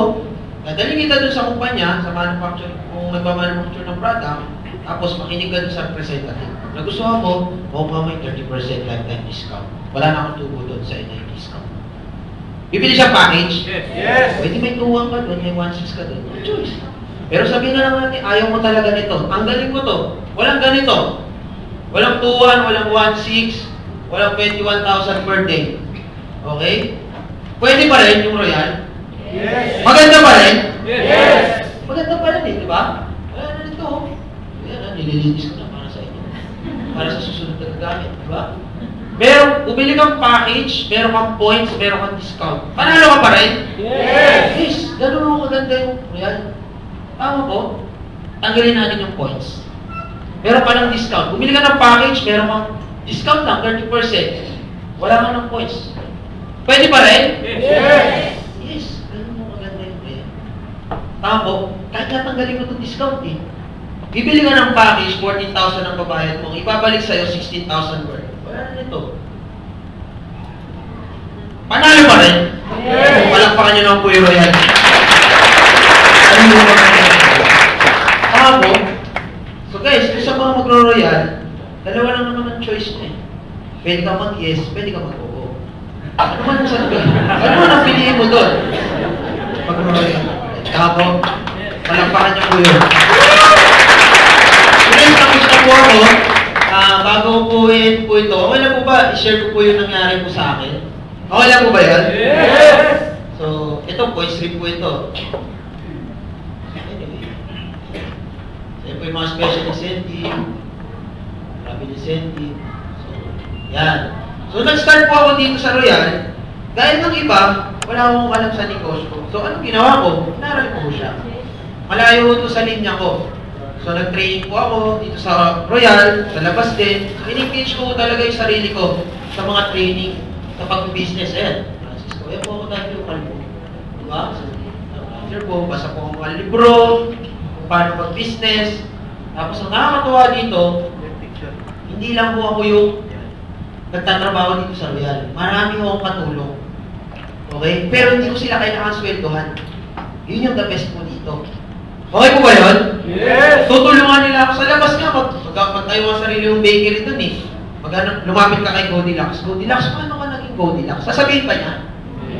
Dadalhin kita dun sa kumpanya, sa manufacturer, kung nagmamanufacture ng product, tapos makinig ka dun sa representative. Nagustuhan mo, makuha mo yung 30% lifetime discount. Wala na akong tubo dun sa inyo yung discount. Bibili siya package? Yes. Pwede may 2-1 ka dun, may 1-6 ka dun. No choice. Pero sabihin na lang natin, ayaw mo talaga nito. Tanggalin mo to. Walang ganito. Walang 2-1, walang 1-6, walang 21,000 per day. Okay? Pwede pa rin yung Royal? Yes. Maganda pa rin? Yes. Maganda pa rin di ba? Wala na nito. Yan, nililinis ko na para sa inyo. Para sa susunod na gamit, di ba? Meron, bumili kang package, meron kang points, meron kang discount. Panalo ka pa rin? Yes. Ganun mo maganda yung Royal. Tama po? Tanggalin natin yung points. Meron ka ng discount. Bumili ka ng package, meron kang discount lang, 30%. Wala ka ng points. Pwede pa rin? Yes. Yes. Ganun mo maganda yung Royal. Tama po? Kahit natanggalin mo itong discount eh. Bibili ka ng package, 14,000 ang babayad mo. Ibabalik sa'yo, 16,000 worth. Wala na nito. Panalo pa rin? Yes. Palakpakan nyo naman po yung Royal. Ano yung mga tama po? So guys, kung sa mga magro-Royal, dalawa lang naman ang choice mo eh. Pwede ka mag-yes, pwede ka mag-oo. Ano man ang sabi? Ano man ang piliin mo doon? Magro-Royal. Tama po? Palakpakan nyo po yun. Guys, tapos na po ako. Bago po po ito, okay lang po ba? I-share ko po yung nangyari po sa akin. Okay lang po ba yan? Yes. So, ito po, i-strip po ito. Anyway. So, yan po yung mga special incentive. Marami incentive. So, yan. So, nag-start po ako dito sa Royal. Dahil ng iba, wala akong alam sa negosyo. So, anong ginawa ko? Inaral ko siya. Malayo ito sa linya ko. So, nag-training po ako dito sa Royal, sa labas din. So, in-engage ko talaga yung sarili ko sa mga training sa pag-business. Ayan, Francisco, ayan po ako dahil yung kalbo. Diba? So, after po, basa po ang mga libro, kung paano mag-business. Tapos, ang nakakatuwa dito, hindi lang po ako yung nagtatrabaho dito sa Royal. Marami akong katulong. Okay? Pero hindi ko sila kailangan sweldohan. Yun yung the best po dito. Okay po ba yun? Yes. Tutulungan nila ako sa labas nga. Magtayo ang sarili yung bakery dun eh. Lumapit ka kay Goldilocks. Goldilocks, paano ka naging Goldilocks? Sasabihin pa niya?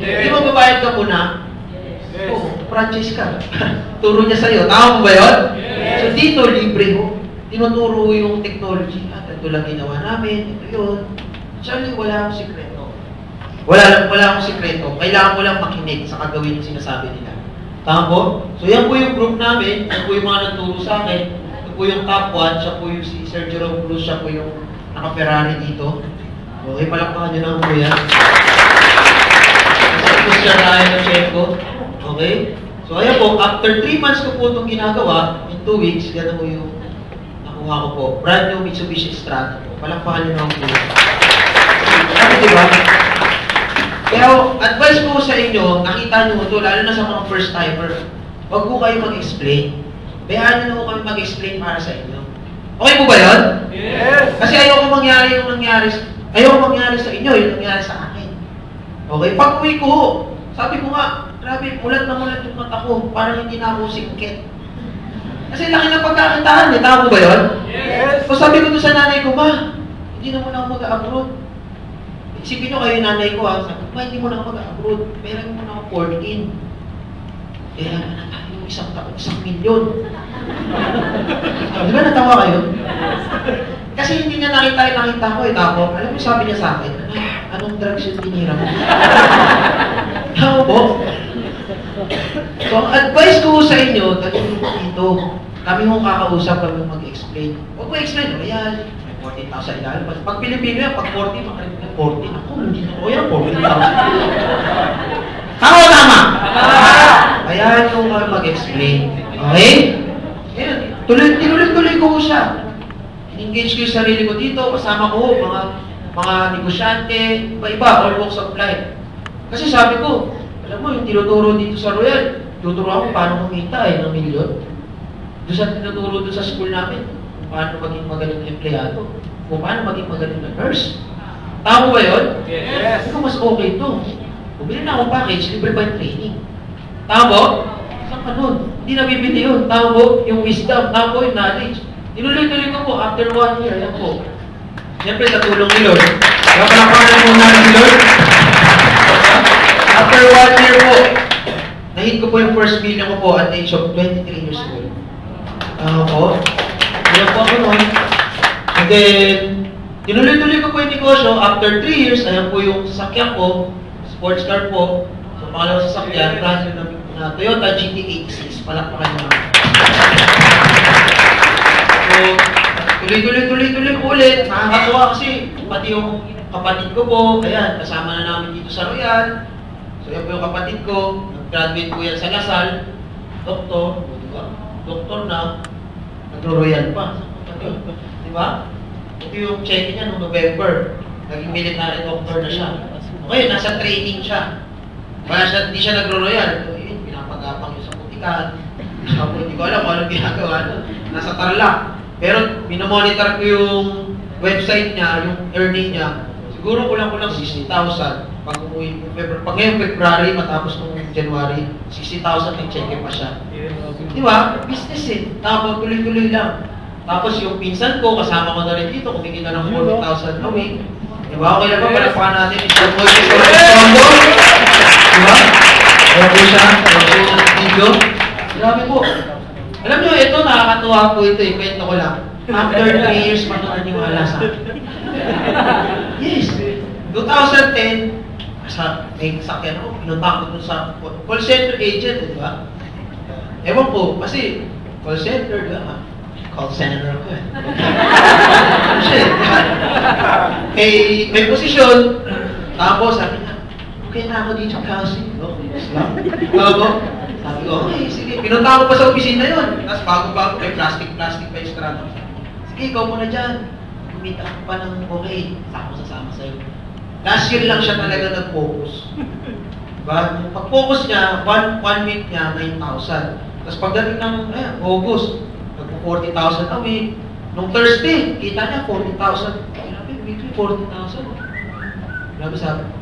Hindi mo babayad ka muna? Yes. Oo, franchise ka. Turo niya sa'yo. Tama mo ba yun? Yes. So dito, libre ho. Tinuturo yung technology. Ito lang ginawa namin. Ito yun. Actually, wala akong sikreto. Wala akong sikreto. Kailangan mo lang makinig sa kagawin yung sinasabi nila. Tama po? So yan po yung group namin. Yan po yung mga nagturo sa akin. Ito po yung top 1. Siya po yung si Sir Jerome Cruz. Siya po yung naka-Ferrari dito. Okay, palakpakan nyo na po yan. Ito siya tayo ng Checo. Okay? So ayan po, after 3 months ko po itong ginagawa, in 2 weeks, yan po yung nakuha ko po. Brand new Mitsubishi Strata po. Palakpakan nyo na po yan. Ano diba? Pero advice ko sa inyo, nakita nyo ito, lalo na sa mga first timer, huwag po kayo mag-explain. Bayaan nyo kami mag-explain para sa inyo. Okay po ba yun? Yes. Kasi ayoko mangyari yung nangyari sa inyo, yung nangyari sa akin. Okay? Pag uwi ko, sabi ko nga, grabe, mulat na mulat yung mata ko, parang hindi na ako singkit. Kasi laki ng pagkakitaan, eh. Tama po ba yun? Yes. So sabi ko doon sa nanay ko, ma, hindi na muna ako mag-abroad. Isipin nyo kayo yung nanay ko, ha? Sabi ko, ma, hindi mo na ako mag-abroad. Meron mo na ako 14. Kaya na tayo isang milyon. Di ba natawa kayo? Kasi hindi niya nakita ko eh. Tapos, alam mo sabi niya sa akin, anong drugs yung tinira mo? Tama po? So, ang advice ko sa inyo, dito, kami hong kakausap, kami mag-explain. Huwag mo explain, ayan, may 14,000 ilalim. Pag Pilipino yan, pag 40, makalit na 40. Ako, hindi na ko yan, 14,000. Tama o tama? Ayan yung mag-explain. Okay? Ayan, tinuloy-tuloy ko siya. In-engage ko yung sarili ko dito, kasama ko mga negosyante, iba-iba, all walks of life. Kasi sabi ko, alam mo, yung tinuturo dito sa Royal, tuturo ako paano kumita ng milyon. Doon sa tinuturo doon sa school namin, kung paano maging magaling na empleyado, kung paano maging magaling na nurse. Tama ba yun? Yes. Ano mas okay ito? Bumili na akong package, libre pa yung training. Tama po? Saan ka nun? Hindi nabibili yun. Tama po, yung wisdom, tama po yung knowledge. Tinuloy-tuloy ko po, after 1 year, yan po. Siyempre, sa tulong ni Lord. Kaya palapanan mo na ni Lord. After 1 year po, nahit ko po yung first million ko po at the age of 23 years old. Po. Kaya po ako nun. And then, tinuloy-tuloy ko po yung negosyo. After 3 years, ayan po yung sasakyan ko. Sports car po. So, pangalawang sasakyan, brand new na Toyota GT86. Palakpakan nyo. So, tuloy-tuloy ko ulit. Nakakatuwa kasi, pati yung kapatid ko po, ayan, kasama na namin dito sa Royal. So, yan po yung kapatid ko. Nag-graduate po yan sa Lasal. Doktor, doktor na, nagro-Royal pa. Di ba? Ito yung check niya noong November. Naging military doctor na siya. Ngayon, nasa training siya. Kaya siya, hindi siya nagro-Royal. Pinapagapang yung sa putikan. Hindi ko alam kung anong ginagawa. Nasa Tarlac. Pero, minomonitor ko yung website niya, yung earning niya. Siguro kulang-kulang 60,000. Pag umuwi, pag ngayong February, matapos nung January, 60,000 may check pa siya. Di ba? Business eh. Tapos tuloy-tuloy lang. Tapos yung pinsan ko, kasama ko na rin dito, kumikita ng 40,000 a week. Di ba? Okay na ba? Palapakan natin. Mr. Moises Correspondo. Di ba? Kaya po siya. Kaya po siya ng video. Grabe po. Alam nyo, ito nakakatuwa po ito. Kwento ko lang. After 3 years, mananiwala sa akin. Yes. 2010, may sakyan ako, pinunta ko dun sa call center agent, di ba? Ewan po, kasi call center, di ba? Call center ako eh. Shit, di ba? May posisyon, tapos sabi niya, okay na ako dito kasi. Sabi ko, okay, sige. Pinunta ko pa sa opisina yun. Tapos bago-bago, may plastic pa yung strato. Sige, ikaw muna dyan. Kumita ako pa ng okay. Sasama sa'yo. Last year lang siya talaga nag-focus. Diba? Pag-focus niya, one week niya, 9,000. Tapos pagdating ng August, nag-40,000 a week. Nung Thursday, kita niya 40,000. Grabe, weekly 40,000. Grabe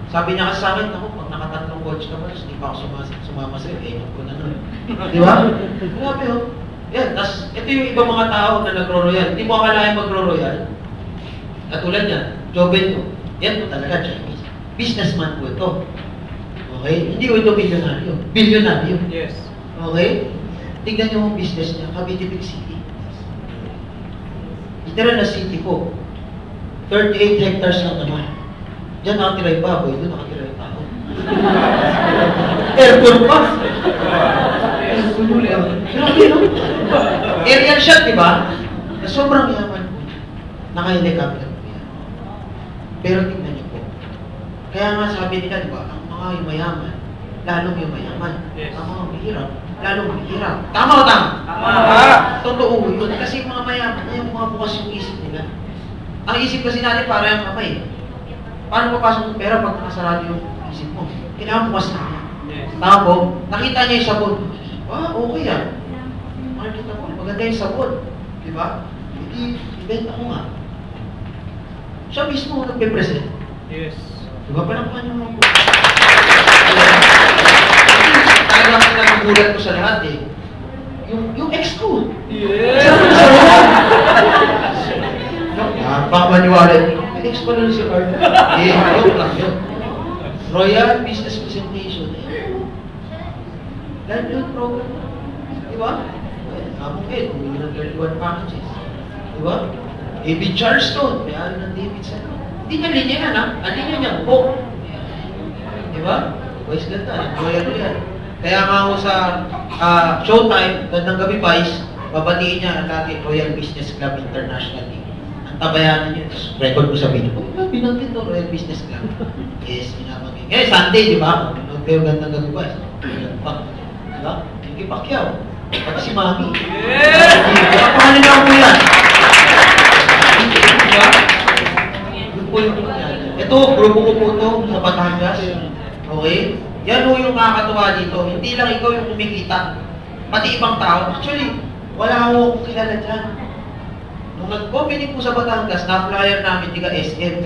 sabi niya kasi sa akin, ako, pag nakatatlong coach ka ba, hindi pa ako sumama sa'yo, ewan ko na nun. Di ba? Grabe oh. Yan, tapos ito yung ibang mga tao na nagro-royal. Hindi mo akalain magro-royal. Katulad niya, Joven ko. Yan po talaga, Chinese. Businessman po ito. Okay? Hindi ko ito bilyonaryo. Bilyonaryo. Yes. Okay? Tignan niyo ang business niya, Cavite Big City. Literal na city po. 38 hectares lang naman. Diyan nakatira yung baboy, doon nakatira yung tao. Airport pa. Grabe, no? Aerial shot, di ba? Na sobrang yaman po. Naka-helicopter po yan. Pero tingnan niyo po. Kaya nga sabi nila, di ba, ang mga yumayaman, lalong yumayaman. Yes. Ang mga mahirap, lalong mahirap. Tama o tama? Tama! Totoo yun. Kasi yung mga mayaman, ayaw mga bukas yung isip nila. Ang isip kasi natin para yung kamay. Paano papasok ng pera pag nakasarado yung isip mo? Kailangan bukas na niya. Yes. Tama po, nakita niya yung sabon. Okay yan. Makikita mo, maganda yung sabon. Di ba? Hindi, ibenta ko nga. Siya mismo nagpe-present. Yes. Di ba? Parang kanya mo po. Talagang nagugulat ko sa lahat eh. Yung ex ko. Yes! Baka maniwala. Yung ex ko lang si Art. Joke lang yun. Royal Business Presentation. Live yun program. Di ba? Among Ed, bumili ng 31 packages. Di ba? A.B. Charleston, may-ari ng Davidson. Hindi niya linya yan, ha? Ang linya niya, book. Di ba? Boys ganda, Royal yan. Kaya nga ako sa Showtime, gandang gabi, Vice, babatiin niya lagi Royal Business Club International League. Ang tabayanan niya, record ko sa video. Binanggit to, Royal Business Club. Yes, binabagay. Ngayon, Sunday, di ba? Nung kayo gandang gabi, Vice. Diba? Hindi Pacquiao. Pati si Mami. Yes! Paano na ako yan? Diba? Yun po yung ito, grupo ko po ito sa Batangas. Okay? Yan po yung nakakatuwa dito. Hindi lang ikaw yung kumikita. Pati ibang tao. Actually, wala akong kilala dyan. Nung nag-opening po sa Batangas, na-flyer namin tiga SM.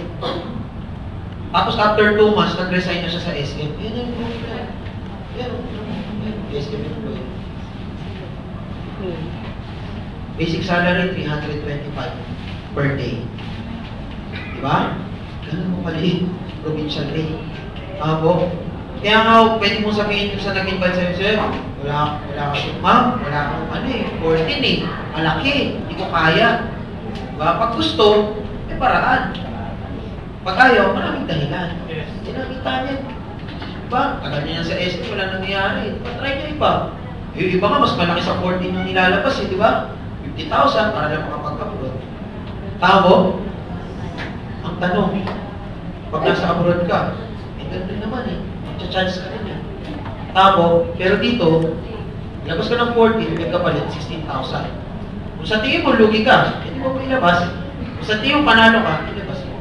Tapos after 2 months, nag-resign na siya sa SM. Yan ang grupo yan. Yan ang SM yung Basic salary, 325 per day. Diba? Ganun mo maliit. Provincial rate. Po? Kaya nga, pwede mo sabihin yung sa nag-invite sa'yo, sir, wala ka, ma'am, wala akong 14 eh. Malaki. Hindi ko kaya. Diba? Pag gusto, may paraan. Pag ayaw, maraming dahilan. Sinakita niya. Diba? Tagal niya sa SM, wala nangyayari. Try niya iba. Yung iba nga, mas malaki sa 14 yung nilalabas eh, di ba? 50,000 para lang makapag-abroad. Tao, ang tanong, pag nasa abroad ka, ganun naman eh. Magcha-chance ka rin eh. Tao, pero dito, labas ka ng 14, may kapalit, 16,000. Kung sa tingin mo, lugi ka, hindi mo ilabas. Kung sa tingin mo, panalo ka, ilabas mo.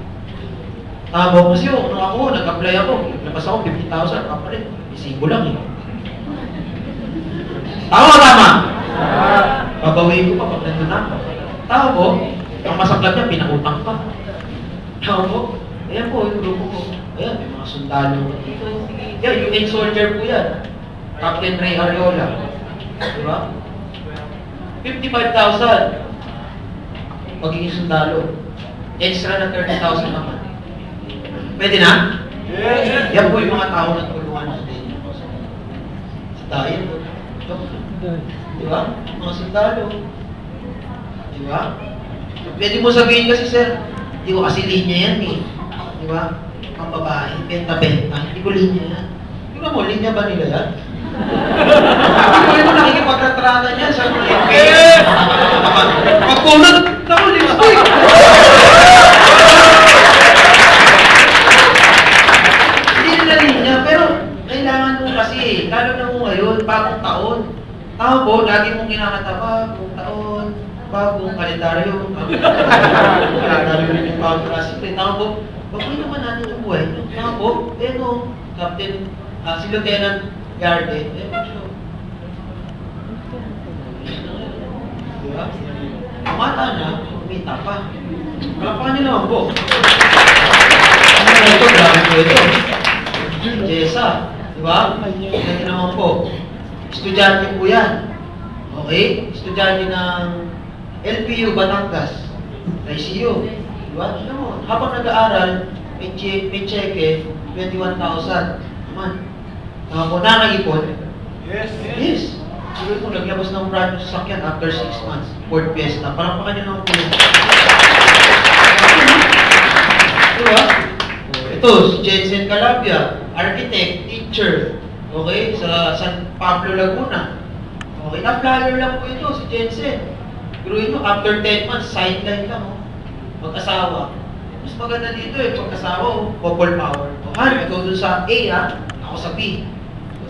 Tao, kasi yung ako, nag-apply ako, labas ako, 50,000, kapalit. Isibo lang eh. Tama! Babawiin ko pa pag nandun ako. Tao po, ang masaklap niya, pinautang pa. Tao po, ayan po, yung grupo ko. Ayan, may mga sundalo dito. Yan, UN soldier po yan. Captain Ray Ariola. Diba? 55,000. Magiging sundalo. Extra na 30,000 naman. Pwede na? Yes! Yan po yung mga tao na tulungan natin. Sa tayo po. Diba? Mga sundalo. Diba? Pwede mo sabihin kasi, sir, hindi ko kasi linya yan eh. Diba? Ang babae, benta-benta. Hindi ko linya yan. Tingnan mo, linya ba nila yan? Hindi ko nakikipagkatratan yan sa mga pagpunod, ako, di ba? Hindi nila linya, pero kailangan mo kasi, lalo na mo ngayon, bagong taon. Tao po, lagi mong kinakanta, bagong taon, bagong kalendaryo. Kalendaryo rin yung bagong klase. Tao po, bagoy naman natin yung buhay. Tao po, Captain, si Lieutenant Garde, diba? Mata na, kumita pa. Palapakan niyo naman po. Ito, grabe po ito. Jessa, diba? Ganyan naman po. Estudyante po yan. Okay? Estudyante ng LPU Batangas. ICU. Diba? Tignan mo, habang nag-aaral, may cheque, 21,000. Naman. Ako nakaipon. Yes! Yes. Siguro kung naglabas ng brand new sasakyan after 6 months, Ford Fiesta, parang pa kanya ng pulo. Diba? Ito, si Jensen Calabia, architect, teacher. Okay, sa San Pablo, Laguna. Okay, na-flyer lang po ito, si Jensen. Pero after 10 months, sideline lang, oh. Mag-asawa. Mas maganda dito eh, pag-asawa, couple power. Ikaw dun sa A, ako sa B.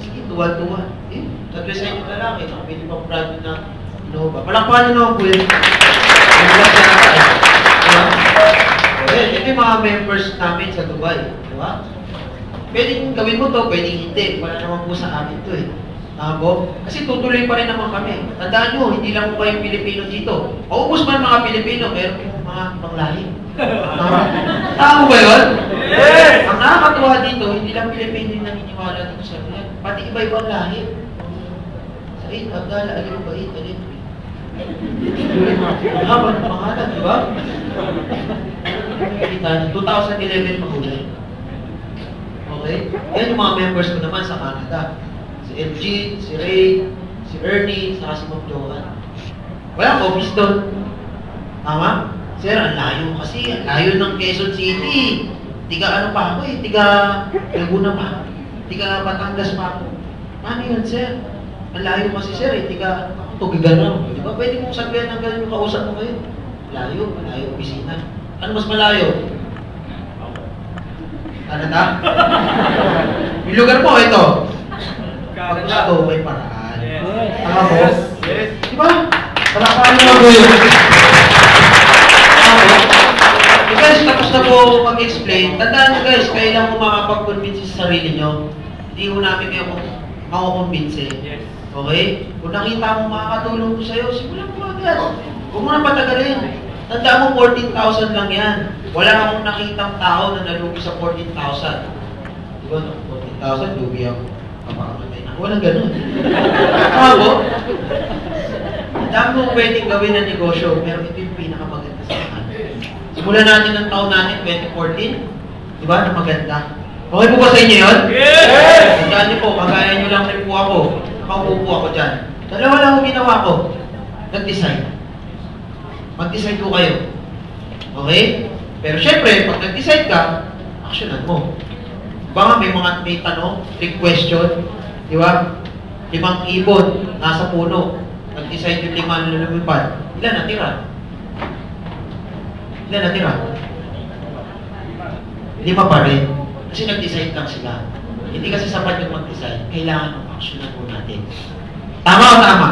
Sige, tuwa-tuwa. Tatlo sa inyo lalaki, nakapili pang brand na Innova. Palakpakan nyo naman po yun. Ito yung mga members namin sa Dubai. Diba? Pwedeng gawin mo to, pwedeng hindi. Wala naman po sa amin to eh. Tama? Kasi tutuloy pa rin naman kami. Tandaan nyo, hindi lang po kayong Pilipino dito. Paubos man mga Pilipino, meron yung mga ibang lahi. Tama ba yun? Yes! Ang nakakatuwa dito, hindi lang Pilipino yung naniniwala dito sa mga. Pati iba-ibang lahi. Sa Abdala, alin ba? Alin ba? Ang haba ng pangalan, di ba? 2011 mahulay. Okay? Yan yung mga members ko naman sa Canada. Si Eugene, si Ray, si Ernie, saka si Ma'am Johan. Wala office doon. Tama? Sir, ang layo kasi. Ang layo ng Quezon City. Tiga ano pa ako eh. Tiga Laguna pa. Tiga Batangas pa ako. Paano yun, sir? Ang layo kasi, sir eh. Tiga Tugigan. Di ba? Pwede mong sabihan ng ganun yung kausap mo kayo. Layo, malayo, opisina. Ano mas malayo? Canada? Yung lugar mo, ito. Pag gusto, may paraan. Tama mo? Yes! Di ba? Palakpakan nyo po yun. Guys, tapos na po mag-explain. Tandaan nyo guys, kayo lang po makapag-convince sa sarili nyo. Hindi ko namin kayo makakonvince. Yes! Okay? Kung nakita mo makakatulong ko sa'yo, simulan mo agad. Huwag mo na patagalin. Tandaan mo, 14,000 lang yan. Wala akong nakitang tao na nalugi sa 14,000. Di ba? 14,000, lugi ako. Kapakamatay na. Walang ganun. Tama po? dami mong pwedeng gawin ng negosyo, pero ito yung pinakamaganda sa akin. Simulan natin ang taon natin, 2014. Di ba? Na maganda. Okay po ba sa inyo yun? Yes! Tandaan niyo po, kagaya niyo lang rin po ako. Nakaupo ako dyan. Dalawa lang ang ginawa ko. Nag-decide. Mag-decide po kayo. Okay? Pero syempre, pag nag-decide ka, actionan mo. Baka may tanong, big question, di ba? 5 ibon, nasa puno. Nag-decide yung 5 na lumipad. Ilan natira? Ilan natira? 5 pa rin. Kasi nag-decide lang sila. Hindi kasi sapat yung mag-decide. Kailangan ng actionan po natin. Tama o tama?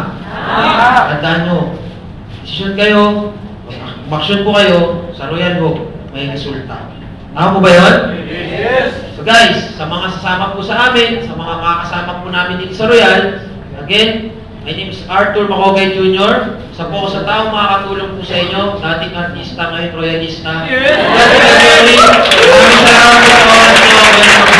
Tandaan nyo, desisyon kayo, mag-action po kayo, sa Royal Hope, may resulta. Tama po ba yun? Yes! So guys, sa mga sasama po sa amin, sa mga makakasama po namin dito sa Royal, again, my name is Arthur Macogay Jr. Isa po ako sa taong makakatulong po sa inyo, dating artista, ngayon royalista. Yes! Maraming salamat po sa